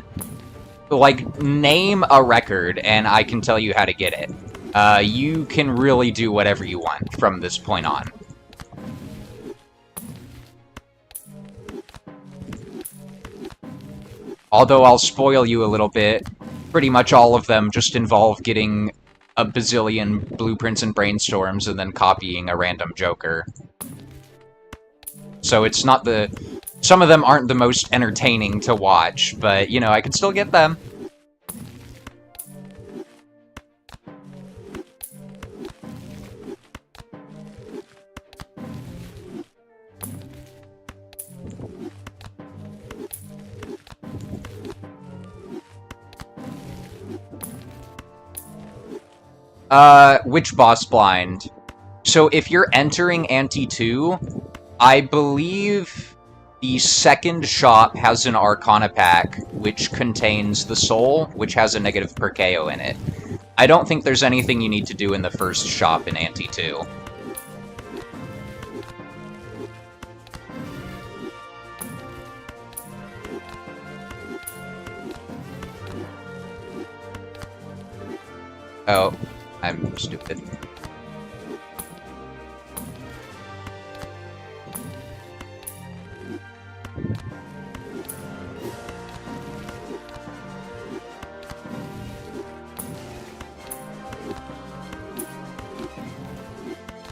a record, and I can tell you how to get it. You can really do whatever you want from this point on. Although I'll spoil you a little bit, pretty much all of them just involve getting a bazillion blueprints and brainstorms and then copying a random joker. So it's not the... Some of them aren't the most entertaining to watch, but, you know, I can still get them. Which boss blind? So if you're entering Ante 2, I believe the second shop has an Arcana pack, which contains the soul, which has a negative per KO in it. I don't think there's anything you need to do in the first shop in Ante 2. Oh, I'm stupid.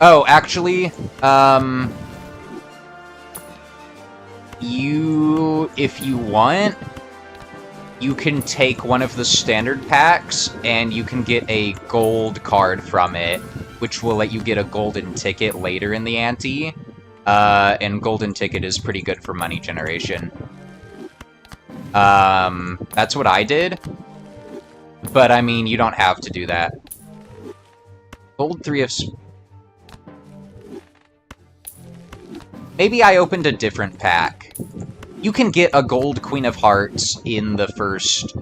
Oh, actually, if you want, you can take one of the standard packs, and you can get a gold card from it, which will let you get a golden ticket later in the ante. And golden ticket is pretty good for money generation. That's what I did. But, I mean, you don't have to do that. Gold 3 of... Maybe I opened a different pack. You can get a gold Queen of Hearts in the first...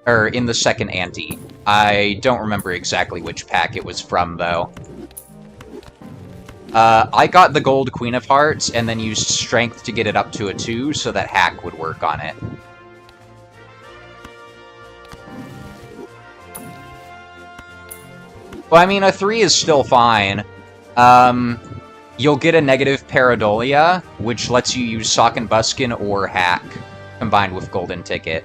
or in the second ante. I don't remember exactly which pack it was from, though. I got the gold Queen of Hearts, and then used Strength to get it up to a 2, so that hack would work on it. Well, I mean, a 3 is still fine. You'll get a negative Pareidolia, which lets you use Sock and Buskin or Hack, combined with Golden Ticket.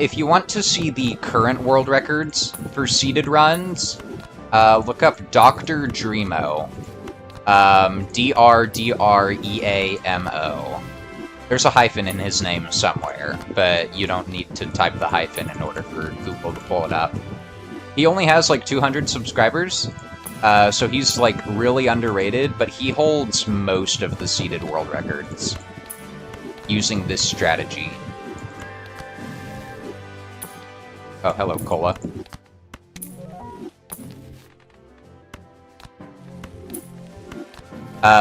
If you want to see the current world records for seeded runs, look up Dr. Dreamo. Drdreamo. There's a hyphen in his name somewhere, but you don't need to type the hyphen in order for Google to pull it up. He only has like 200 subscribers, so he's like really underrated, but he holds most of the seeded world records using this strategy. Oh, hello, Cola.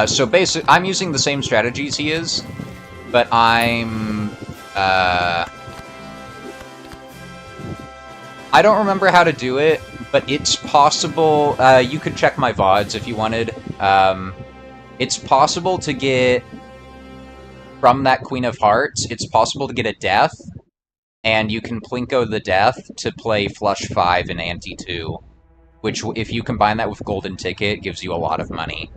So basically, I'm using the same strategies he is, but I'm, I don't remember how to do it, but it's possible, you could check my VODs if you wanted. It's possible to get, from that Queen of Hearts, it's possible to get a death, and you can Plinko the death to play Flush 5 and Ante 2, which, if you combine that with Golden Ticket, gives you a lot of money.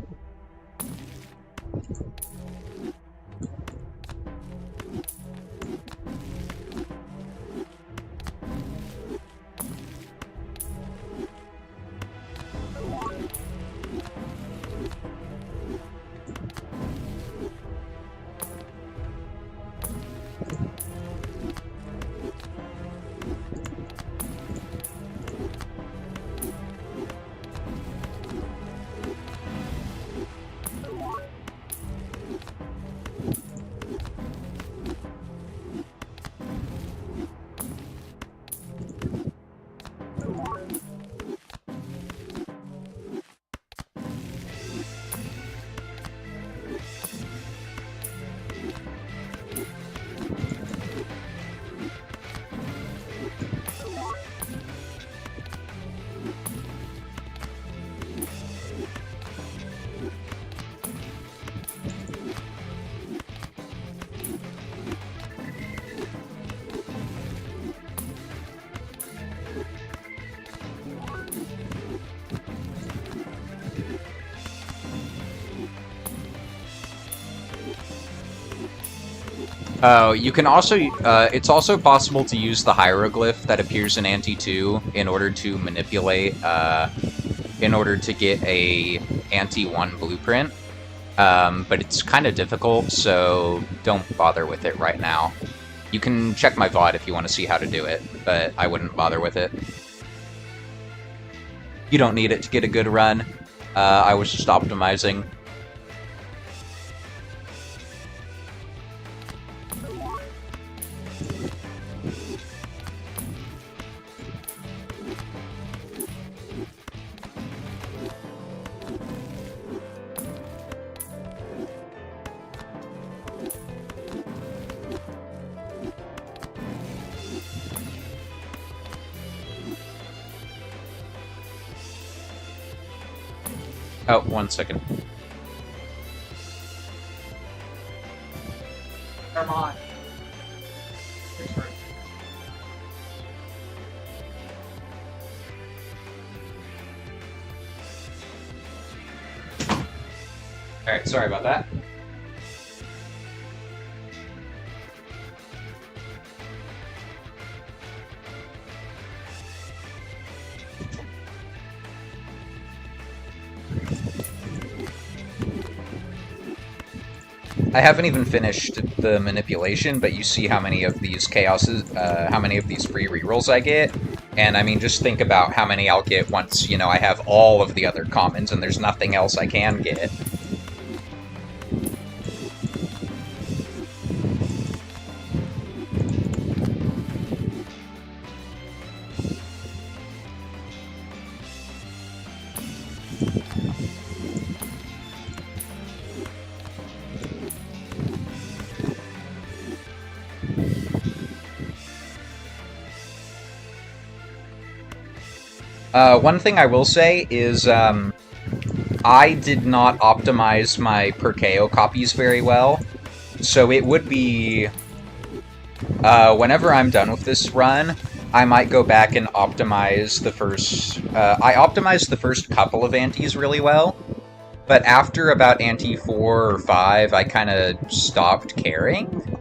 Oh, you can also, it's also possible to use the hieroglyph that appears in Ante 2 in order to manipulate, in order to get a Ante 1 blueprint. But it's kind of difficult, so don't bother with it right now. You can check my VOD if you want to see how to do it, but I wouldn't bother with it. You don't need it to get a good run. I was just optimizing. Oh, 1 second. Come on. Alright, sorry about that. I haven't even finished the manipulation, but you see how many of these chaoses, how many of these free rerolls I get, and I mean, just think about how many I'll get once, you know, I have all of the other commons and there's nothing else I can get. One thing I will say is, I did not optimize my per KO copies very well, so it would be, whenever I'm done with this run, I might go back and optimize the first, I optimized the first couple of antes really well, but after about ante 4 or 5, I kind of stopped caring.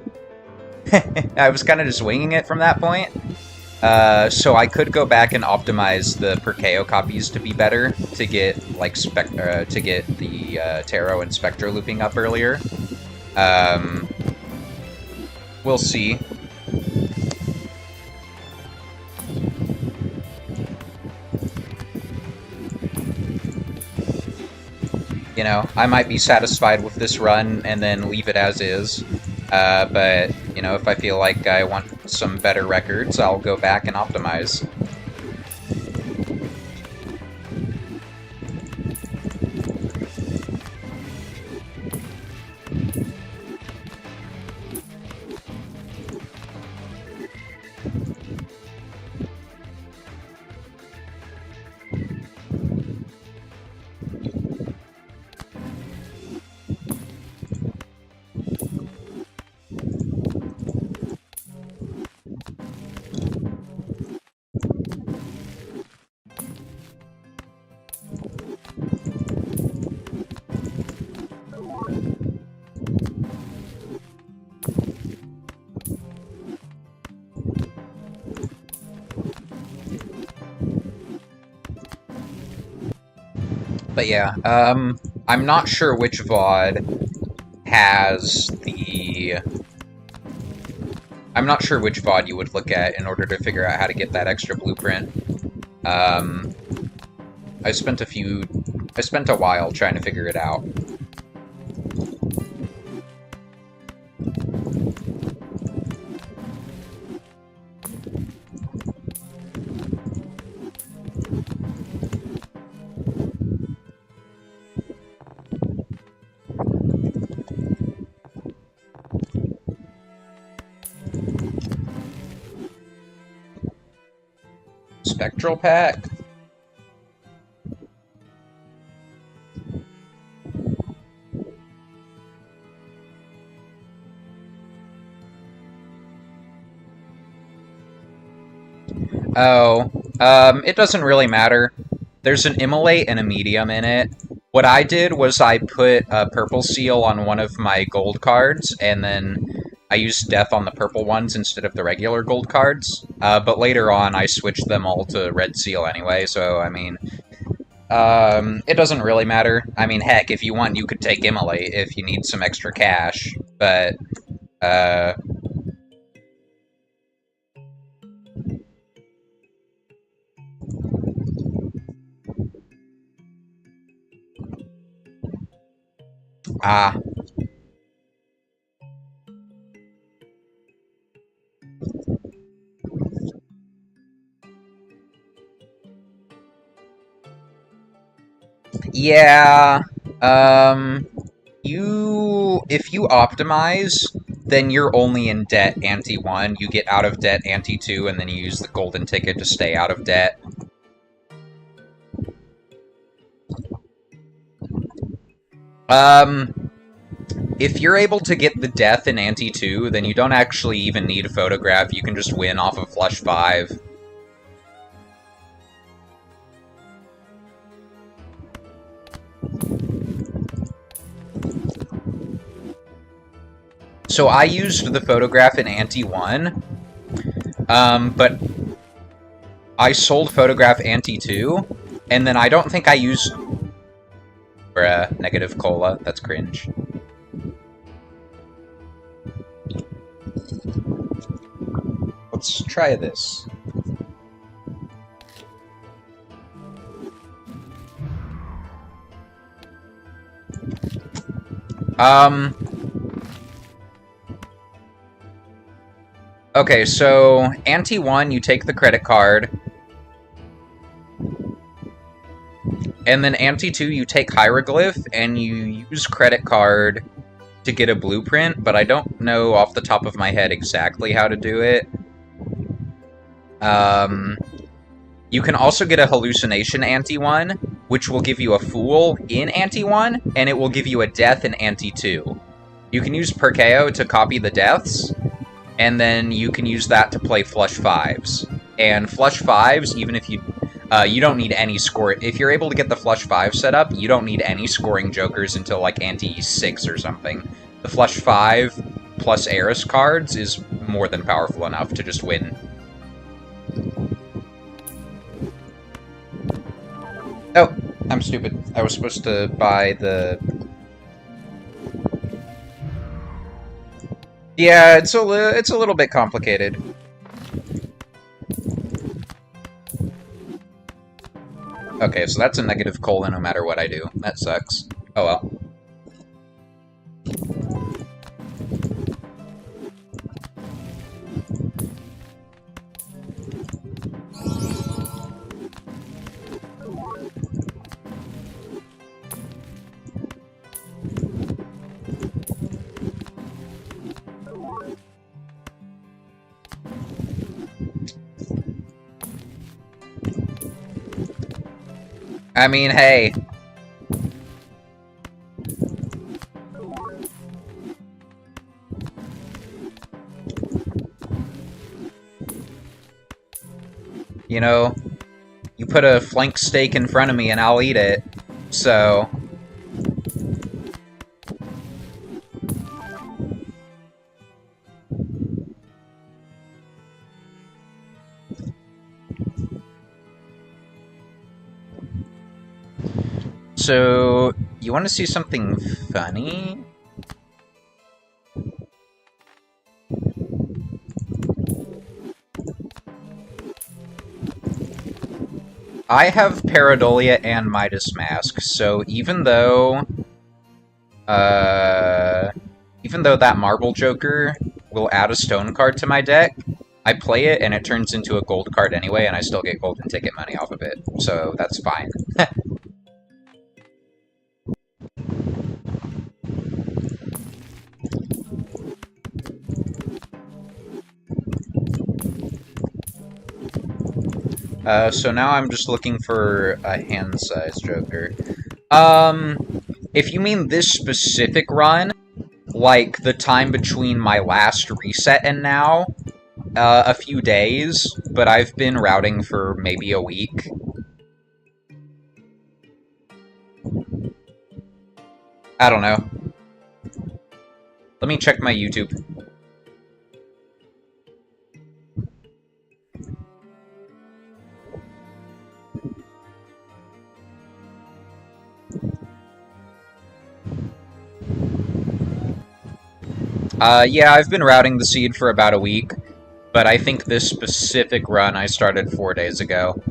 I was kind of just winging it from that point. So I could go back and optimize the Perkeo copies to be better, to get, like, to get the, Tarot and Spectro looping up earlier. We'll see. You know, I might be satisfied with this run and then leave it as is. But, you know, if I feel like I want some better records, I'll go back and optimize. But yeah, I'm not sure which VOD has the... I'm not sure which VOD you would look at in order to figure out how to get that extra blueprint. I spent a while trying to figure it out. Spectral pack? Oh, it doesn't really matter. There's an immolate and a medium in it. What I did was I put a purple seal on one of my gold cards, and then I used death on the purple ones instead of the regular gold cards. But later on, I switched them all to red seal anyway, so, I mean... it doesn't really matter. I mean, heck, if you want, you could take immolate if you need some extra cash, but... Ah. Yeah, if you optimize, then you're only in debt ante 1, you get out of debt ante 2, and then you use the golden ticket to stay out of debt. If you're able to get the death in ante 2, then you don't actually even need a photograph, you can just win off of flush 5. So I used the photograph in ante 1, but I sold photograph ante 2, and then I don't think I used... Bruh, negative cola, that's cringe. Let's try this. Okay, so, ante 1, you take the credit card. And then ante 2, you take hieroglyph, and you use credit card to get a blueprint, but I don't know off the top of my head exactly how to do it. You can also get a hallucination ante 1, which will give you a fool in ante 1, and it will give you a death in ante 2. You can use Perkeo to copy the deaths, and then you can use that to play flush 5s. And flush 5s, even if you don't need any score. If you're able to get the flush 5 set up, you don't need any scoring jokers until like ante 6 or something. The flush 5 plus Eris cards is more than powerful enough to just win. Oh, I'm stupid. I was supposed to buy the... Yeah, it's a little bit complicated. Okay, so that's a negative cola no matter what I do. That sucks. Oh well. I mean, hey. You know, you put a flank steak in front of me and I'll eat it. So... So, you want to see something funny? I have Pareidolia and Midas Mask, so even though that Marble Joker will add a stone card to my deck, I play it and it turns into a gold card anyway, and I still get golden ticket money off of it, so that's fine. So now I'm just looking for a hand-sized Joker. If you mean this specific run, like the time between my last reset and now, a few days, but I've been routing for maybe a week. I don't know. Let me check my YouTube. Yeah, I've been routing the seed for about a week, but I think this specific run I started 4 days ago.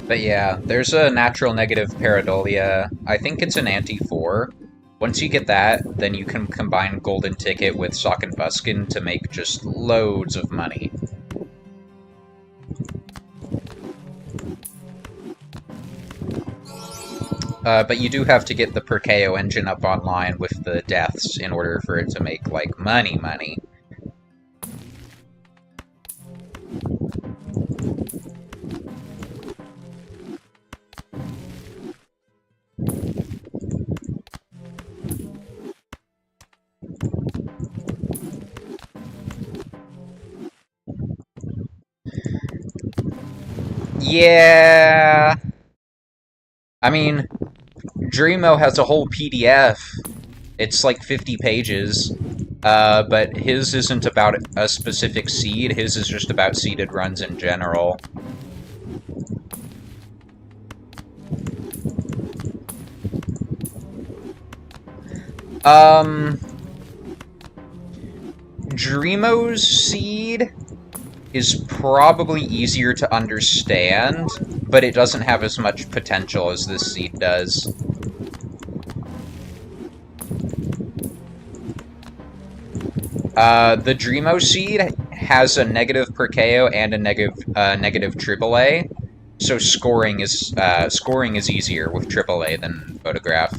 But yeah, there's a natural negative Pareidolia. I think it's an anti-4. Once you get that, then you can combine Golden Ticket with Sock and Buskin to make just loads of money. But you do have to get the Perkeo engine up online with the deaths in order for it to make, like, money. Yeah. I mean, Dreamo has a whole PDF. It's like 50 pages. But his isn't about a specific seed. His is just about seeded runs in general. Dreamo's seed is probably easier to understand, but it doesn't have as much potential as this seed does. The Dreamo seed has a negative per KO and a negative AAA, so scoring is easier with AAA than Photograph.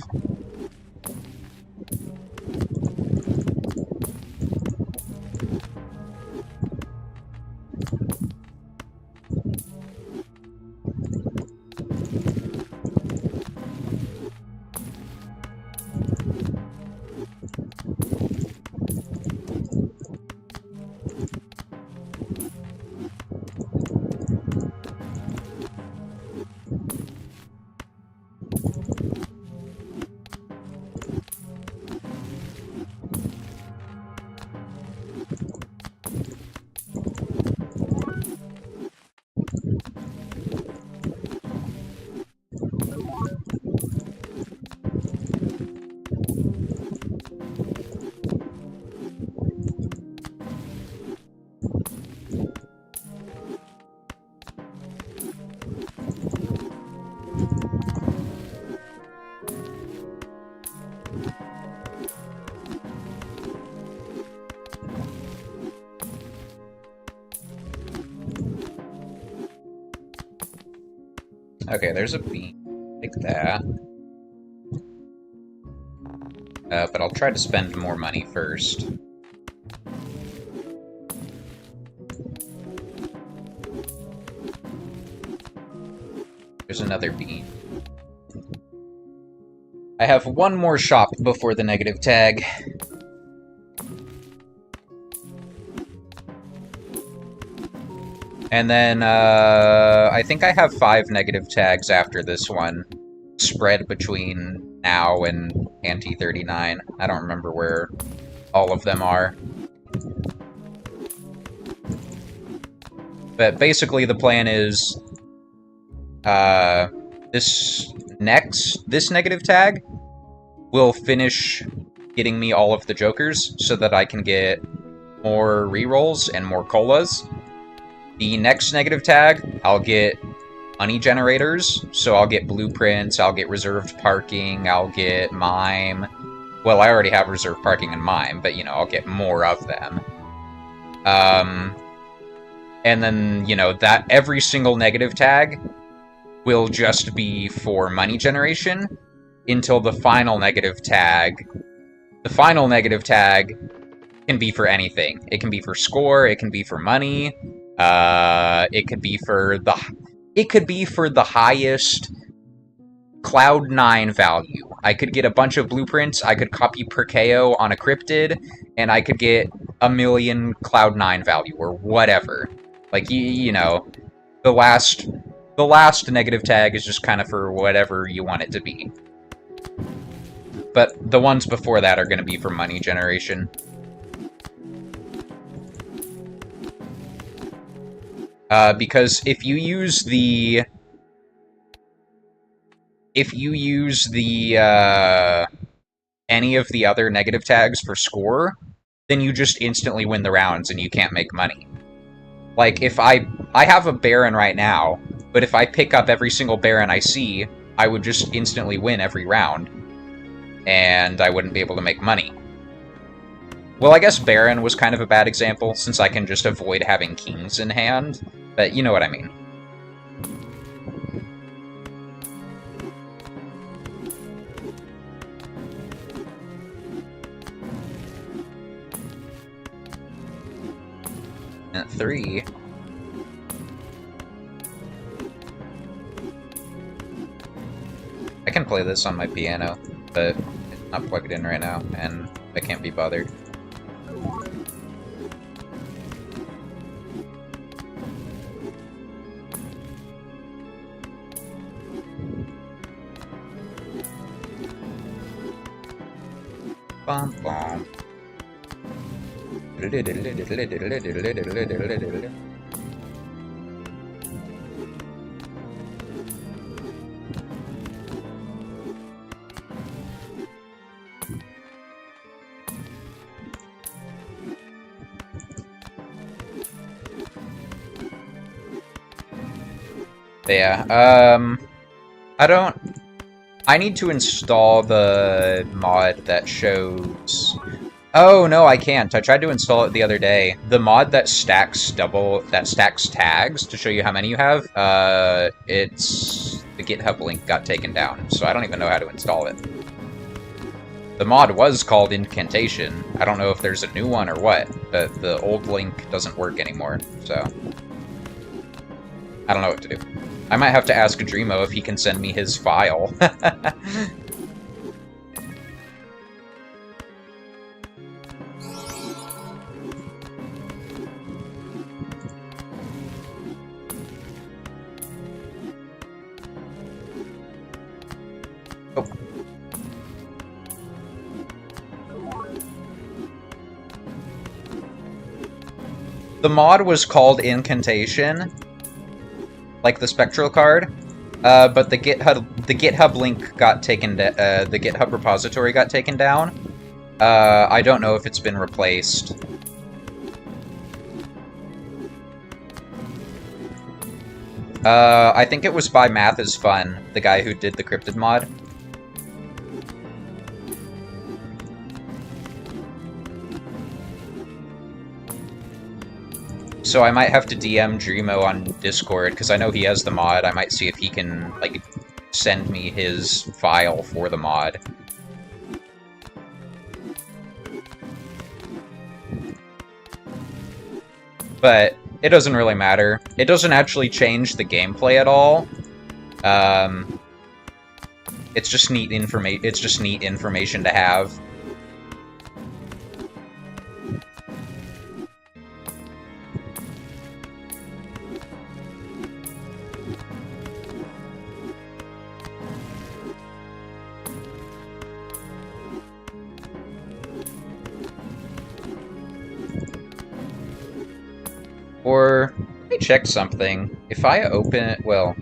Okay, there's a bean. Take that. But I'll try to spend more money first. There's another bean. I have one more shop before the negative tag. And then, I think I have 5 negative tags after this one, spread between now and Ante 39. I don't remember where all of them are. But basically the plan is, this negative tag will finish getting me all of the jokers so that I can get more rerolls and more colas. The next negative tag, I'll get money generators, so I'll get blueprints, I'll get reserved parking, I'll get mime. Well, I already have reserved parking and mime, but, you know, I'll get more of them. And then, you know, that every single negative tag will just be for money generation until the final negative tag. The final negative tag can be for anything. It can be for score, it can be for money, it could be for the highest Cloud 9 value. I could get a bunch of blueprints, I could copy per KO on a cryptid, and I could get a million Cloud 9 value, or whatever. Like, you know, the last negative tag is just kind of for whatever you want it to be. But the ones before that are going to be for money generation. Because if you use the any of the other negative tags for score, then you just instantly win the rounds and you can't make money. Like, if I have a Baron right now, but if I pick up every single Baron I see, I would just instantly win every round, and I wouldn't be able to make money. Well, I guess Baron was kind of a bad example, since I can just avoid having kings in hand, but you know what I mean. At 3. I can play this on my piano, but it's not plugged in right now, and I can't be bothered. Bum bum. Yeah, I need to install the mod that shows... Oh, no, I can't. I tried to install it the other day. The mod that stacks tags to show you how many you have, it's... The GitHub link got taken down, so I don't even know how to install it. The mod was called Incantation. I don't know if there's a new one or what, but the old link doesn't work anymore, so... I don't know what to do. I might have to ask Dreamo if he can send me his file. Oh. The mod was called Incantation, like the spectral card, but the GitHub link got taken. The GitHub repository got taken down. I don't know if it's been replaced. I think it was by Math is Fun, the guy who did the cryptid mod. So I might have to DM Dreamo on Discord, because I know he has the mod. I might see if he can, like, send me his file for the mod. But it doesn't really matter. It doesn't actually change the gameplay at all. It's just neat information to have. Or, let me check something. If I open it, well...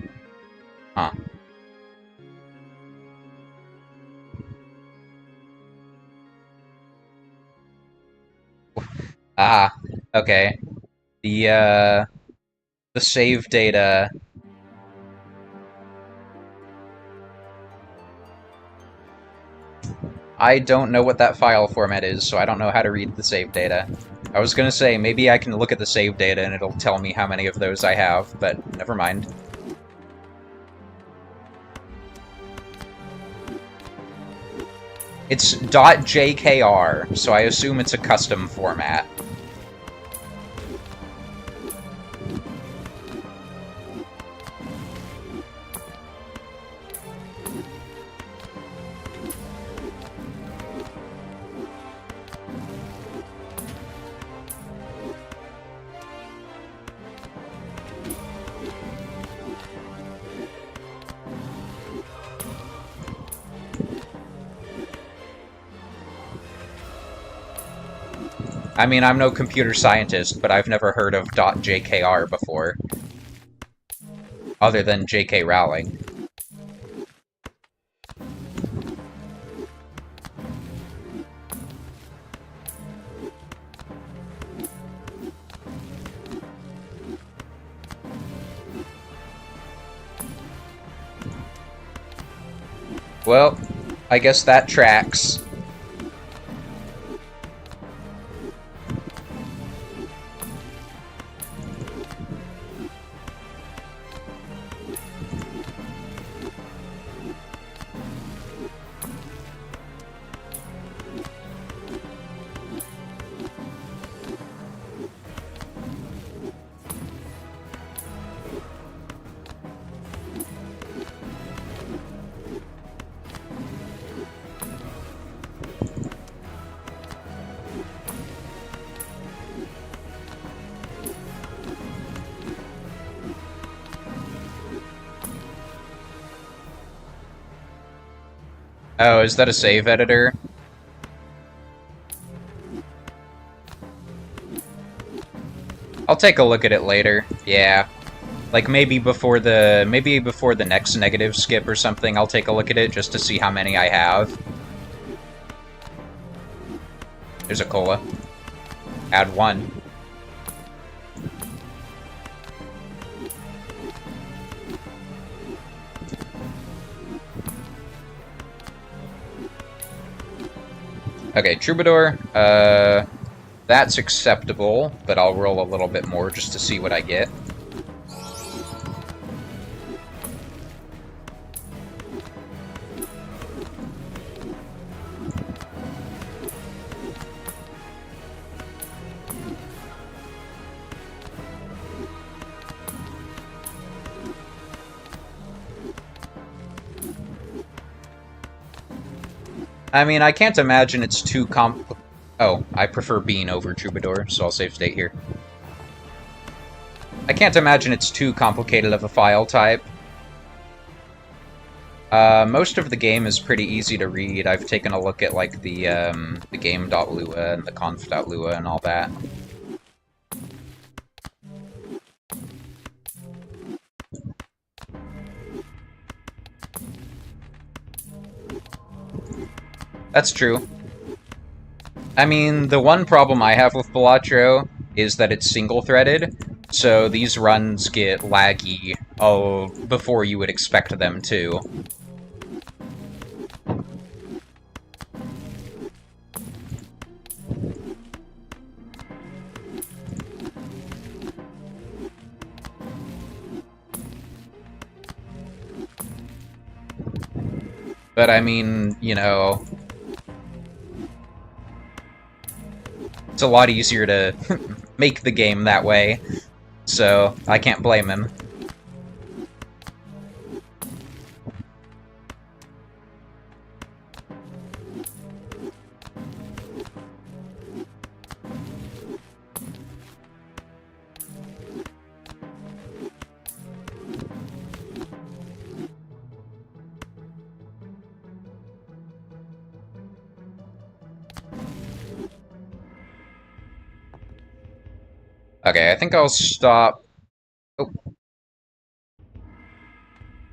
Huh. Ah, okay. The save data... I don't know what that file format is, so I don't know how to read the save data. I was gonna say, maybe I can look at the save data and it'll tell me how many of those I have, but never mind. It's .jkr, so I assume it's a custom format. I mean, I'm no computer scientist, but I've never heard of .jkr before. Other than J.K. Rowling. Well, I guess that tracks. Oh, is that a save editor? I'll take a look at it later. Yeah. Like, maybe before the next negative skip or something, I'll take a look at it just to see how many I have. There's a cola. Add 1. Okay, Troubadour. That's acceptable, but I'll roll a little bit more just to see what I get. I mean, I can't imagine it's too Oh, I prefer Bean over Troubadour, so I'll save state here. I can't imagine it's too complicated of a file type. Most of the game is pretty easy to read. I've taken a look at, like, the game.lua and the conf.lua and all that. That's true. I mean, the one problem I have with Balatro is that it's single-threaded, so these runs get laggy before you would expect them to. But I mean, you know, it's a lot easier to make the game that way, so I can't blame him. Okay, I think I'll stop... Oh.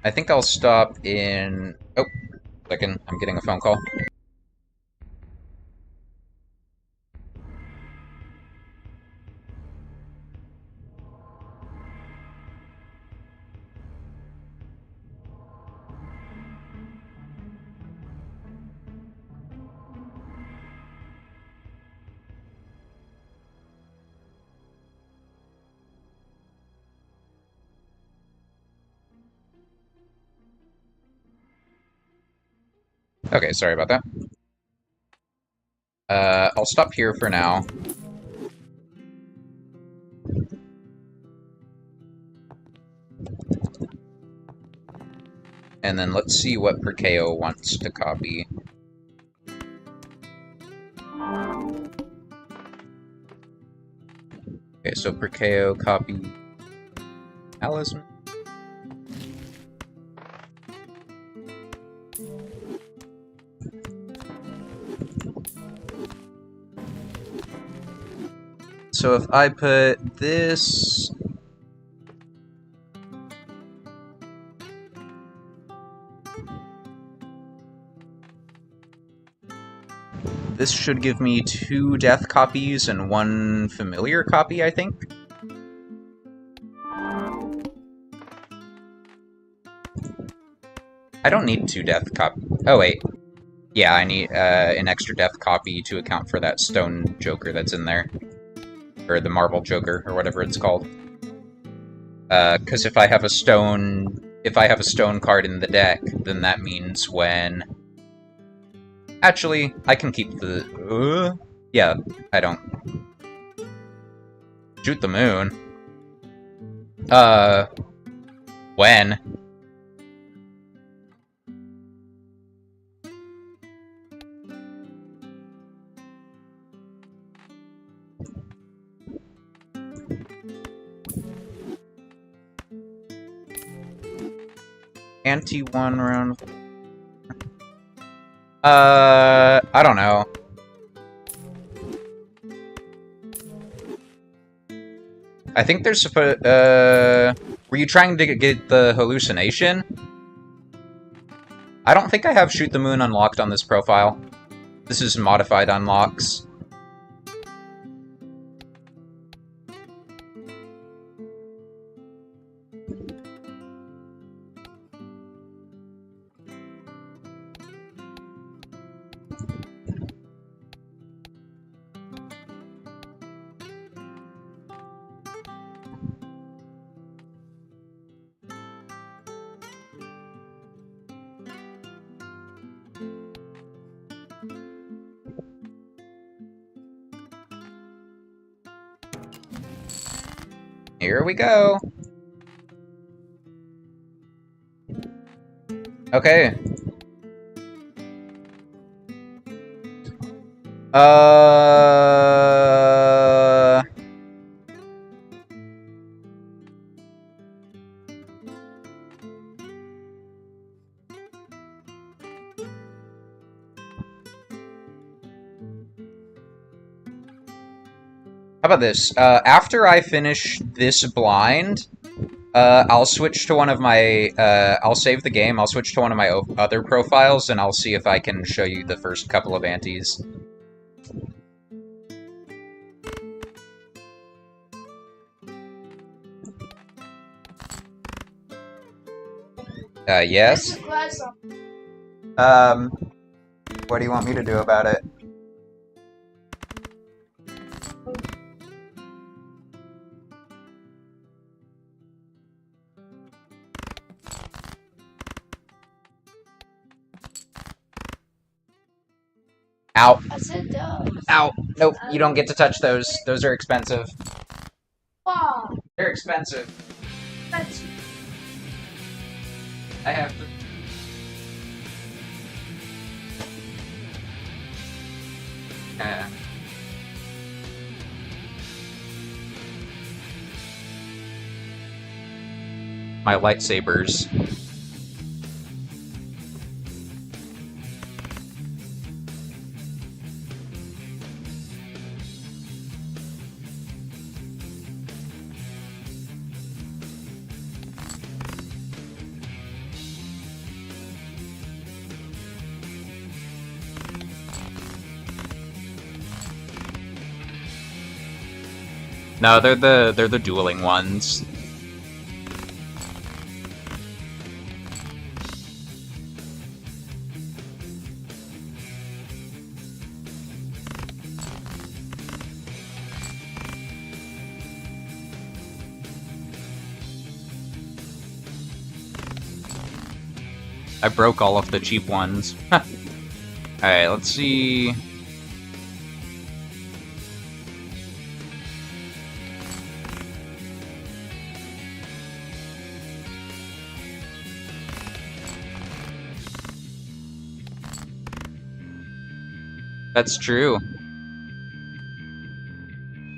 I think I'll stop in... Oh, second, I'm getting a phone call. Okay, sorry about that. I'll stop here for now. And then let's see what Perkeo wants to copy. Okay, so Perkeo copy Talisman. So if I put this... This should give me 2 death copies and 1 familiar copy, I think. I don't need 2 death copies. Oh, wait. Yeah, I need an extra death copy to account for that stone joker that's in there. Or the marble joker, or whatever it's called. Because if I have a stone card in the deck, then that means when... Actually, I can keep the... yeah, I don't. Shoot the moon. When? Anti-1 round... I don't know. I think there's supposed. Were you trying to get the hallucination? I don't think I have Shoot the Moon unlocked on this profile. This is modified unlocks. Here we go. Okay. How about this? After I finish this blind, I'll switch to one of my, I'll save the game, I'll switch to one of my other profiles, and I'll see if I can show you the first couple of antes. Yes? What do you want me to do about it? Ow. I said those. Ow. Nope, you don't get to touch those. Those are expensive. Wow. They're expensive. That's I have to... My lightsabers. No, they're the dueling ones. I broke all of the cheap ones. Alright, let's see. That's true.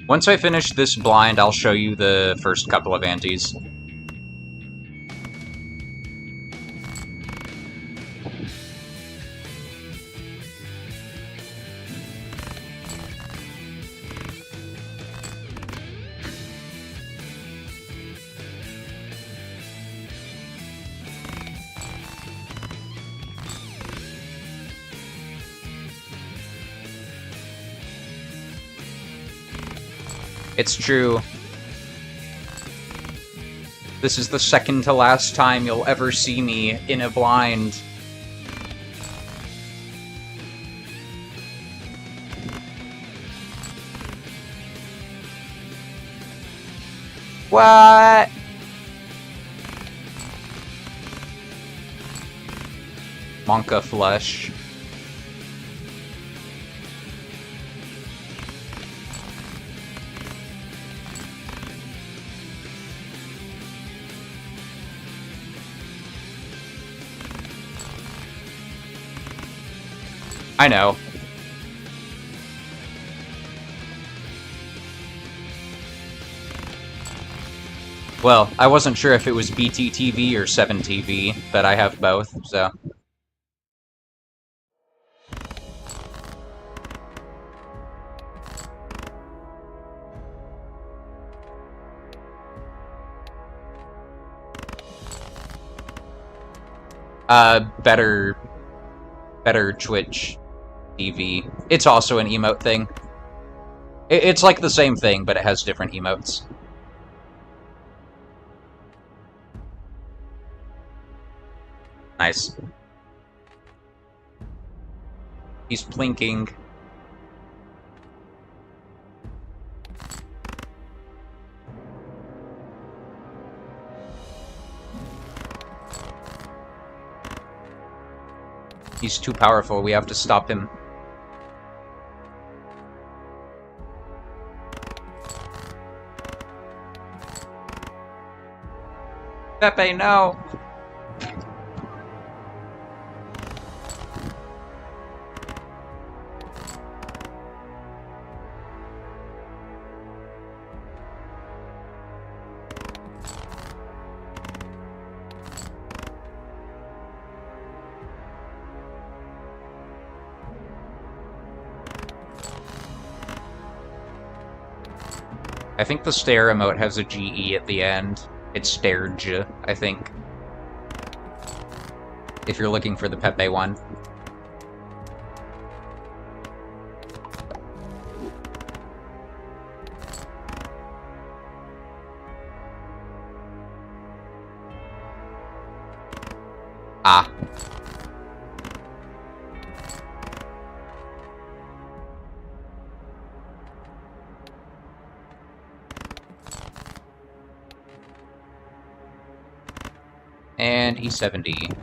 Once I finish this blind, I'll show you the first couple of antes. It's true. This is the second to last time you'll ever see me in a blind. What? Monka flesh. I know. Well, I wasn't sure if it was BTTV or 7TV, but I have both, so... Better Twitch TV. It's also an emote thing. It's like the same thing, but it has different emotes. Nice. He's plinking. He's too powerful. We have to stop him. Pepe, no! I think the stare emote has a GE at the end. It's Stairj, I think. If you're looking for the Pepe one. Ah. And E70.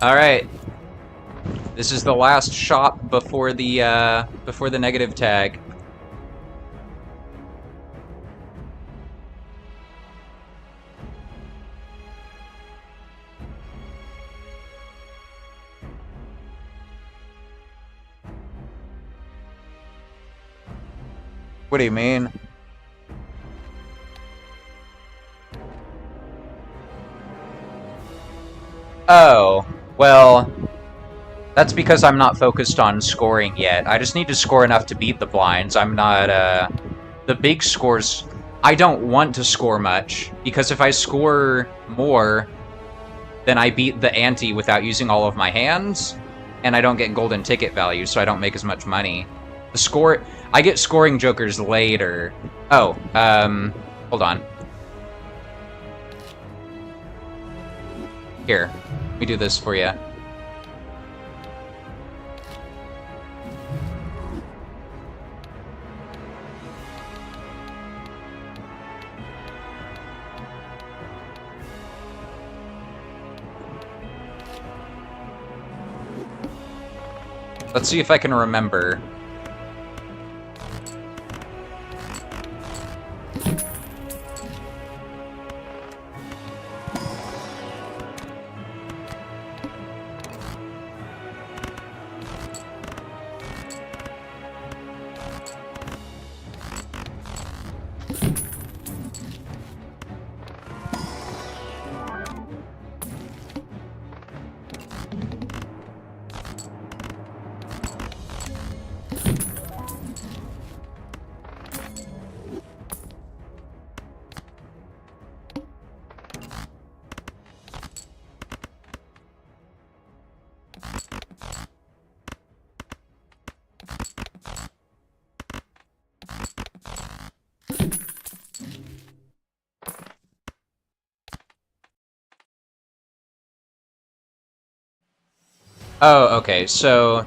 Alright. This is the last shop before the negative tag. What do you mean? Oh, well, that's because I'm not focused on scoring yet. I just need to score enough to beat the blinds. I'm not, the big scores, I don't want to score much, because if I score more, then I beat the ante without using all of my hands, and I don't get golden ticket value, so I don't make as much money. The score... I get scoring jokers later. Oh, hold on. Here, let me do this for you. Let's see if I can remember. Oh, okay, so...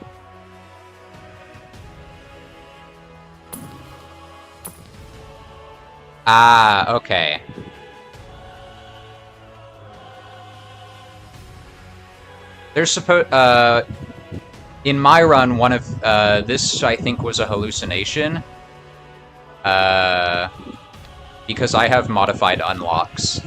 Ah, okay. There's in my run, one of, this, I think, was a hallucination. Because I have modified unlocks.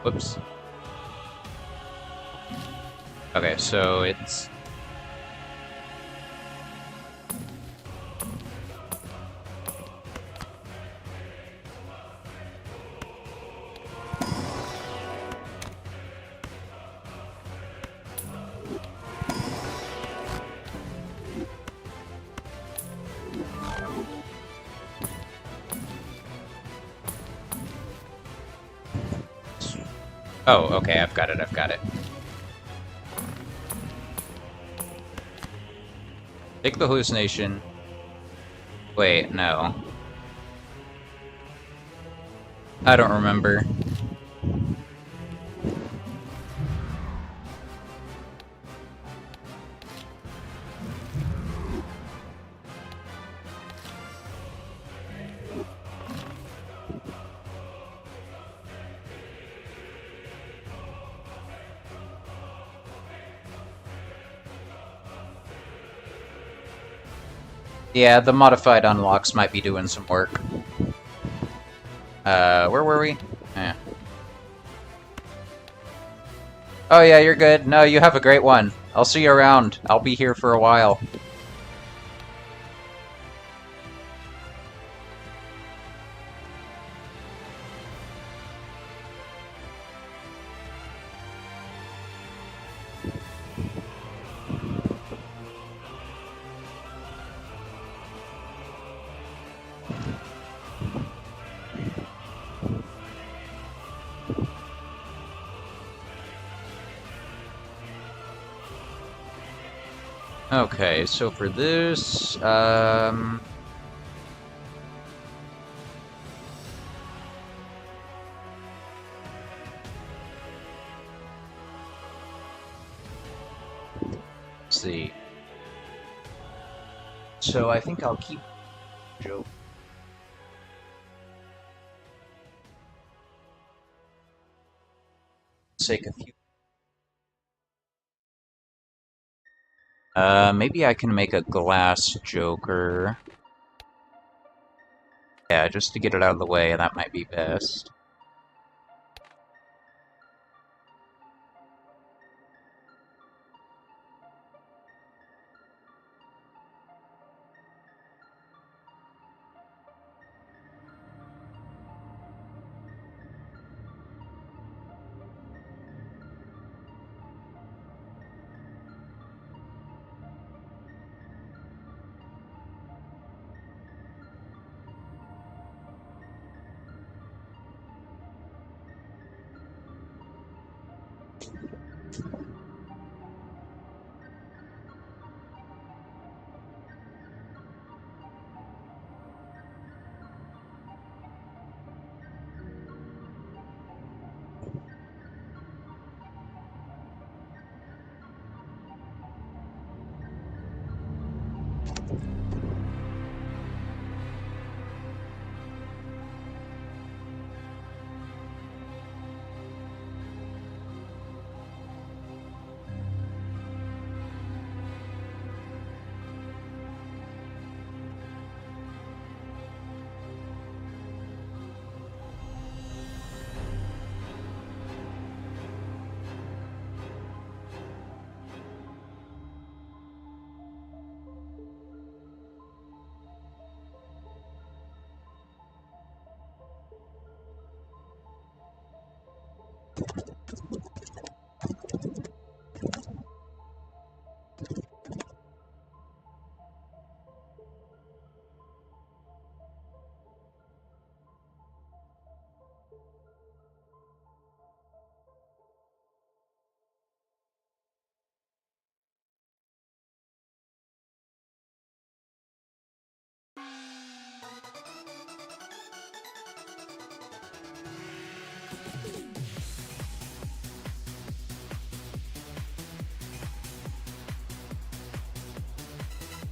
Whoops. Okay, so it's... Oh, okay, I've got it. Take the hallucination. Wait, no. I don't remember. Yeah, the modified unlocks might be doing some work. Where were we? Eh. Oh yeah, you're good. No, you have a great one. I'll see you around. I'll be here for a while. Okay, so for this, let's see. So I think I'll keep Joe. Sake a few. Maybe I can make a glass Joker. Yeah, just to get it out of the way, that might be best.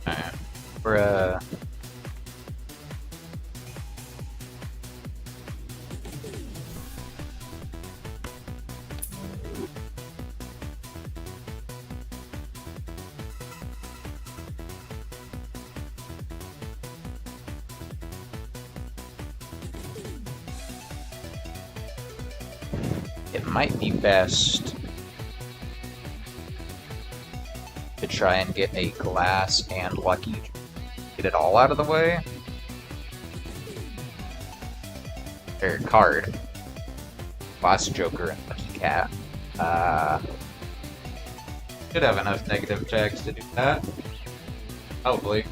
Alright. We're, it might be best to try and get a glass and lucky. Get it all out of the way. Or card. Glass Joker and Lucky Cat. Should have enough negative tags to do that. Probably.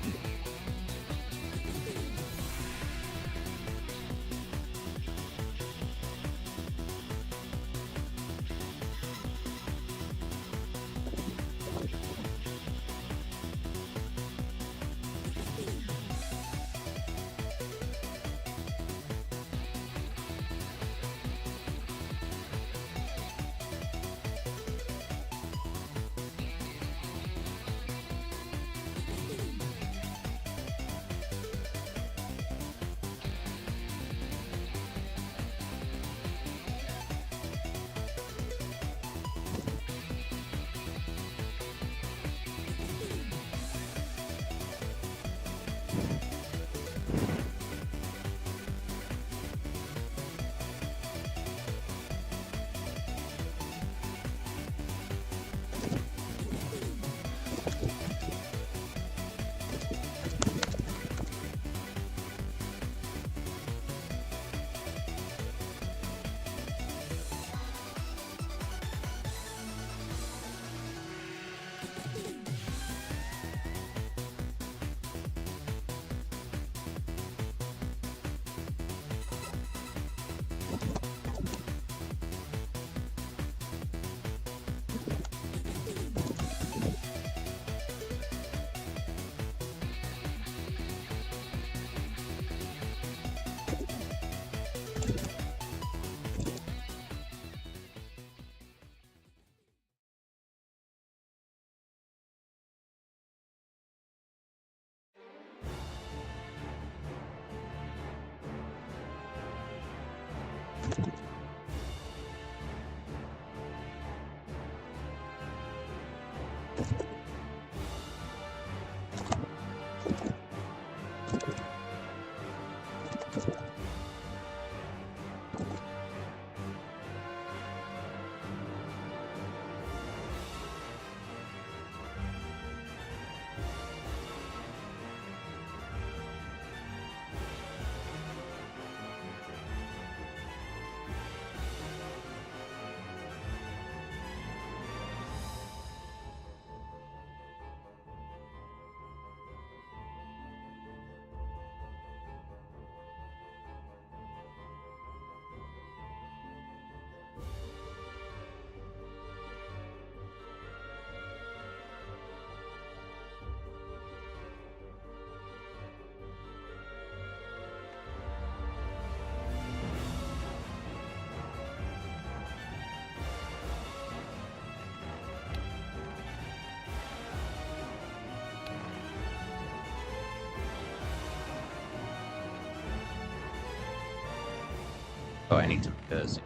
Oh, I need to because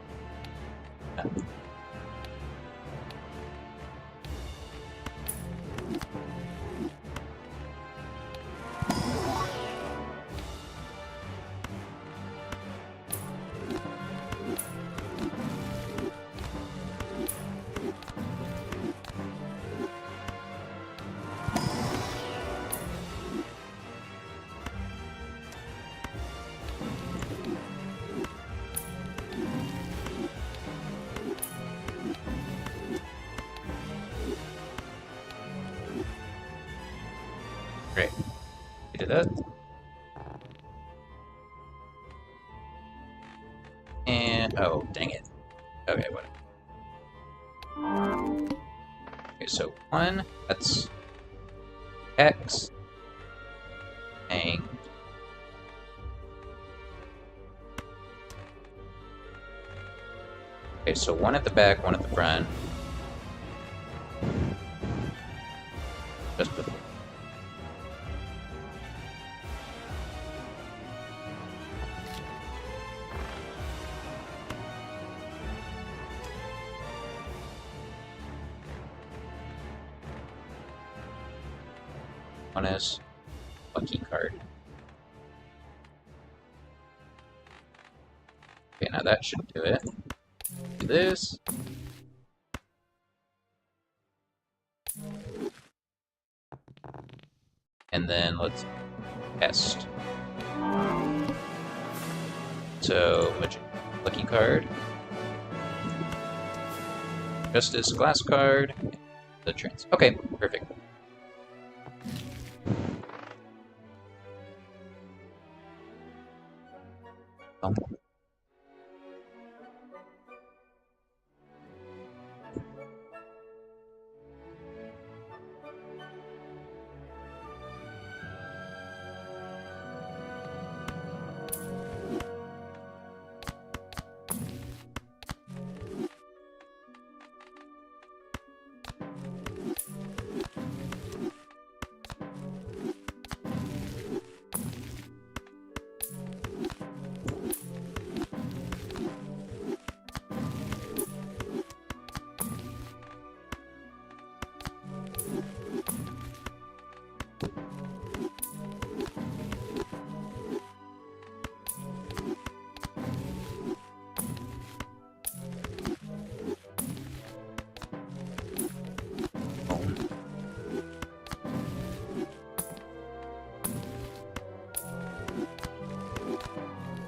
great. You did that. And oh, dang it. Okay, whatever. Okay, so 1, that's X, and okay, so 1 at the back, 1 at the front. Just before. One is lucky card. Okay, now that should do it. do this. And then let's test. So, lucky card. Justice, glass card. The trance. Okay, perfect. Oh.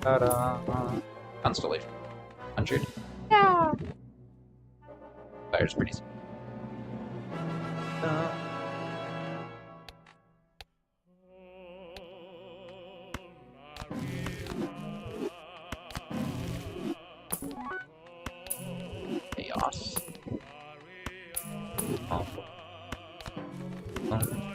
Ta-da! Constellation. 100. Yeah. Fire's pretty smooth. Chaos. Oh. Oh.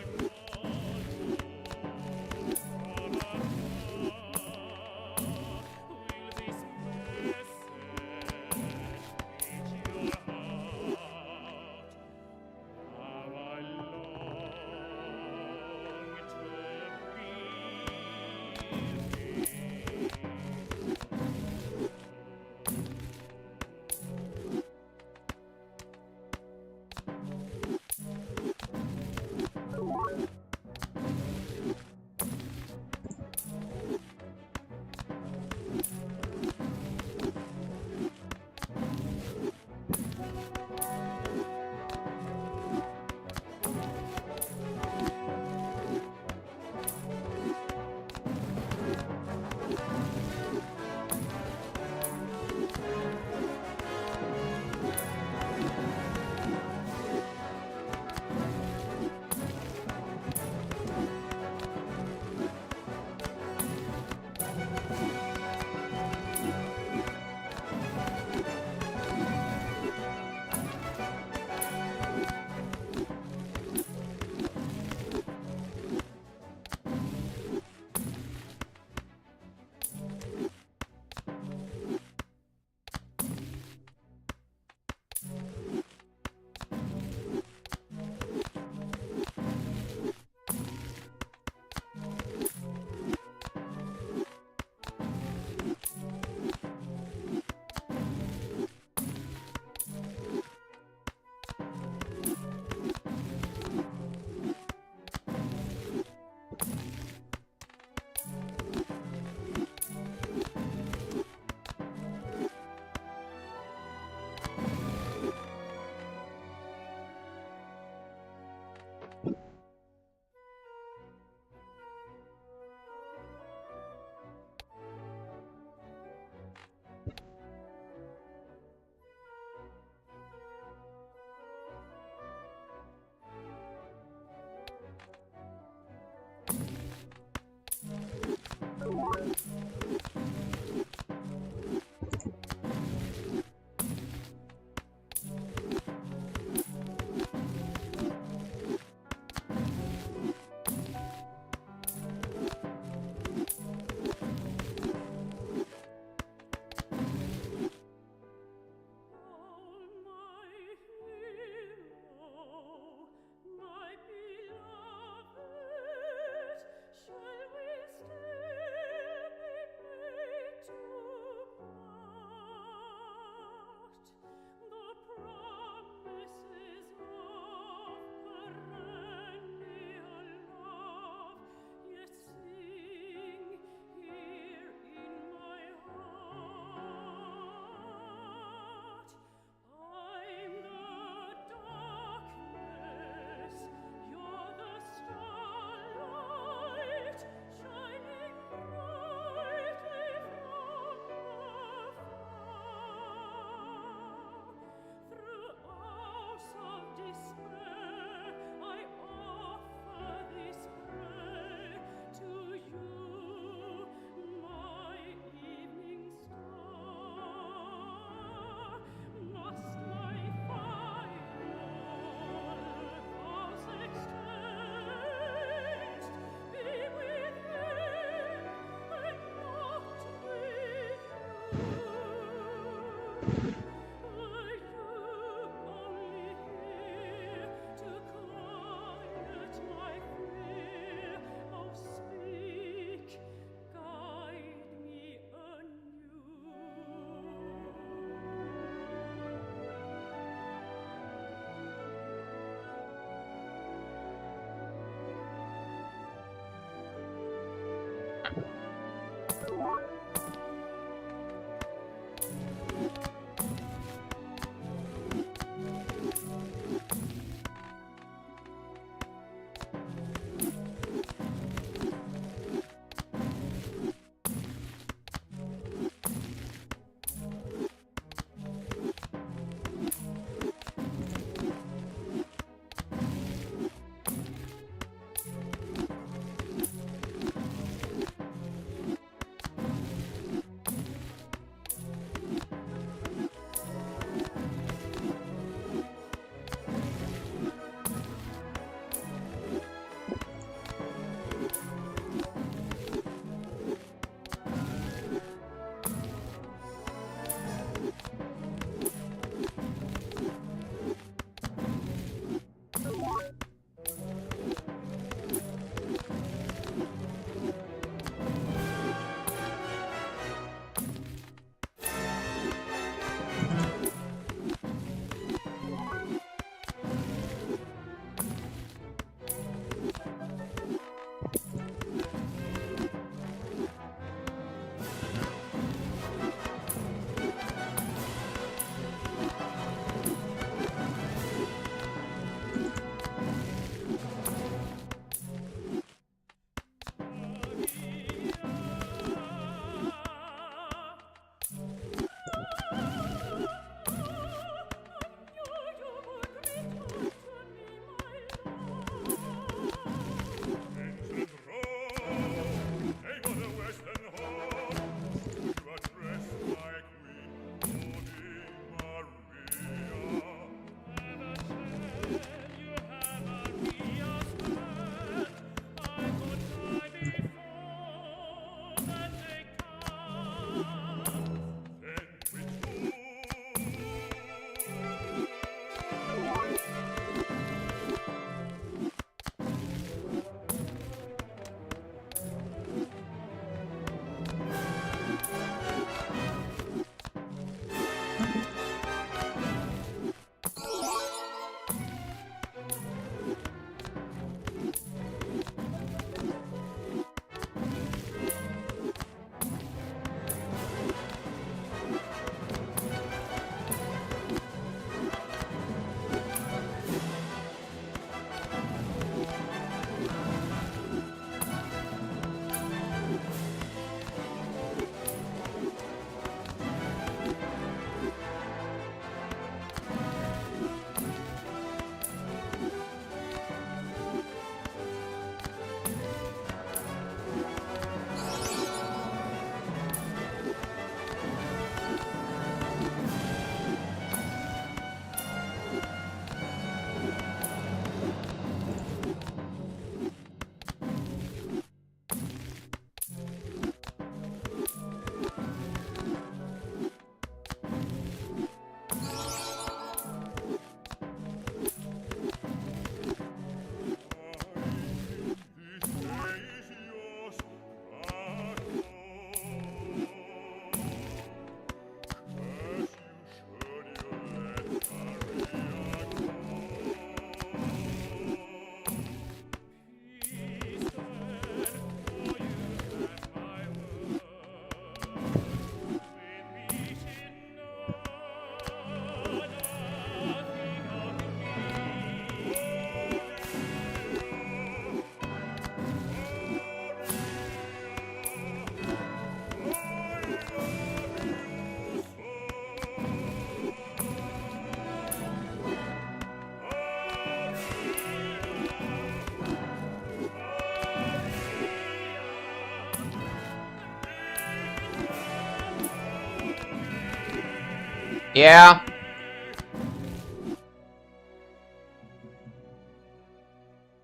Yeah?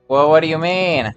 Well, what do you mean?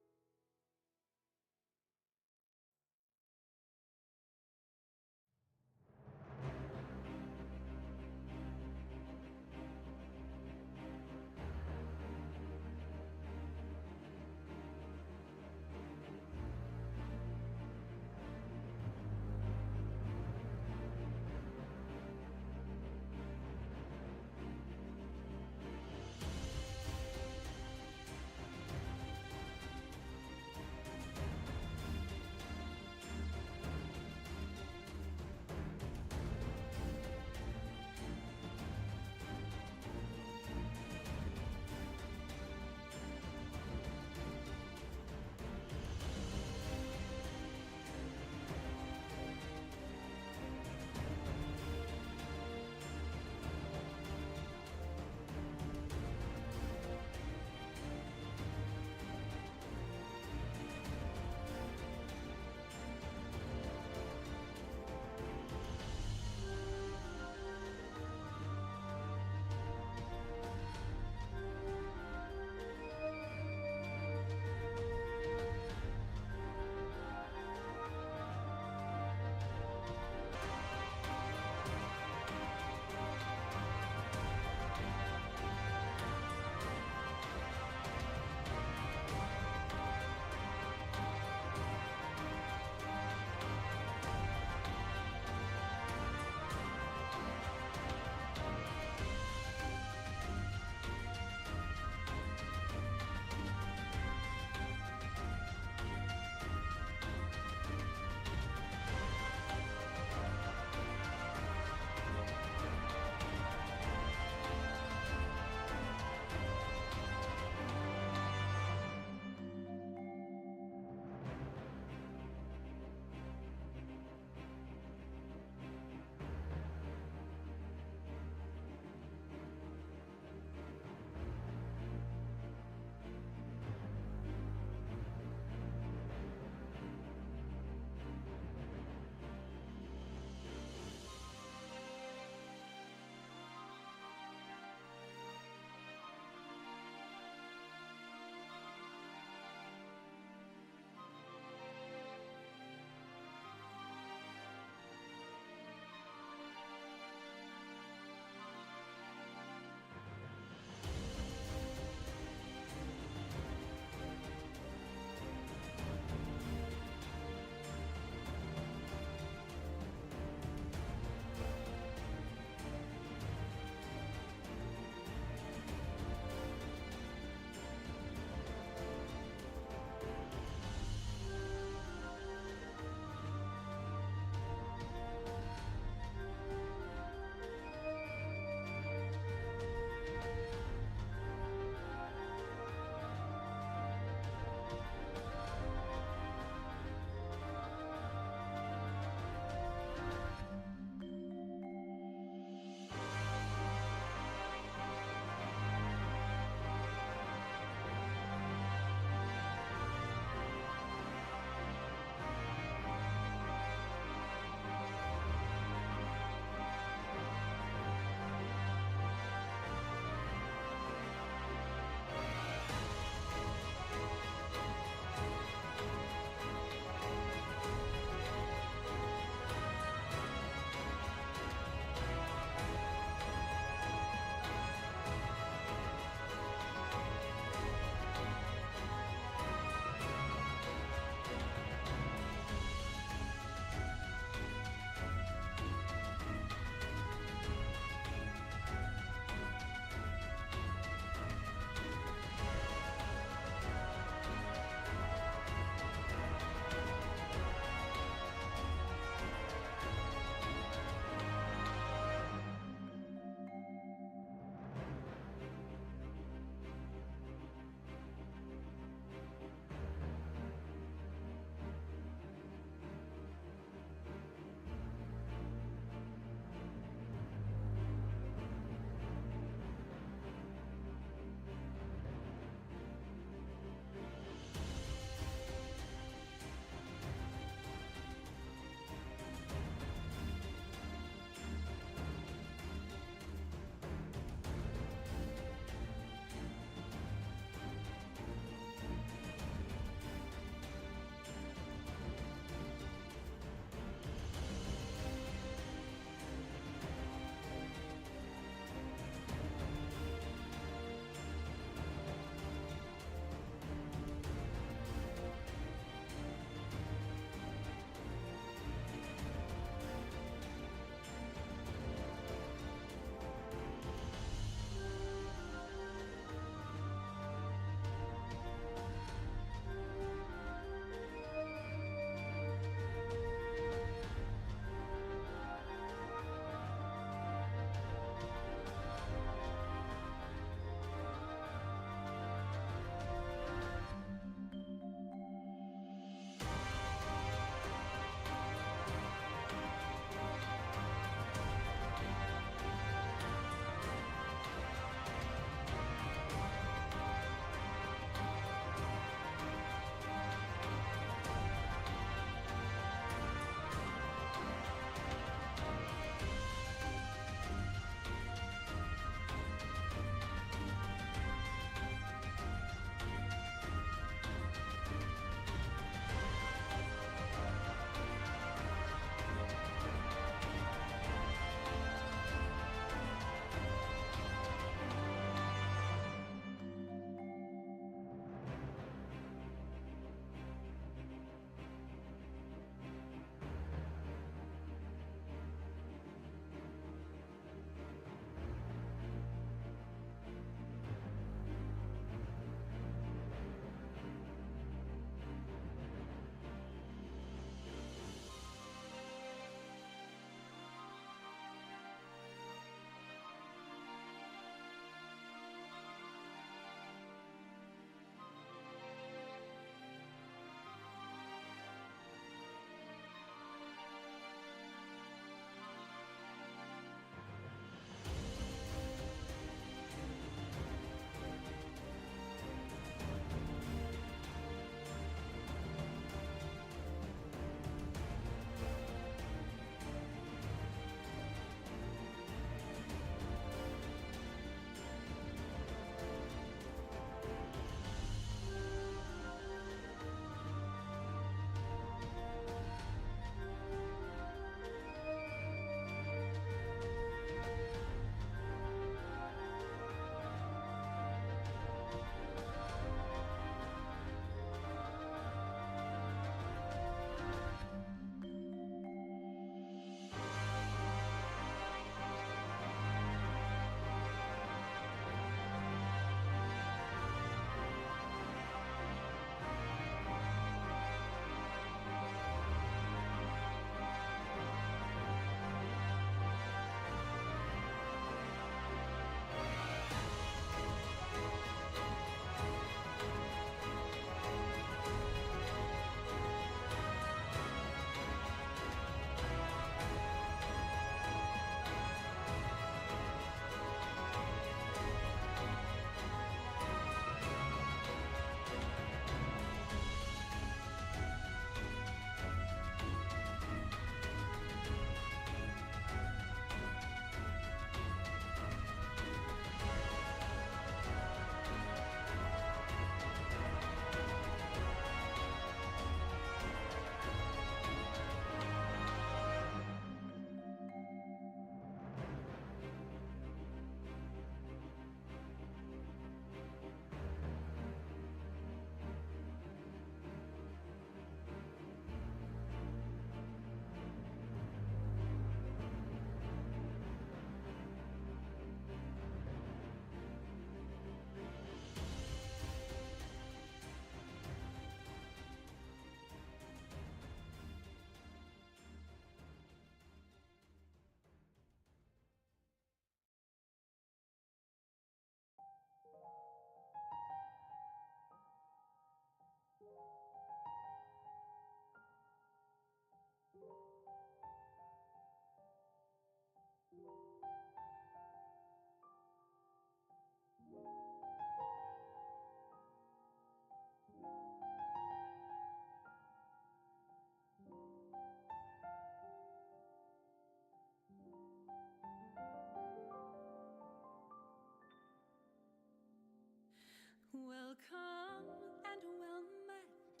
Welcome and well met,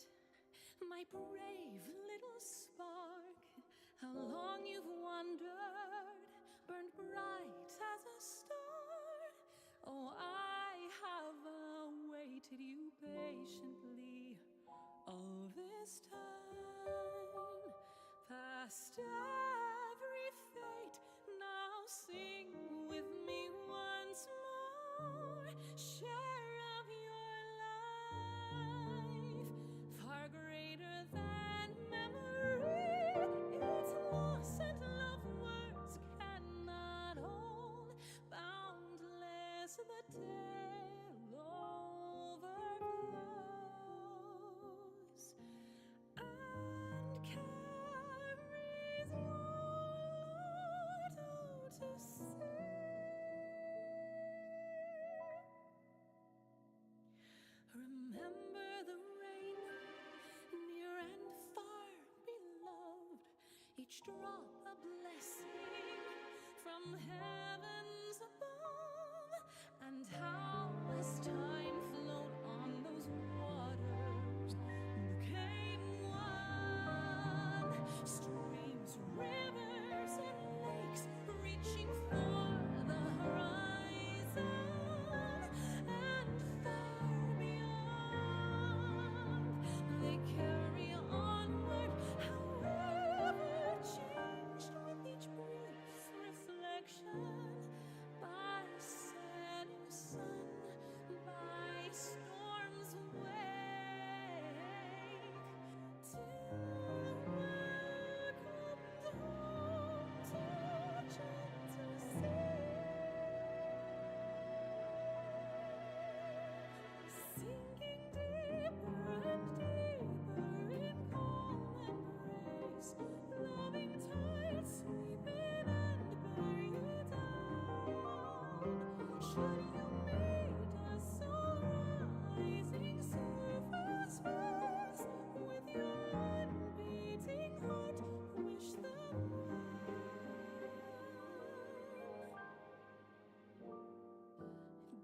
my brave little spark. How long you've wandered, burned bright as a star. Oh, I have awaited you patiently all this time. Past every fate, now sing with me once more. Share of your life, far greater than memory. Its loss and love words cannot hold. Boundless the tale overflows and carries your load to sea. Remember the rain, near and far beloved, each drop a blessing from heavens above. And how as time flowed on those waters became one, streams, rivers, and lakes reaching for the horizon and far beyond. They carry onward, however changed with each brief reflection, by setting sun, by storms wake, till welcomed home to gentle sea, sinking deeper and deeper in calm embrace, loving tides sweeping and bear you down. Should you meet a soul rising surface space, with your unbeating heart wish them well.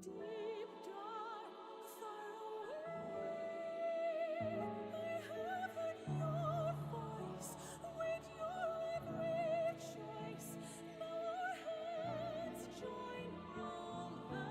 Deep, dark, far away, I have heard your voice, weighed your every choice. Now our hands join round the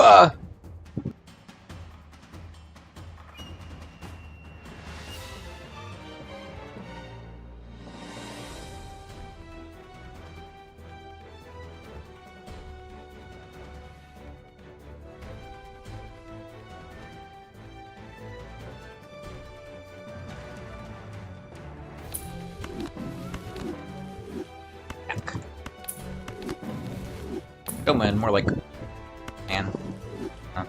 Ah! Oh man, more like man. Huh.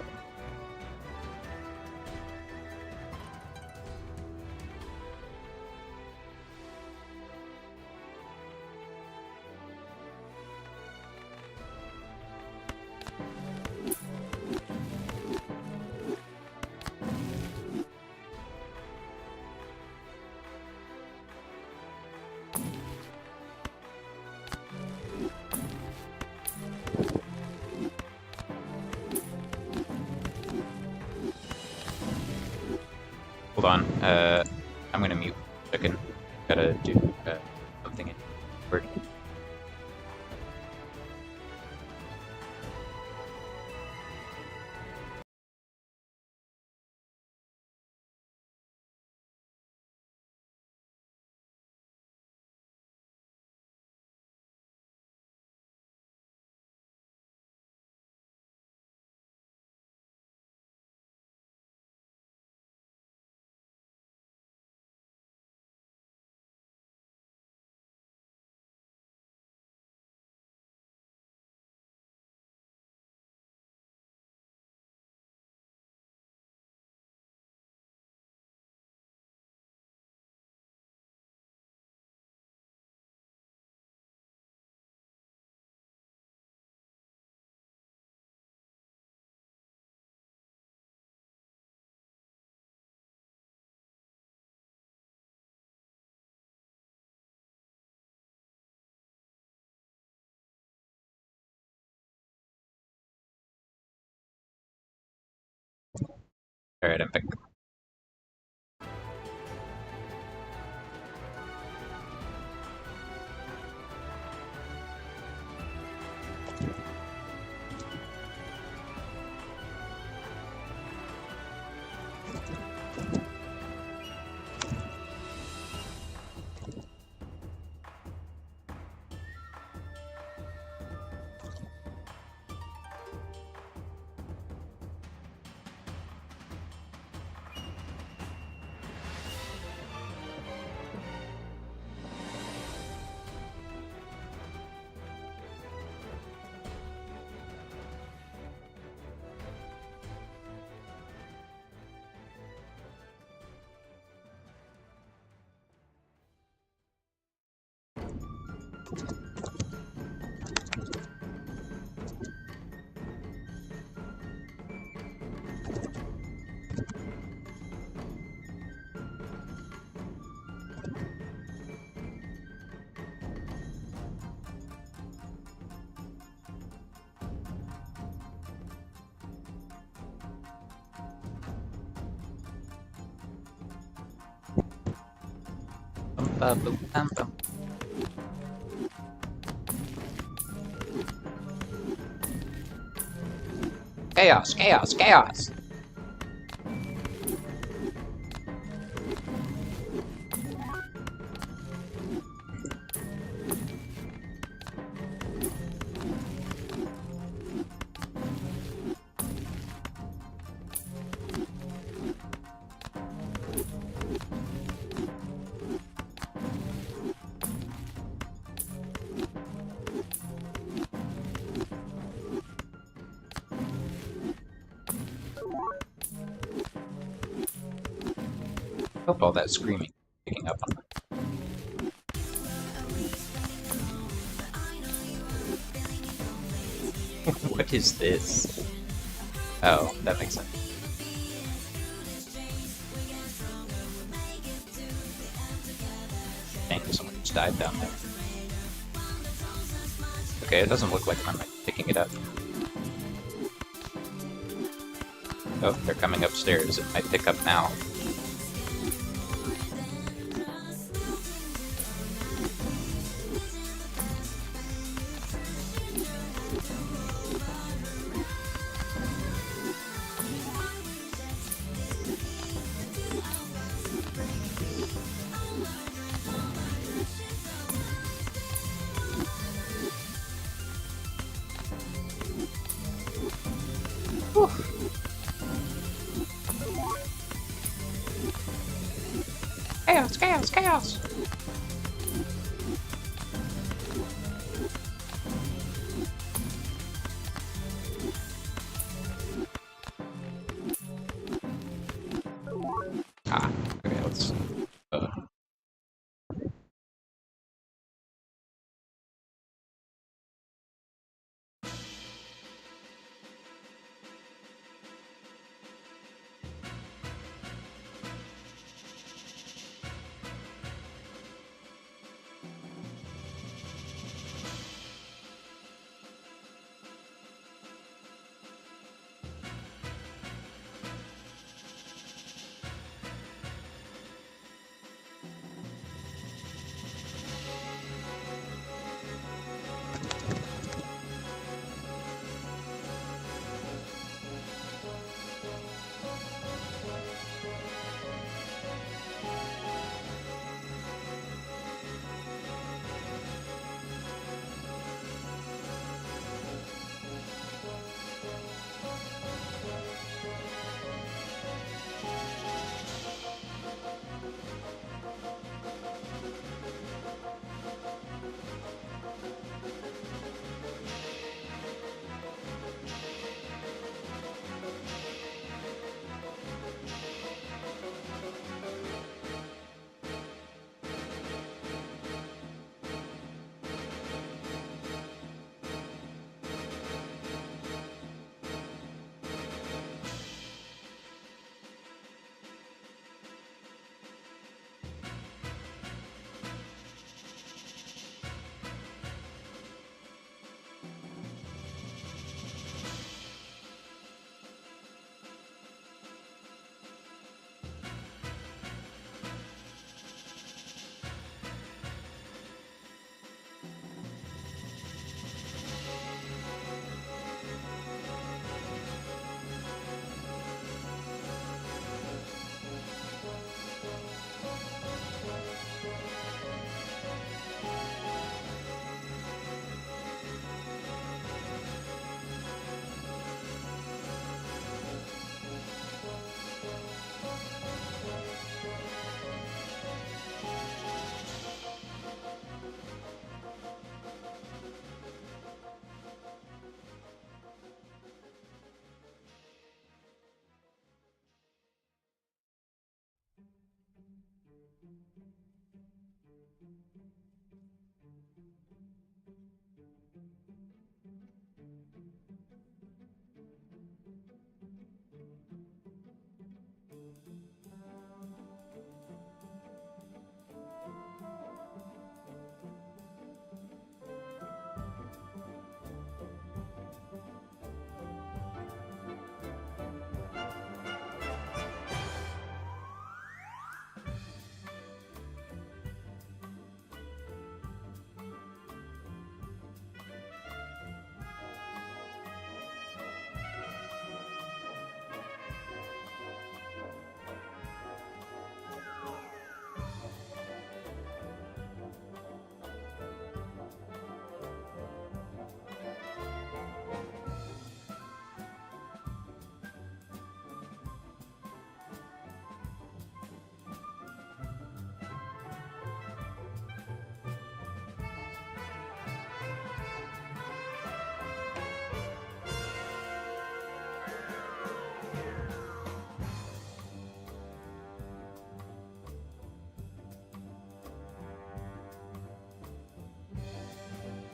Hold on. I'm gonna mute. Chicken. Gotta do something in word. Alright, I'm back. Bum. Chaos, chaos, chaos! Hope all that screaming picking up on. What is this? Oh, that makes sense. Dang, someone just died down there. Okay, it doesn't look like I'm picking it up. Oh, they're coming upstairs. It might pick up now. chaos. Ah, okay, let's...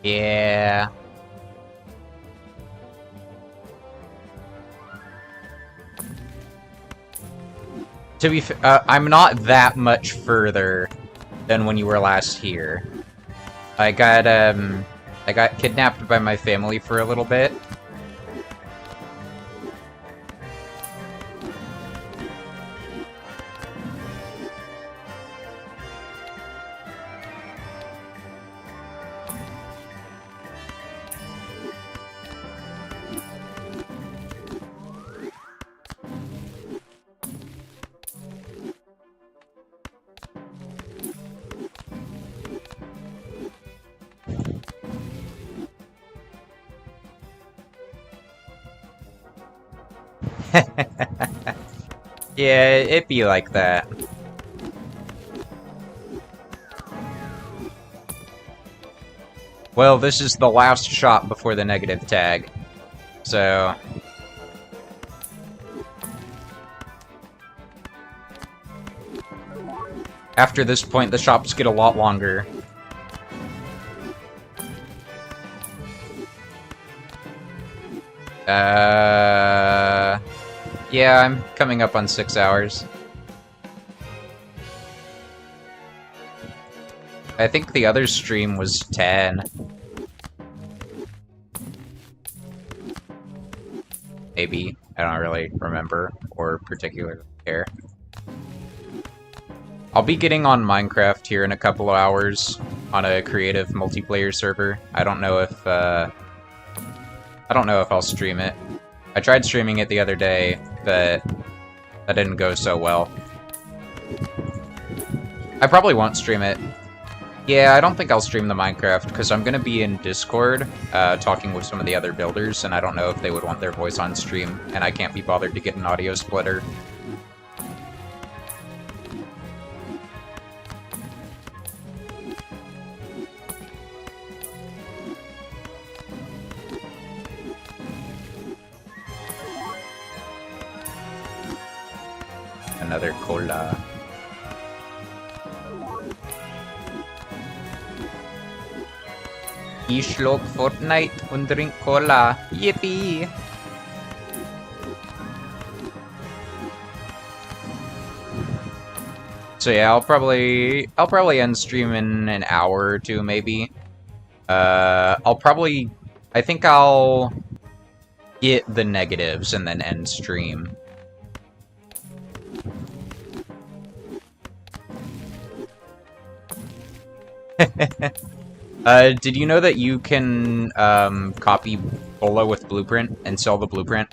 Yeah. To be I'm not that much further than when you were last here. I got kidnapped by my family for a little bit. Yeah, it be like that. Well, this is the last shop before the negative tag. So... after this point, the shops get a lot longer. Yeah, I'm coming up on 6 hours. I think the other stream was 10. Maybe. I don't really remember or particularly care. I'll be getting on Minecraft here in a couple of hours on a creative multiplayer server. I don't know if I'll stream it. I tried streaming it the other day, but that didn't go so well. I probably won't stream it. Yeah, I don't think I'll stream the Minecraft, because I'm going to be in Discord, talking with some of the other builders, and I don't know if they would want their voice on stream, and I can't be bothered to get an audio splitter. Another cola. Ich log Fortnite und drink cola. Yippee! So yeah, I'll probably end stream in an hour or two, maybe. I think I'll get the negatives and then end stream. Did you know that you can copy Bola with Blueprint and sell the Blueprint?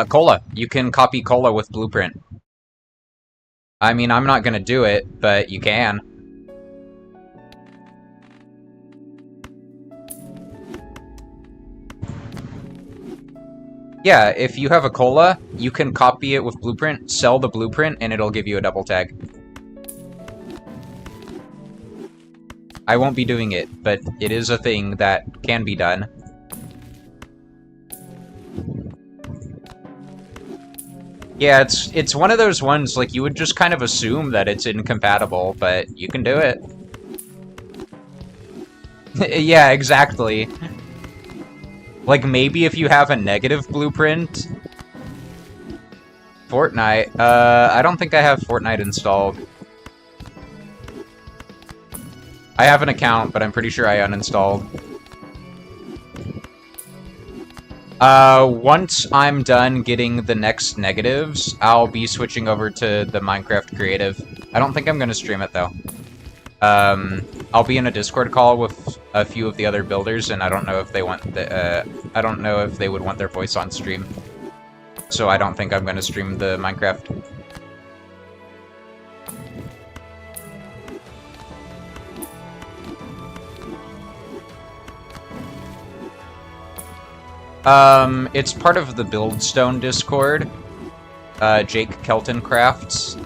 Cola. You can copy Cola with Blueprint. I mean, I'm not gonna do it, but you can. Yeah, if you have a cola, you can copy it with Blueprint, sell the Blueprint, and it'll give you a double tag. I won't be doing it, but it is a thing that can be done. Yeah, it's one of those ones, like, you would just kind of assume that it's incompatible, but you can do it. Yeah, exactly. Like, maybe if you have a negative Blueprint... Fortnite. I don't think I have Fortnite installed. I have an account, but I'm pretty sure I uninstalled. Once I'm done getting the next negatives, I'll be switching over to the Minecraft Creative. I don't think I'm gonna stream it, though. I'll be in a Discord call with a few of the other builders, and I don't know if they want I don't know if they would want their voice on stream. So I don't think I'm gonna stream the Minecraft. It's part of the Buildstone Discord. Jake Kelton Crafts.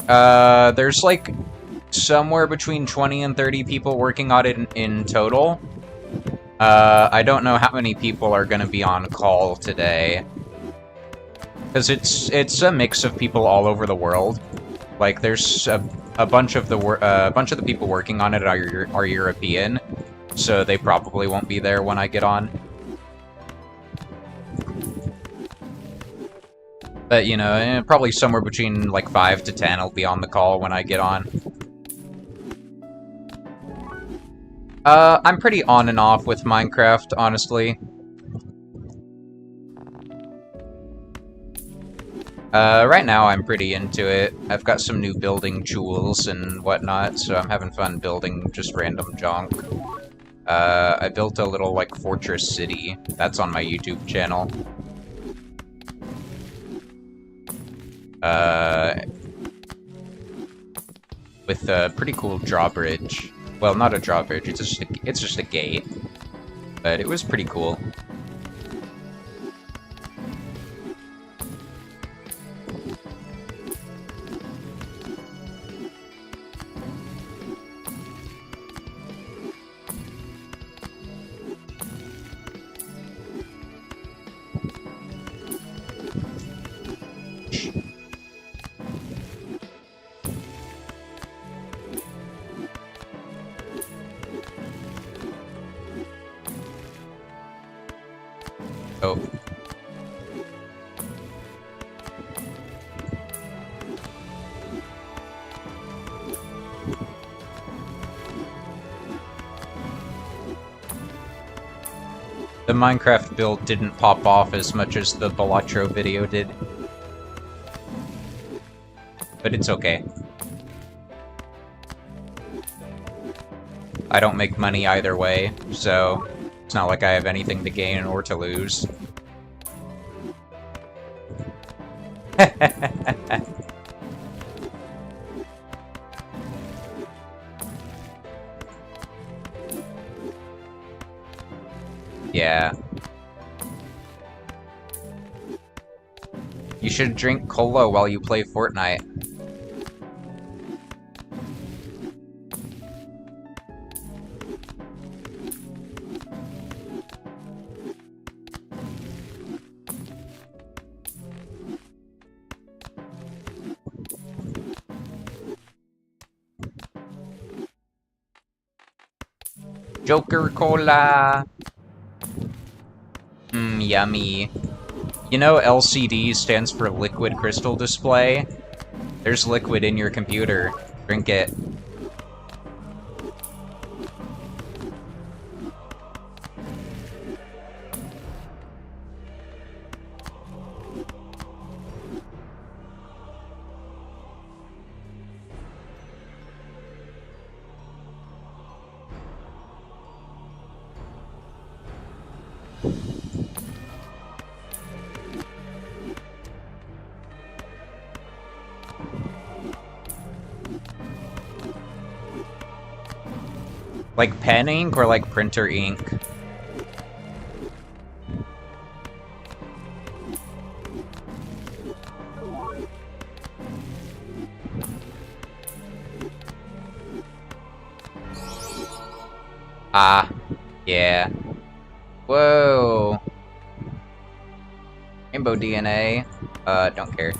There's like somewhere between 20 and 30 people working on it in total. I don't know how many people are gonna be on call today. Because it's a mix of people all over the world. Like, there's a bunch of the people working on it are European, so they probably won't be there when I get on. But, you know, probably somewhere between, like, 5 to 10 will be on the call when I get on. I'm pretty on and off with Minecraft, honestly. Right now I'm pretty into it. I've got some new building tools and whatnot, so I'm having fun building just random junk. I built a little, like, fortress city. That's on my YouTube channel. With a pretty cool drawbridge. Well, not a drawbridge, it's just a gate. But it was pretty cool. Oh. The Minecraft build didn't pop off as much as the Balatro video did. But it's okay. I don't make money either way, so it's not like I have anything to gain or to lose. Yeah. You should drink cola while you play Fortnite. Joker Cola! Mmm, yummy. You know LCD stands for Liquid Crystal Display? There's liquid in your computer. Drink it. Like pen ink or like printer ink? Ah, yeah. Whoa. Rainbow DNA. Don't care.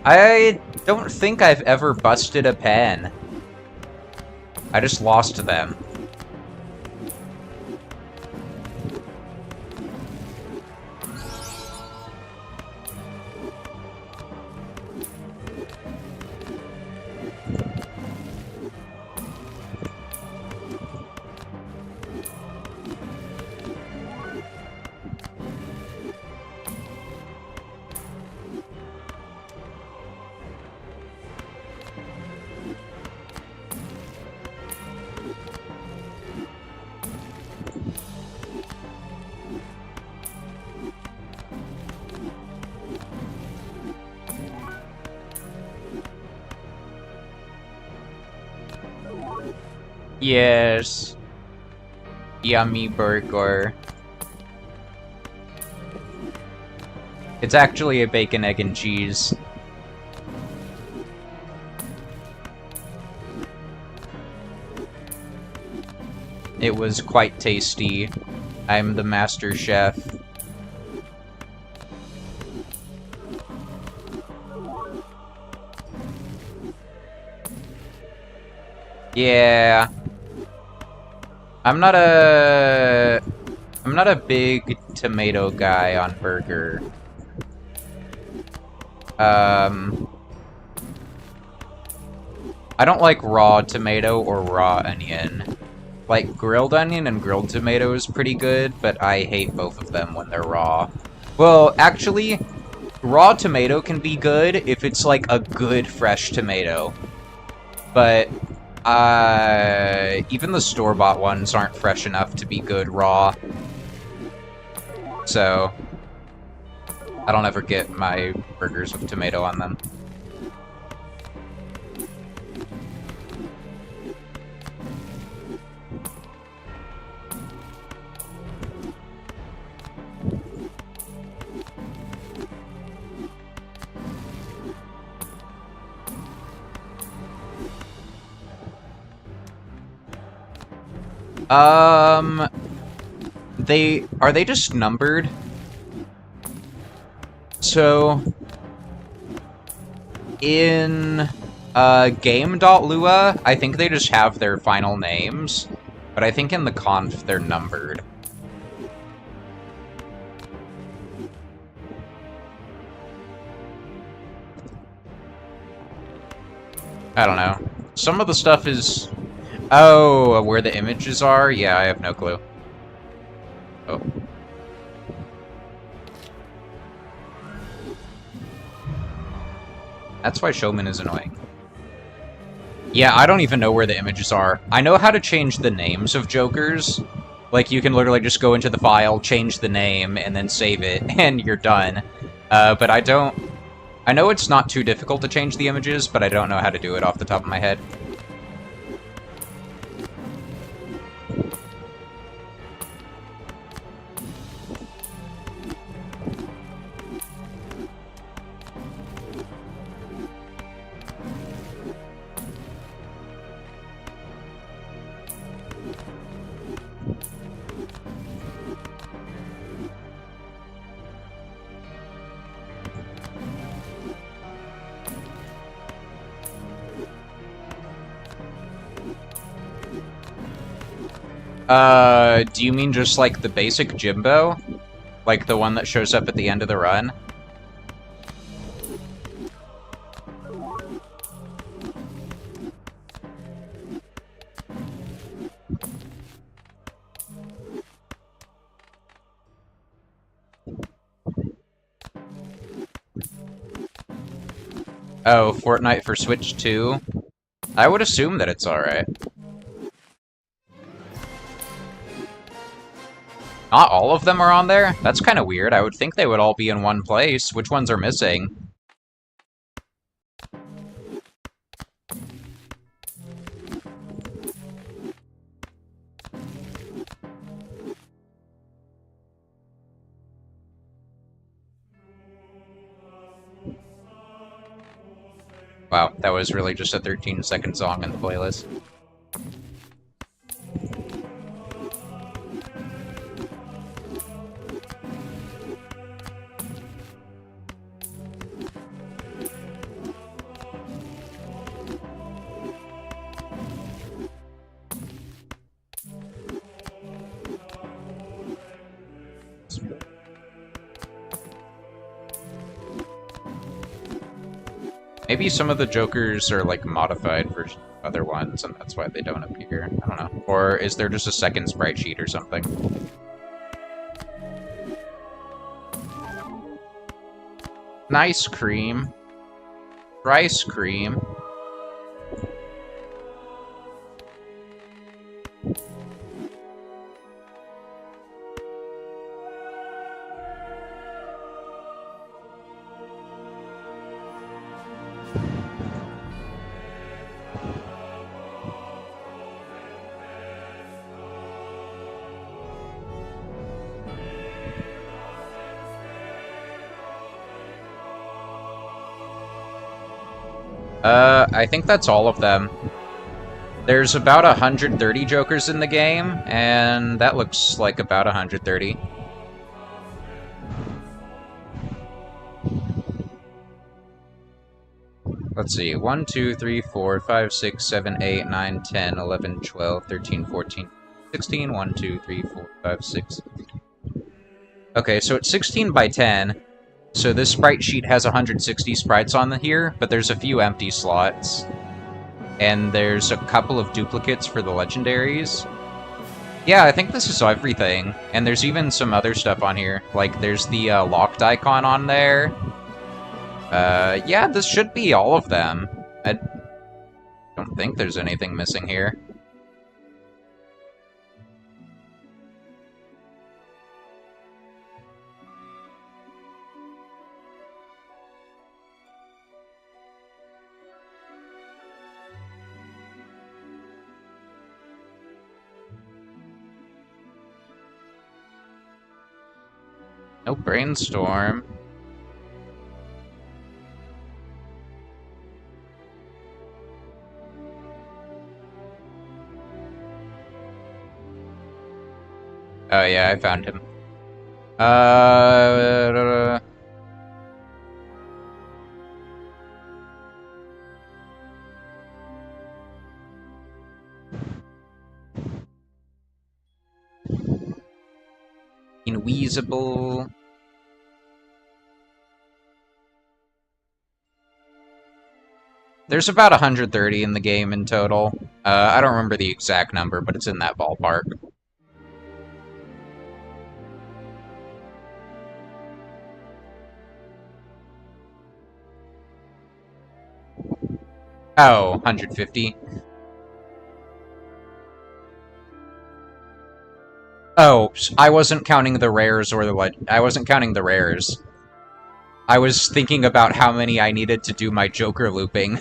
I don't think I've ever busted a pen. I just lost them. Yes. Yummy burger. It's actually a bacon, egg, and cheese. It was quite tasty. I'm the master chef. Yeah. I'm not a big tomato guy on burger. I don't like raw tomato or raw onion. Like, grilled onion and grilled tomato is pretty good, but I hate both of them when they're raw. Well, actually, raw tomato can be good if it's, like, a good fresh tomato. But, even the store-bought ones aren't fresh enough to be good raw. So, I don't ever get my burgers with tomato on them. Are they just numbered? So, in, game.lua, I think they just have their final names, but I think in the conf they're numbered. I don't know. Some of the stuff is... Oh, where the images are? Yeah, I have no clue. Oh. That's why Showman is annoying. Yeah, I don't even know where the images are. I know how to change the names of Jokers. Like, you can literally just go into the file, change the name, and then save it, and you're done. But I don't... I know it's not too difficult to change the images, but I don't know how to do it off the top of my head. Do you mean just like the basic Jimbo? Like the one that shows up at the end of the run? Oh, Fortnite for Switch 2? I would assume that it's alright. Not all of them are on there? That's kind of weird. I would think they would all be in one place. Which ones are missing? Wow, that was really just a 13-second song in the playlist. Maybe some of the Jokers are, like, modified versions of other ones, and that's why they don't appear. I don't know. Or is there just a second sprite sheet or something? Nice cream. Rice cream. I think that's all of them. There's about 130 Jokers in the game, and that looks like about 130. Let's see, 1, 2, 3, 4, 5, 6, 7, 8, 9, 10, 11, 12, 13, 14, 16, 1, 2, 3, 4, 5, 6. Okay, so it's 16 by 10. So this sprite sheet has 160 sprites on here, but there's a few empty slots. And there's a couple of duplicates for the legendaries. Yeah, I think this is everything. And there's even some other stuff on here. Like, there's the locked icon on there. Yeah, this should be all of them. I don't think there's anything missing here. No brainstorm. Oh yeah, I found him. Inweezable. There's about 130 in the game in total. I don't remember the exact number, but it's in that ballpark. Oh, 150. Oh, I wasn't counting the rares or the I wasn't counting the rares. I was thinking about how many I needed to do my Joker looping.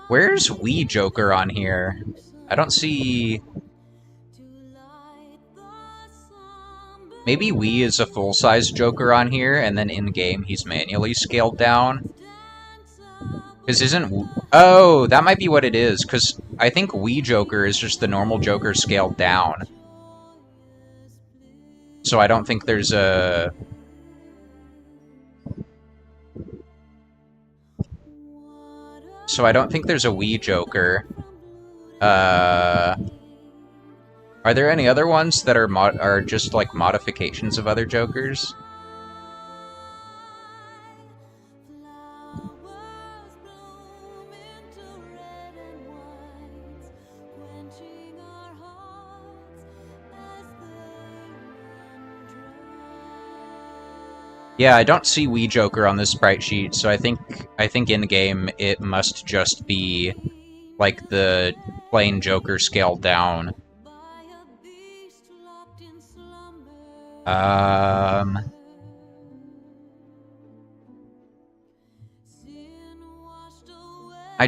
Where's Wii Joker on here? I don't see... Maybe Wii is a full-size Joker on here, and then in-game he's manually scaled down? Because isn't... Oh, that might be what it is, because I think Wii Joker is just the normal Joker scaled down. So I don't think there's a... So I don't think there's a Wii Joker. Are there any other ones that are just like modifications of other Jokers? Yeah, I don't see Wii Joker on this sprite sheet, so I think in game it must just be like the plain Joker scaled down. I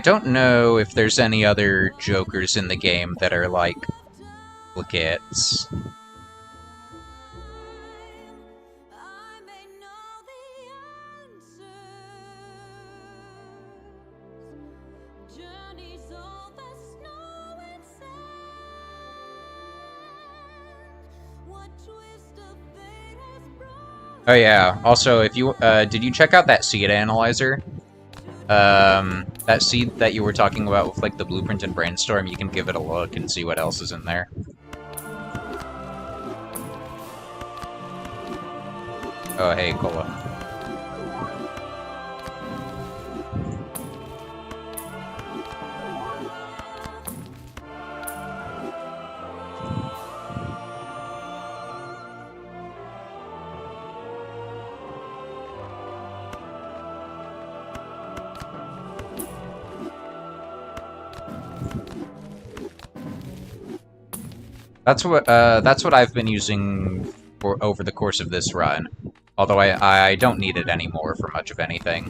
don't know if there's any other Jokers in the game that are like duplicates. Oh yeah, also, if you, did you check out that seed analyzer? That seed that you were talking about with, like, the blueprint and brainstorm, you can give it a look and see what else is in there. Oh, hey, Cola. That's what I've been using for over the course of this run. Although I don't need it anymore for much of anything.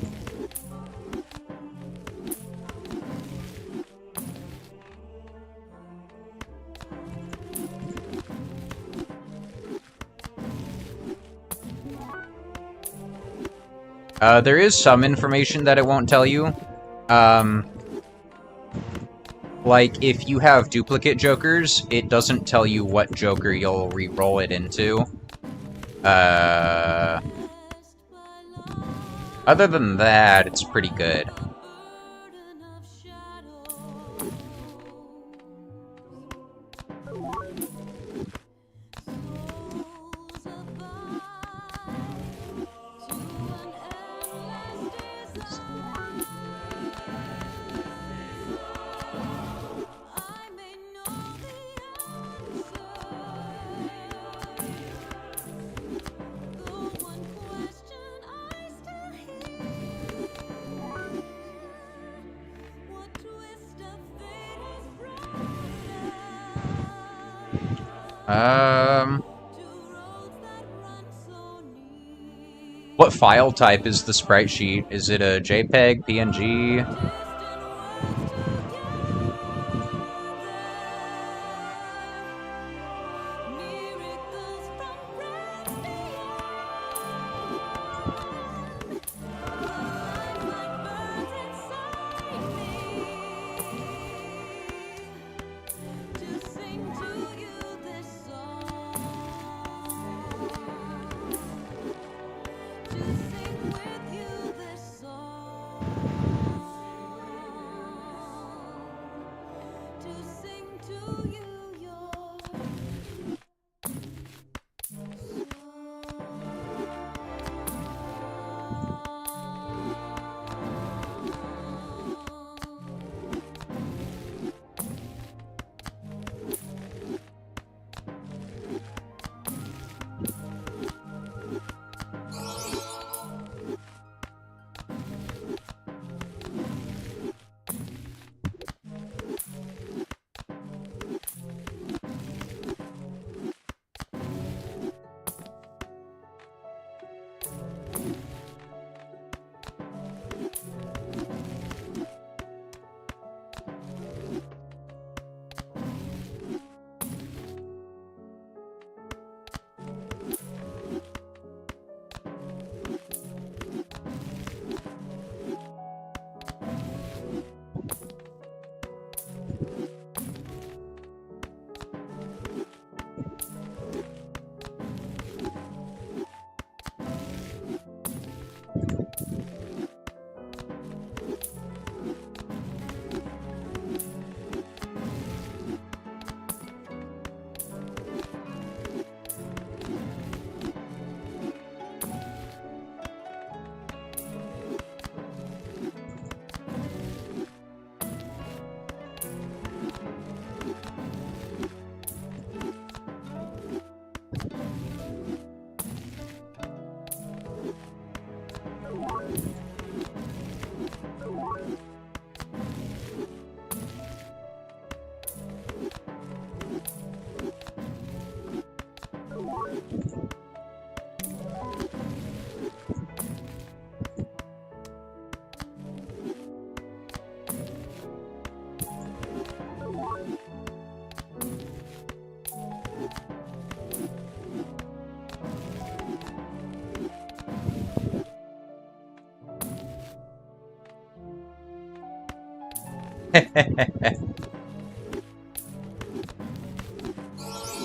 There is some information that it won't tell you. Like, if you have duplicate Jokers, it doesn't tell you what Joker you'll re-roll it into. Other than that, it's pretty good. What file type is the sprite sheet? Is it a JPEG, PNG?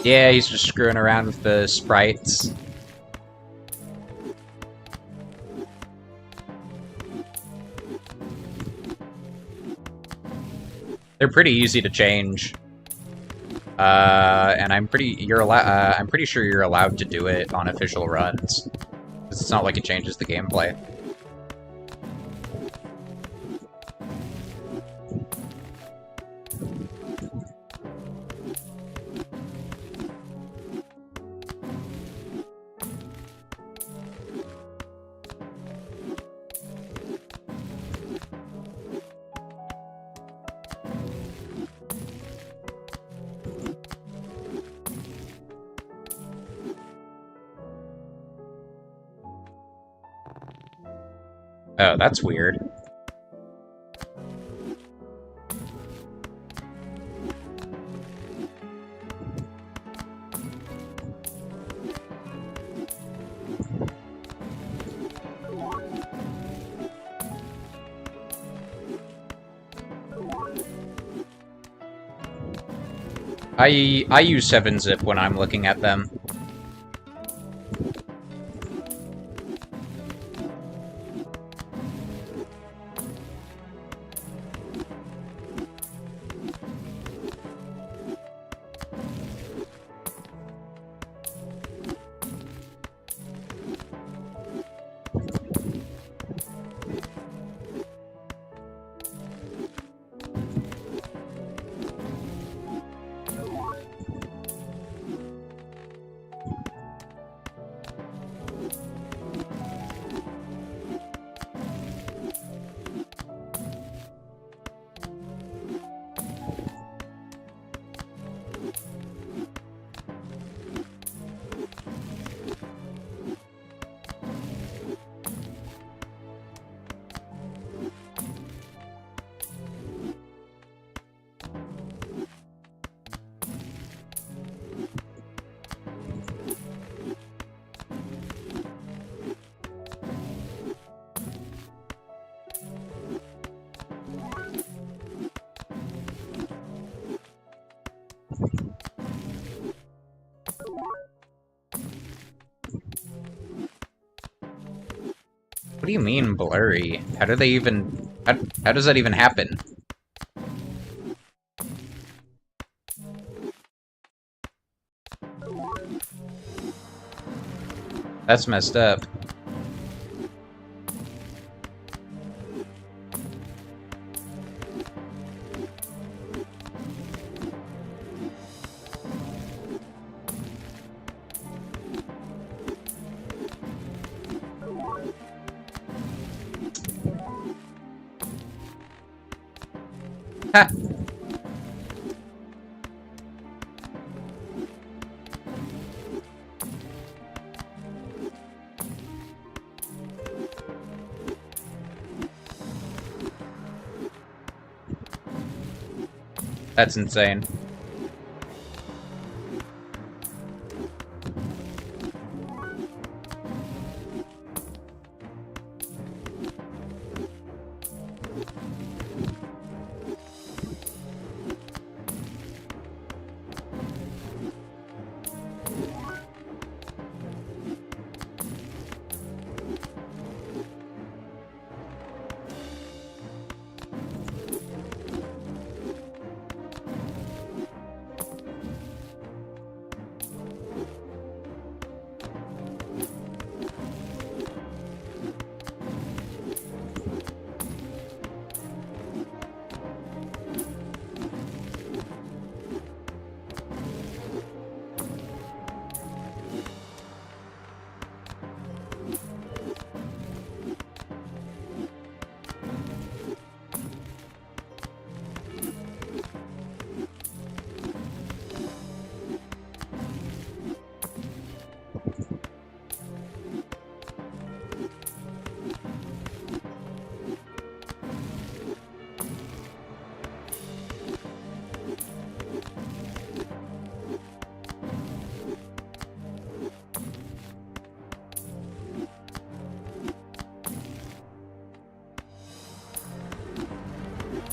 Yeah, he's just screwing around with the sprites. They're pretty easy to change. And I'm pretty sure you're allowed to do it on official runs. It's not like it changes the gameplay. Oh, that's weird. I use 7-zip when I'm looking at them. do you mean blurry? How do they even... How does that even happen? That's messed up. Ha! That's insane.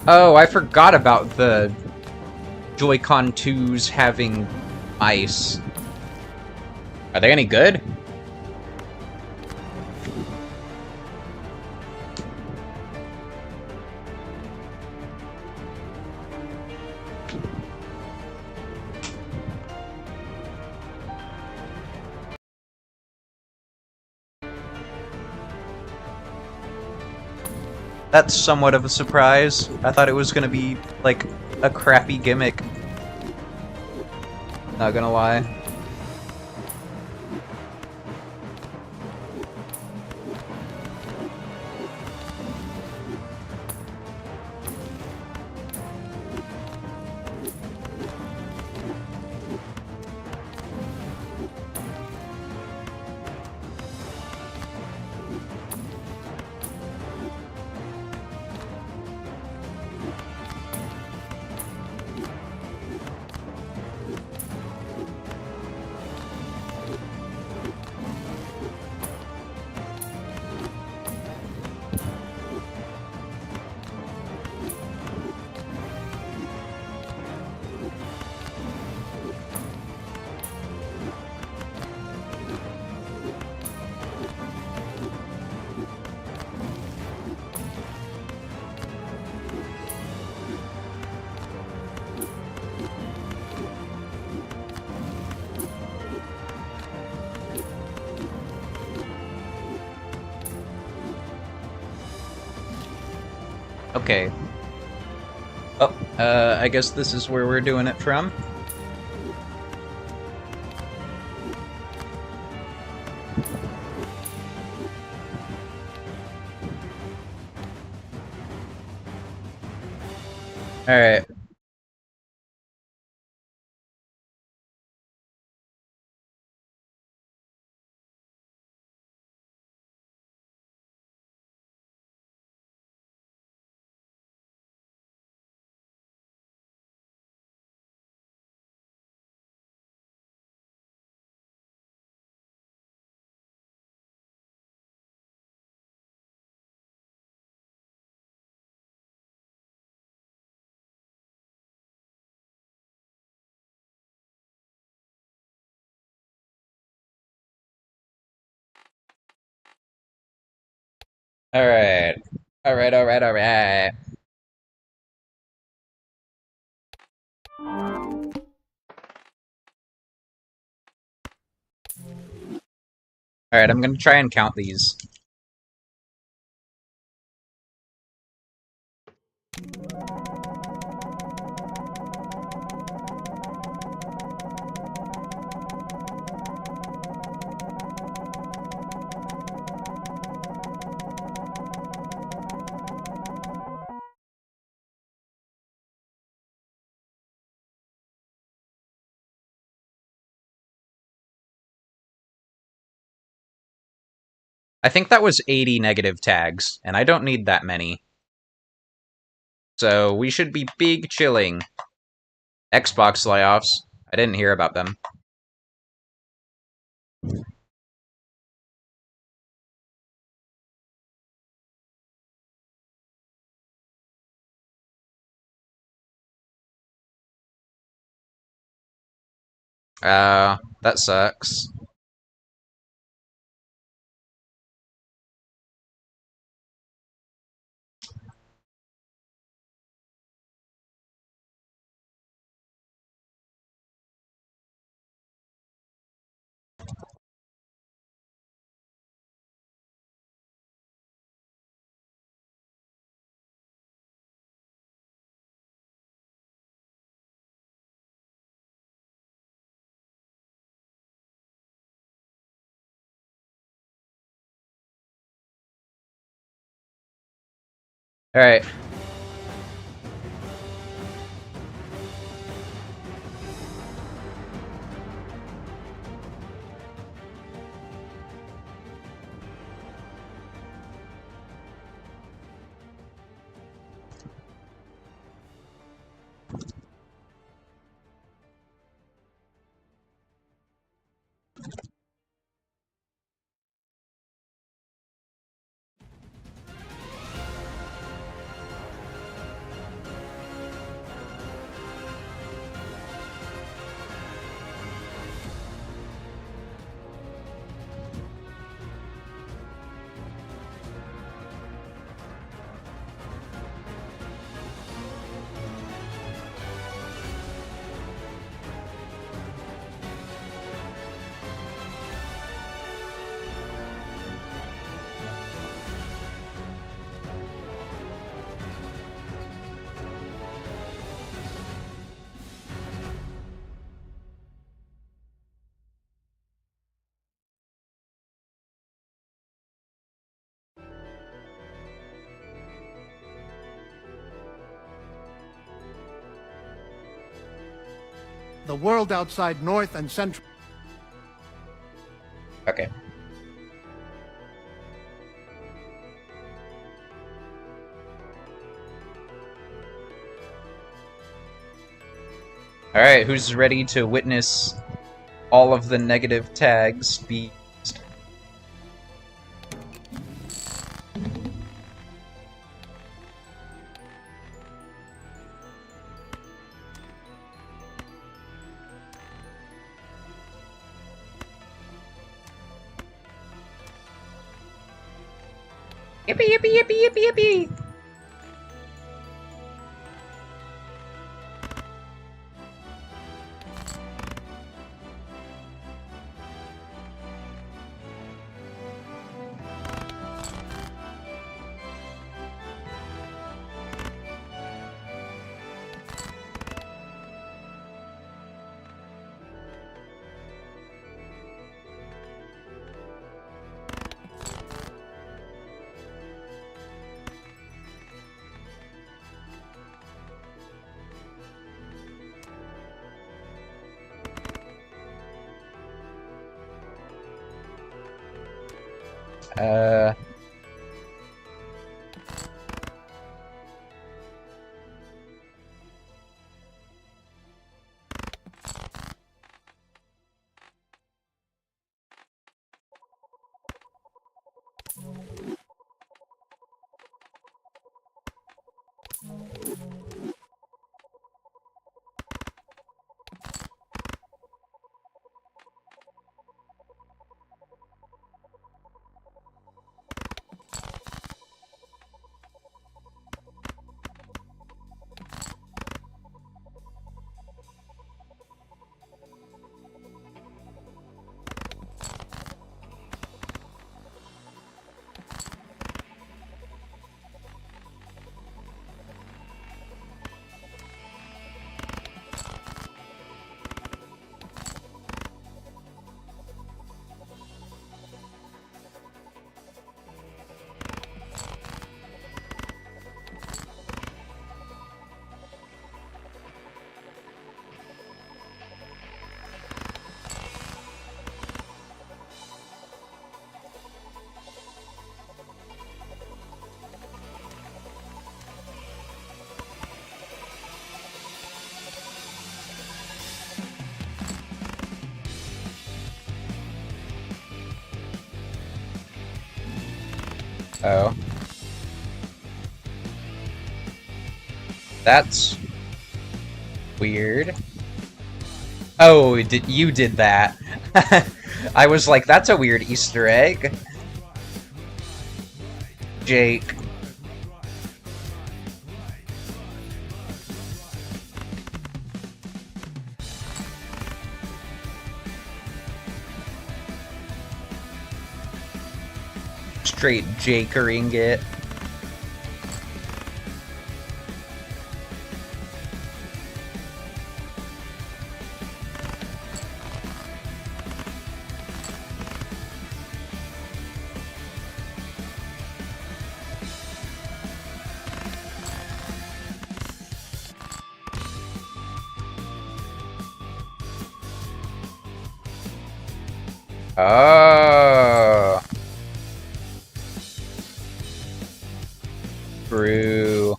Oh, I forgot about the Joy-Con 2s having ice. Are they any good? That's somewhat of a surprise. I thought it was gonna be, like, a crappy gimmick. Not gonna lie. Okay. Oh, I guess this is where we're doing it from. Alright. Alright. Alright. Alright, I'm gonna try and count these. I think that was 80 negative tags, and I don't need that many. So we should be big chilling. Xbox layoffs. I didn't hear about them. That sucks. Alright. The world outside North and Central. Okay. Alright, who's ready to witness all of the negative tags be... Yippee! Uh... Oh. That's weird. Oh, you did that. I was like, that's a weird Easter egg. Jake. Straight Jakering it. Oh. True.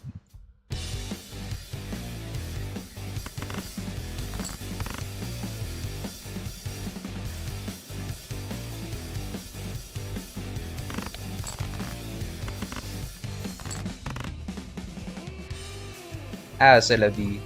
Ah, c'est la vie.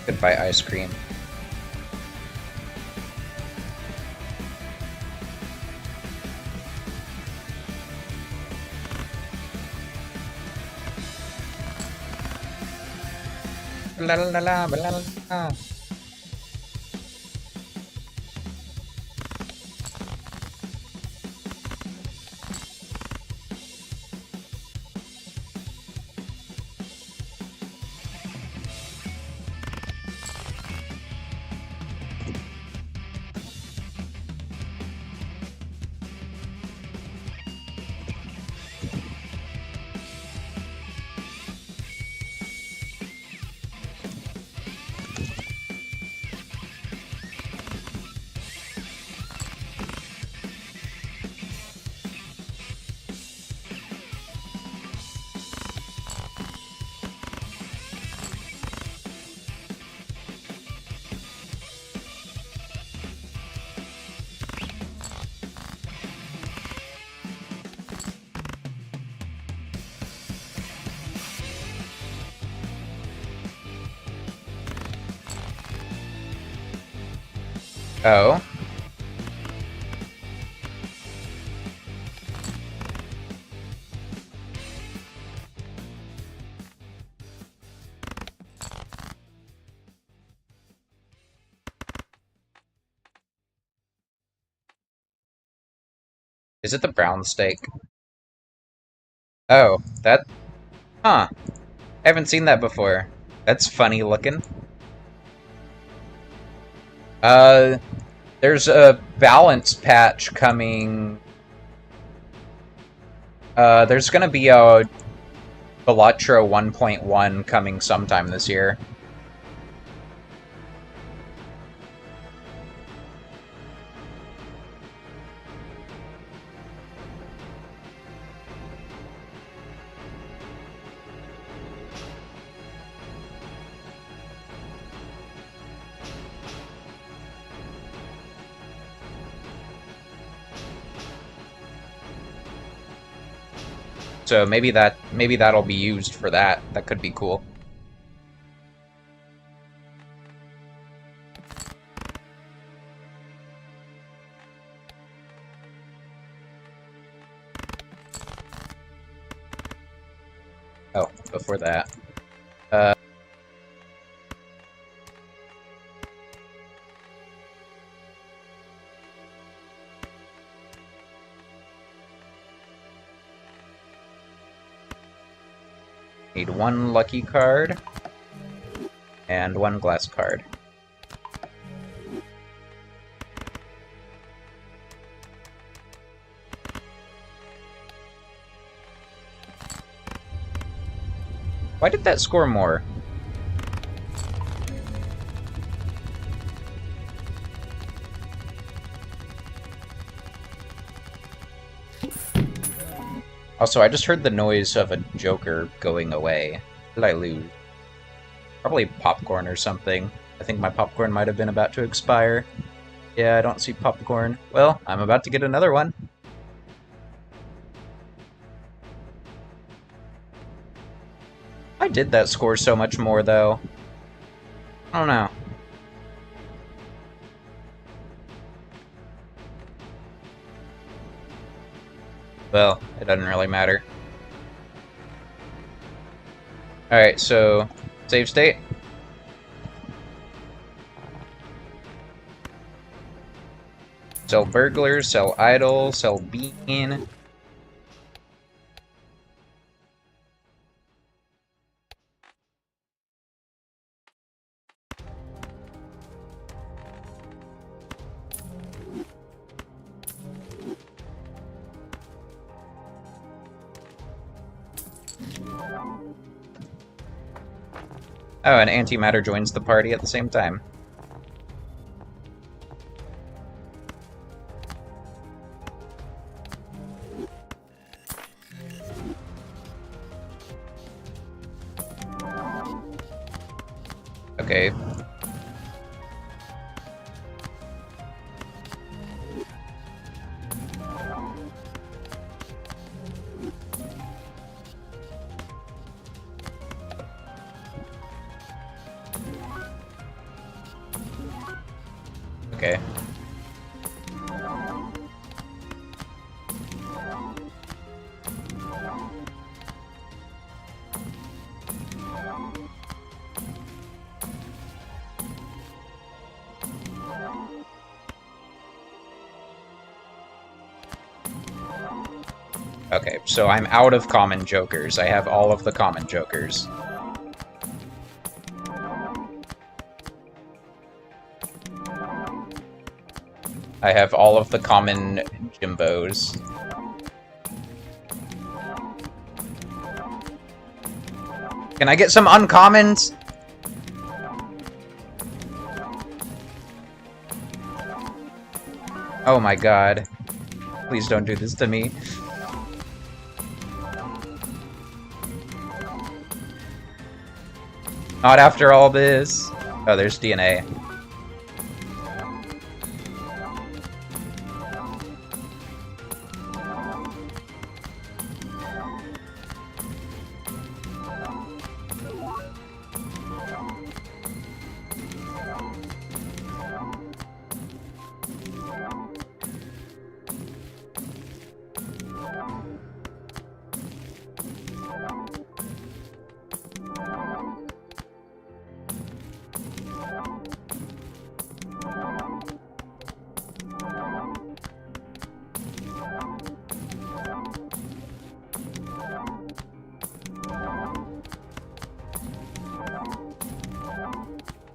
Goodbye, ice cream. La la la la la la la. Oh. Is it the brown steak? Oh, that... Huh. I haven't seen that before. That's funny looking. There's a balance patch coming. There's gonna be a Balatro 1.1 coming sometime this year. So maybe that'll be used for that. That could be cool. Oh, before that. Need one lucky card. And one glass card. Why did that score more? Also, I just heard the noise of a Joker going away. What did I lose? Probably popcorn or something. I think my popcorn might have been about to expire. Yeah, I don't see popcorn. Well, I'm about to get another one. Why did that score so much more, though? I don't know. Well, it doesn't really matter. Alright, so... save state. Sell burglar, sell idol, sell bean. Oh, and antimatter joins the party at the same time. Okay. Okay. Okay, so I'm out of common jokers. I have all of the common jokers. I have all of the common Jimbos. Can I get some uncommons? Oh my god. Please don't do this to me. Not after all this. Oh, there's DNA.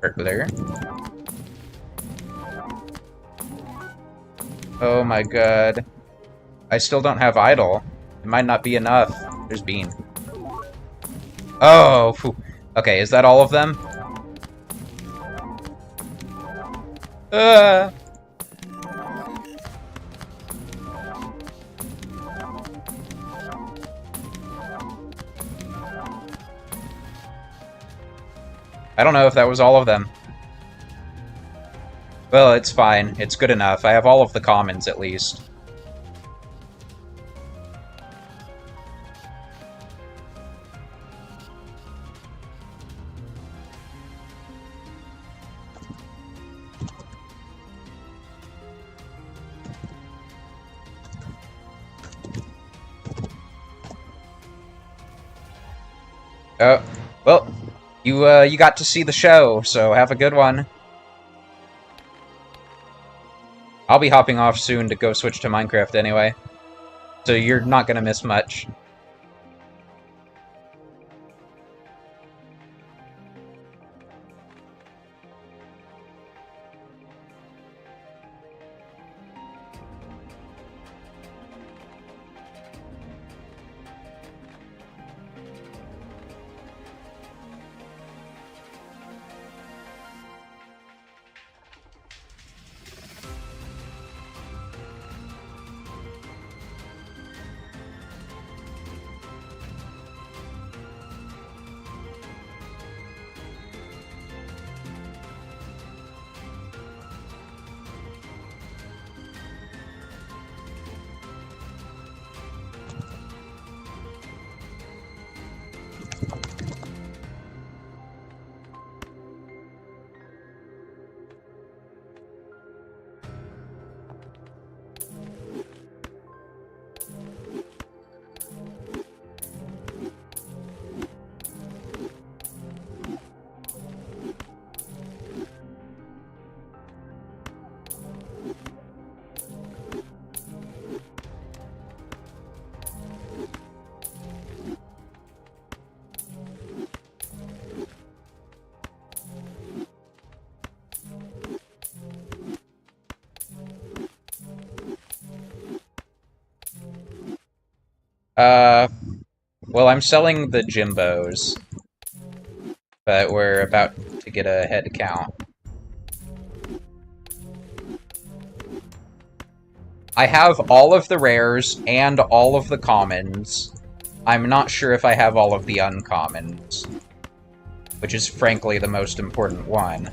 Burglar. Oh my god. I still don't have idol. It might not be enough. There's bean. Oh, phew. Okay, is that all of them? I don't know if that was all of them. Well, it's fine. It's good enough. I have all of the commons, at least. Oh, well, you got to see the show, so have a good one. I'll be hopping off soon to go switch to Minecraft anyway, so you're not gonna miss much. Well, I'm selling the Jimbos, but we're about to get a head count. I have all of the rares and all of the commons. I'm not sure if I have all of the uncommons, which is frankly the most important one.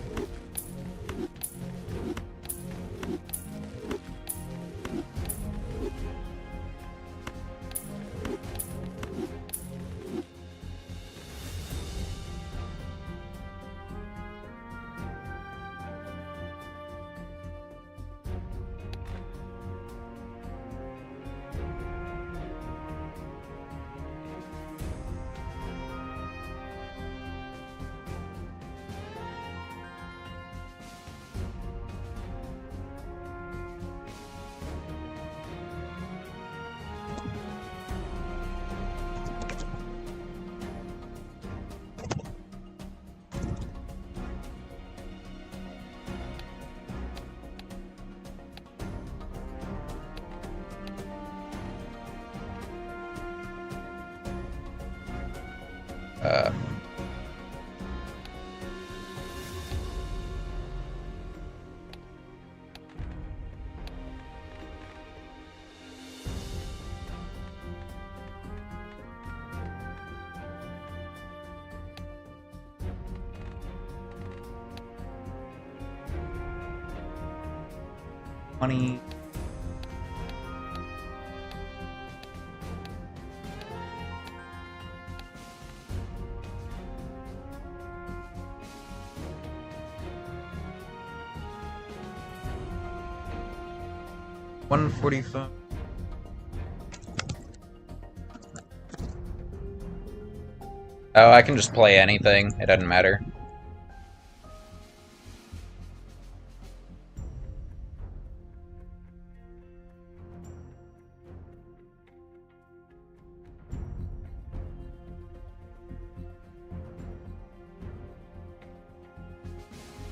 Uh, Money. $145. Oh, I can just play anything. It doesn't matter.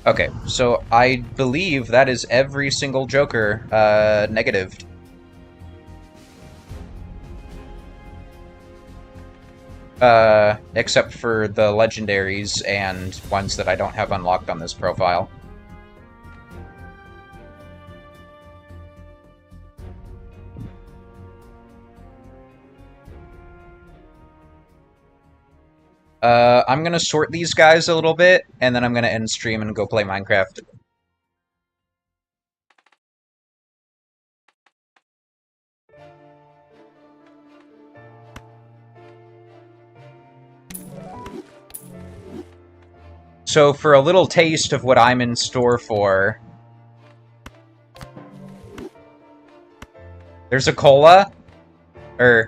Okay, so I believe that is every single Joker negatived. Except for the legendaries and ones that I don't have unlocked on this profile. I'm gonna sort these guys a little bit, and then I'm gonna end stream and go play Minecraft. So for a little taste of what I'm in store for, there's a cola, I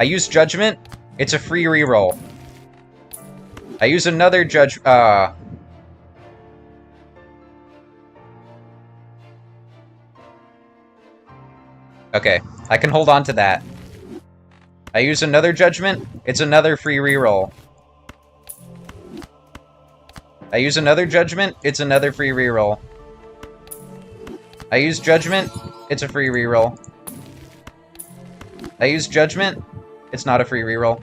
use Judgment, it's a free reroll. I use another okay, I can hold on to that. I use another Judgment, it's another free reroll. I use another Judgment, it's another free reroll. I use Judgment, it's a free reroll. I use Judgment, it's not a free reroll.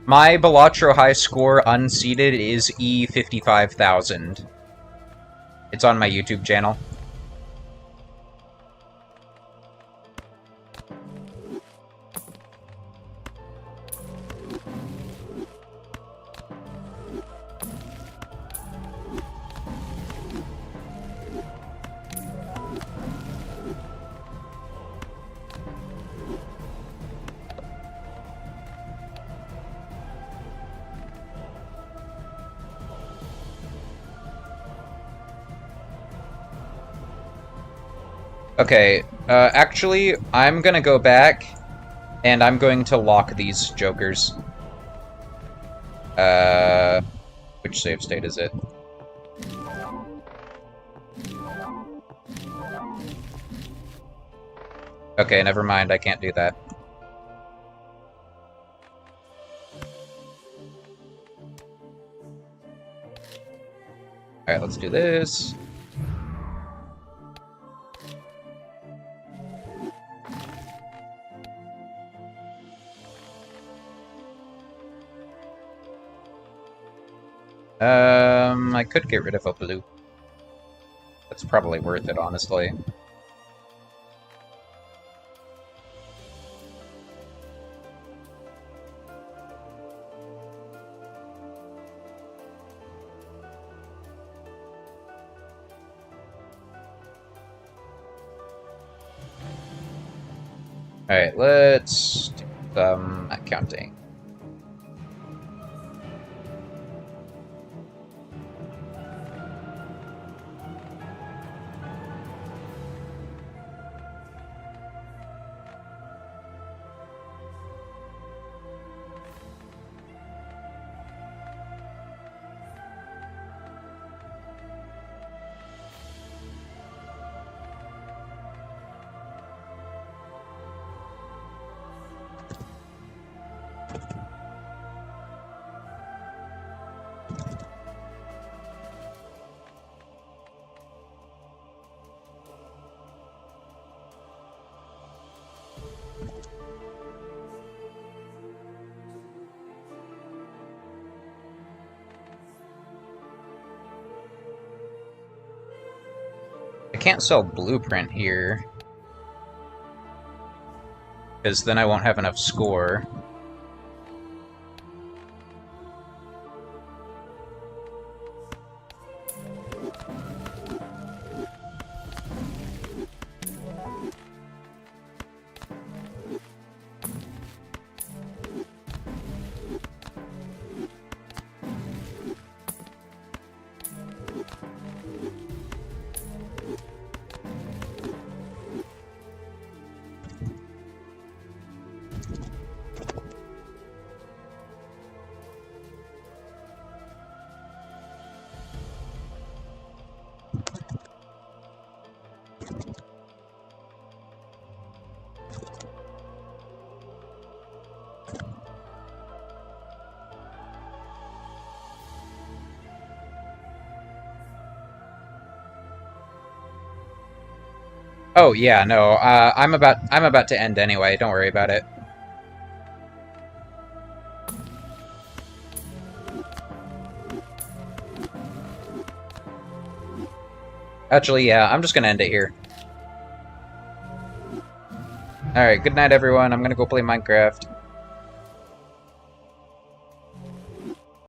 My Balatro high score unseeded is E55,000. It's on my YouTube channel. Okay, actually, I'm gonna go back, and I'm going to lock these jokers. Which save state is it? Okay, never mind, I can't do that. Alright, let's do this. I could get rid of a blue. That's probably worth it, honestly. Alright, let's do some accounting. I can't sell blueprint here, because then I won't have enough score. Oh yeah, no, I'm about to end anyway, don't worry about it. Actually, yeah, I'm just gonna end it here. Alright, good night everyone, I'm gonna go play Minecraft.